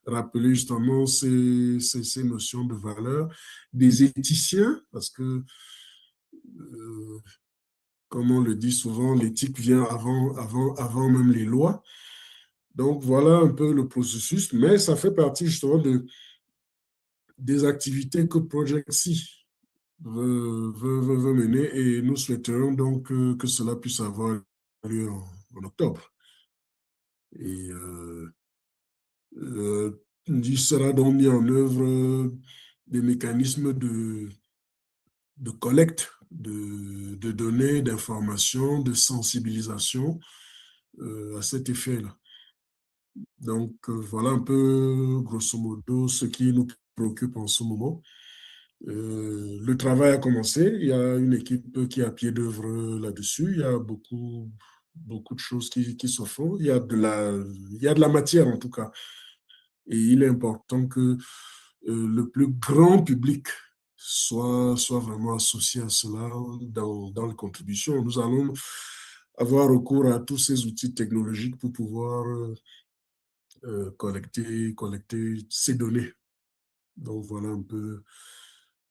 rappeler justement ces notions de valeur, des éthiciens, parce que, comme on le dit souvent, l'éthique vient avant même les lois. Donc, voilà un peu le processus, mais ça fait partie justement des activités que Project C veut mener et nous souhaiterons donc que cela puisse avoir lieu en octobre. Et il sera donc mis en œuvre des mécanismes de collecte de données, d'informations, de sensibilisation à cet effet-là. Donc, voilà un peu, grosso modo, ce qui nous préoccupe en ce moment. Le travail a commencé. Il y a une équipe qui est à pied d'œuvre là-dessus. Il y a beaucoup de choses qui se font. Il y a de la matière, en tout cas. Et il est important que le plus grand public soit vraiment associé à cela dans les contributions. Nous allons avoir recours à tous ces outils technologiques pour pouvoir collecter ces données. Donc, voilà un peu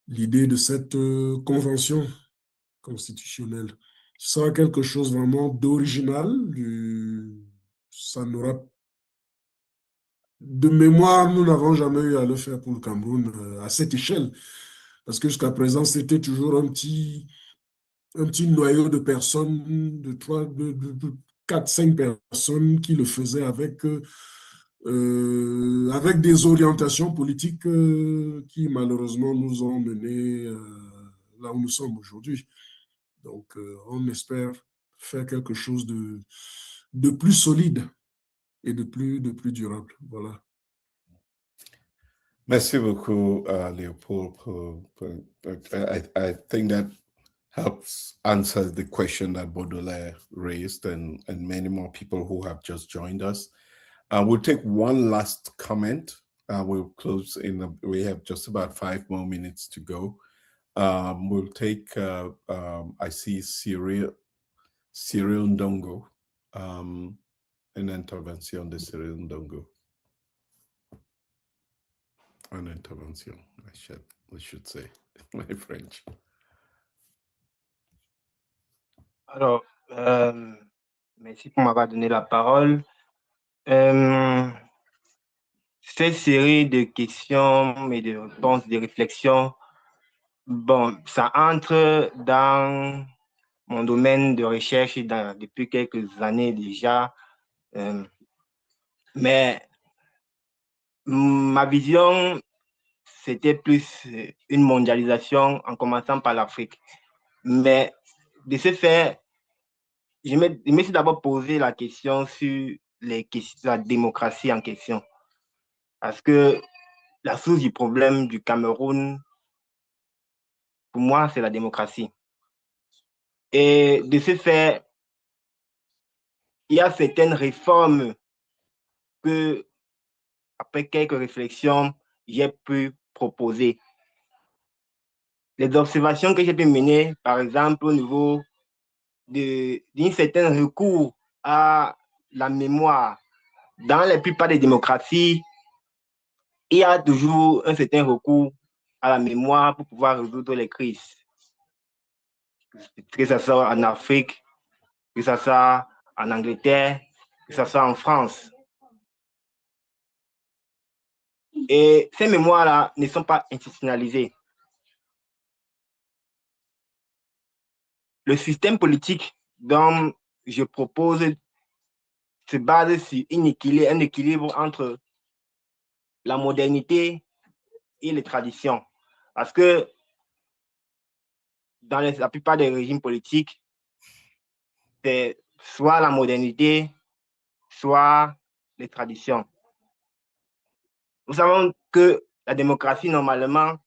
l'idée de cette convention constitutionnelle. Ce sera quelque chose vraiment d'original. Ça n'aura de mémoire, nous n'avons jamais eu à le faire pour le Cameroun à cette échelle. Parce que jusqu'à présent, c'était toujours un petit noyau de personnes, de 4, 5 personnes qui le faisaient avec des orientations politiques qui malheureusement nous ont menés là où nous sommes aujourd'hui. Donc, on espère faire quelque chose de plus solide et de plus durable. Voilà. Merci beaucoup, Leopold. I think that helps answer the question that Baudelaire raised and many more people who have just joined us. We'll take one last comment. We'll close we have just about 5 more minutes to go. We'll take, I see Cyril Ndongo, an intervention de Cyril Ndongo. An intervention, I should say, my French. Alors, merci pour m'avoir donné la parole. Cette série de questions et de réponses, de réflexions, bon, ça entre dans mon domaine de recherche depuis quelques années déjà. Mais ma vision, c'était plus une mondialisation en commençant par l'Afrique. Mais de ce fait, je me suis d'abord posé la question sur la démocratie en question. Parce que la source du problème du Cameroun, pour moi, c'est la démocratie. Et de ce fait, il y a certaines réformes que, après quelques réflexions, j'ai pu proposer. Les observations que j'ai pu mener, par exemple, au niveau d'un certain recours à la mémoire. Dans la plupart des démocraties, il y a toujours un certain recours à la mémoire pour pouvoir résoudre les crises. Que ce soit en Afrique, que ce soit en Angleterre, que ce soit en France. Et ces mémoires-là ne sont pas institutionnalisées. Le système politique dont je propose se base sur un équilibre entre la modernité et les traditions. Parce que dans la plupart des régimes politiques, c'est soit la modernité, soit les traditions. Nous savons que la démocratie, normalement,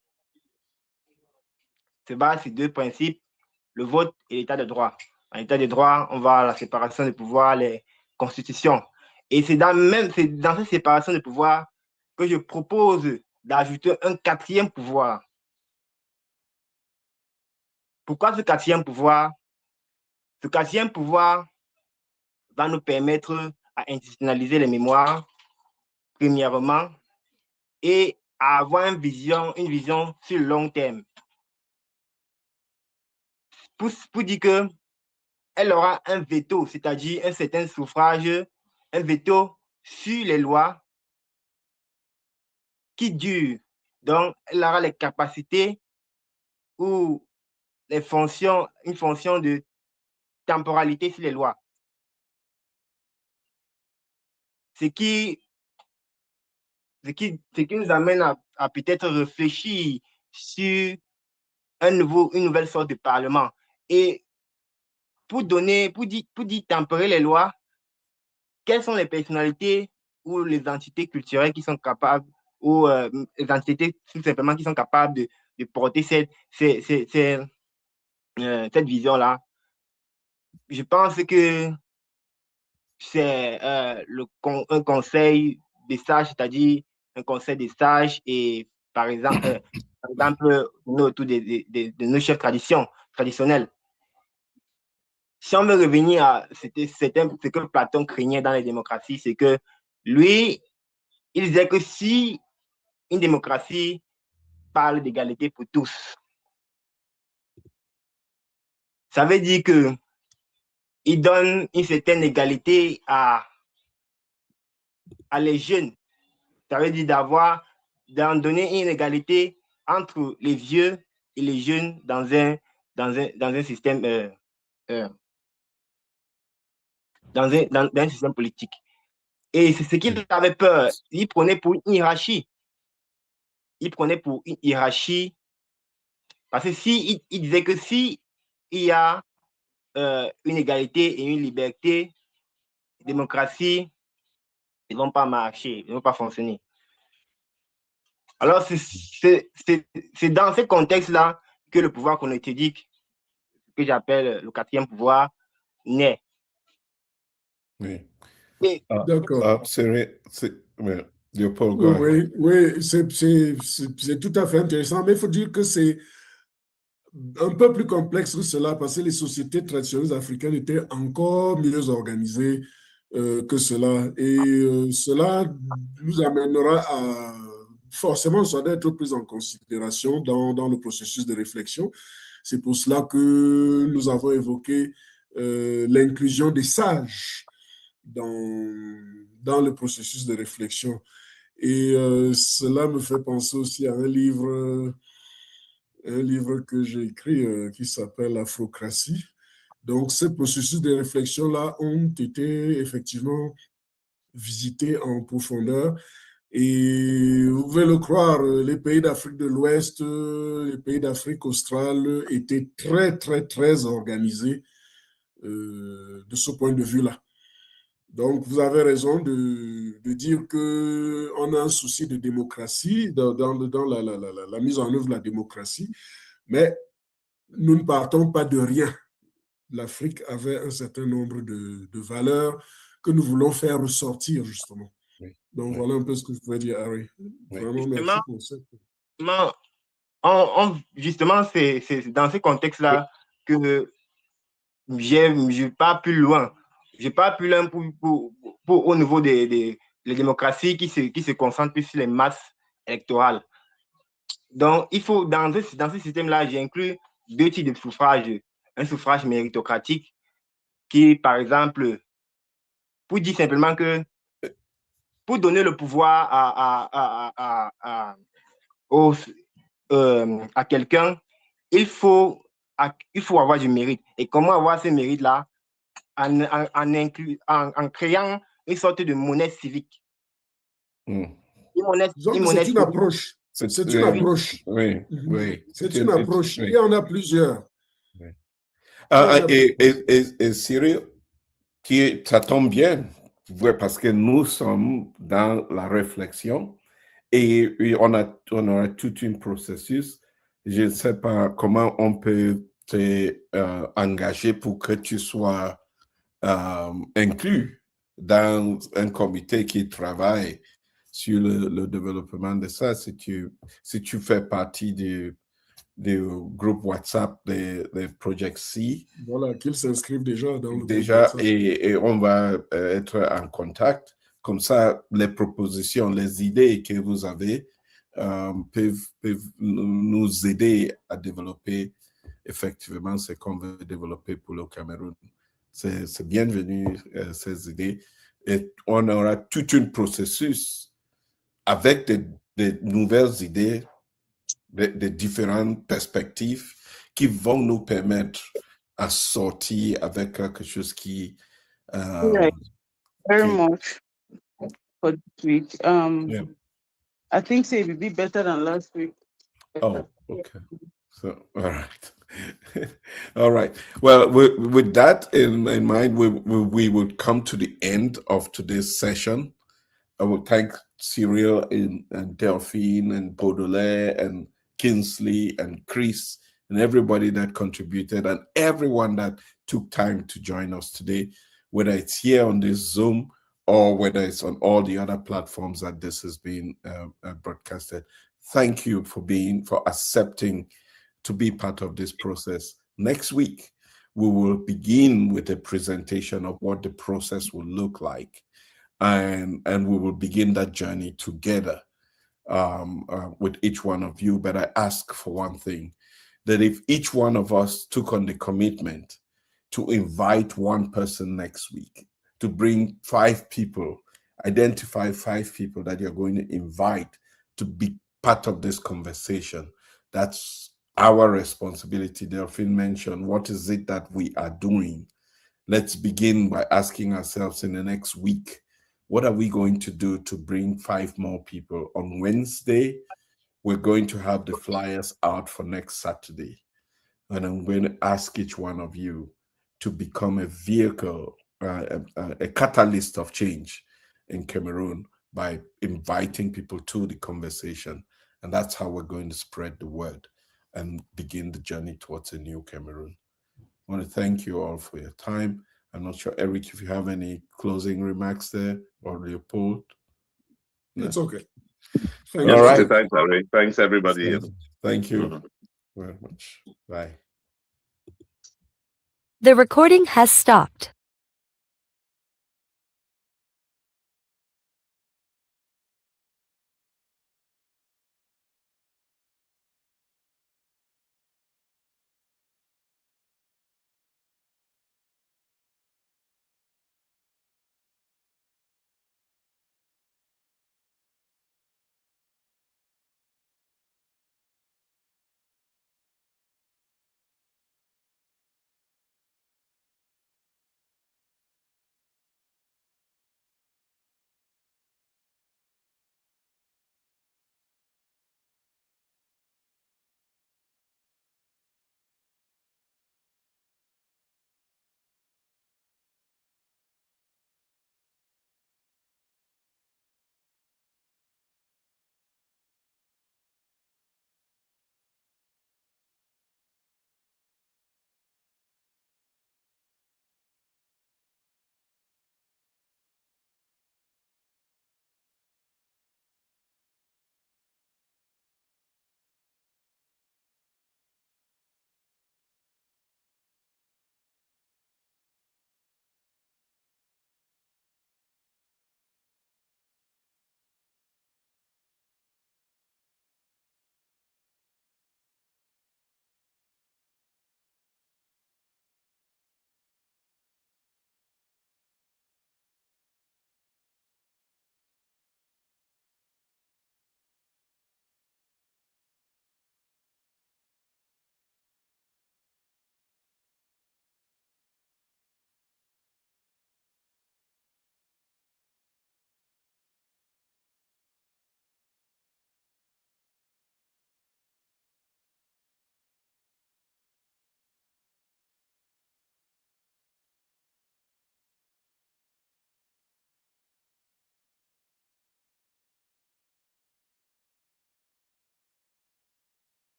se base sur 2 principes, le vote et l'état de droit. En état de droit, on va à la séparation des pouvoirs, les constitutions. Et c'est dans cette séparation des pouvoirs que je propose d'ajouter un 4e pouvoir. Pourquoi ce 4e pouvoir? Ce 4e pouvoir va nous permettre à institutionnaliser les mémoires, premièrement, et à avoir une vision sur le long terme. Pour dire qu'elle aura un veto, c'est-à-dire un certain suffrage, un veto sur les lois qui durent. Donc, elle aura les capacités ou une fonction de temporalité sur les lois. ce qui nous amène à peut-être réfléchir sur une nouvelle sorte de parlement. Et pour dire tempérer les lois, quelles sont les personnalités ou les entités culturelles qui sont capables, ou les entités tout simplement qui sont capables de porter cette vision-là? Je pense que c'est un conseil des sages, c'est-à-dire un conseil des sages et par exemple autour de nos chefs traditionnels. Si on veut revenir à ce que Platon craignait dans les démocraties, c'est que lui, il disait que si une démocratie parle d'égalité pour tous, ça veut dire que il donne une certaine égalité à les jeunes. Ça veut dire d'en donner une égalité entre les vieux et les jeunes dans un système dans un système politique. Et c'est ce qu'il avait peur. Il prenait pour une hiérarchie. Parce que il disait que si il y a une égalité et une liberté, démocratie, ils ne vont pas marcher, ils ne vont pas fonctionner. Alors, c'est dans ce contexte-là que le pouvoir connectédique, que j'appelle le quatrième pouvoir, naît. Oui. D'accord. Léopold, oui, c'est tout à fait intéressant, mais il faut dire que c'est un peu plus complexe que cela parce que les sociétés traditionnelles africaines étaient encore mieux organisées que cela. Et cela nous amènera à forcément, ça doit être pris en considération dans le processus de réflexion. C'est pour cela que nous avons évoqué l'inclusion des sages dans le processus de réflexion. Et cela me fait penser aussi à un livre que j'ai écrit qui s'appelle Afrocratie. Donc, ces processus de réflexion-là ont été effectivement visités en profondeur. Et vous pouvez le croire, les pays d'Afrique de l'Ouest, les pays d'Afrique australe étaient très, très, très organisés de ce point de vue-là. Donc, vous avez raison de dire qu'on a un souci de démocratie dans la mise en œuvre de la démocratie, mais nous ne partons pas de rien. L'Afrique avait un certain nombre de valeurs que nous voulons faire ressortir, justement. Oui. Donc, voilà un peu ce que je pouvais dire, Harry. Vraiment, merci pour ça. Justement, c'est dans ce contexte-là que je n'ai pas plus loin. Je n'ai pas plus loin pour au niveau des démocraties qui se concentrent plus sur les masses électorales. Donc, il faut, dans ce système-là, j'inclus deux types de suffrage. Un suffrage méritocratique qui, par exemple, pour dire simplement que pour donner le pouvoir à quelqu'un, il faut avoir du mérite. Et comment avoir ce mérite-là? En créant une sorte de monnaie civique. C'est une approche. C'est une approche. Oui, oui. C'est une approche. Il y en a plusieurs. Oui. Et Cyril, ça tombe bien, parce que nous sommes dans la réflexion et on aura tout un processus. Je ne sais pas comment on peut t'engager pour que tu sois inclus dans un comité qui travaille sur le développement de ça. Si tu fais partie du groupe WhatsApp des Project C. Voilà, qu'ils s'inscrivent déjà dans le groupe WhatsApp. Et on va être en contact. Comme ça, les propositions, les idées que vous avez peuvent nous aider à développer effectivement ce qu'on veut développer pour le Cameroun. C'est bienvenu, ces idées. Et on aura tout un processus avec des nouvelles idées, de différentes perspectives qui vont nous permettre à sortir avec quelque chose qui... Very much. for this week. Yeah. I think say it will be better than last week. Oh, okay. So, all right. All right. Well, with that in mind, we would come to the end of today's session. I would thank Cyril and Delphine and Baudelaire and Kinsley and Chris and everybody that contributed and everyone that took time to join us today, whether it's here on this Zoom or whether it's on all the other platforms that this has been broadcasted. Thank you for accepting to be part of this process. Next week, we will begin with a presentation of what the process will look like. And we will begin that journey together with each one of you. But I ask for one thing, that if each one of us took on the commitment to invite one person next week, to bring 5 people, identify 5 people that you're going to invite to be part of this conversation, that's our responsibility. Delphine mentioned, what is it that we are doing? Let's begin by asking ourselves in the next week, what are we going to do to bring 5 more people? On Wednesday, we're going to have the flyers out for next Saturday. And I'm going to ask each one of you to become a vehicle, a catalyst of change in Cameroon by inviting people to the conversation. And that's how we're going to spread the word and begin the journey towards a new Cameroon. I want to thank you all for your time. I'm not sure, Eric, if you have any closing remarks there, or Leopold. No. It's okay. All right. Thanks, Eric. Thanks, everybody. Thank you very much. Bye. The recording has stopped.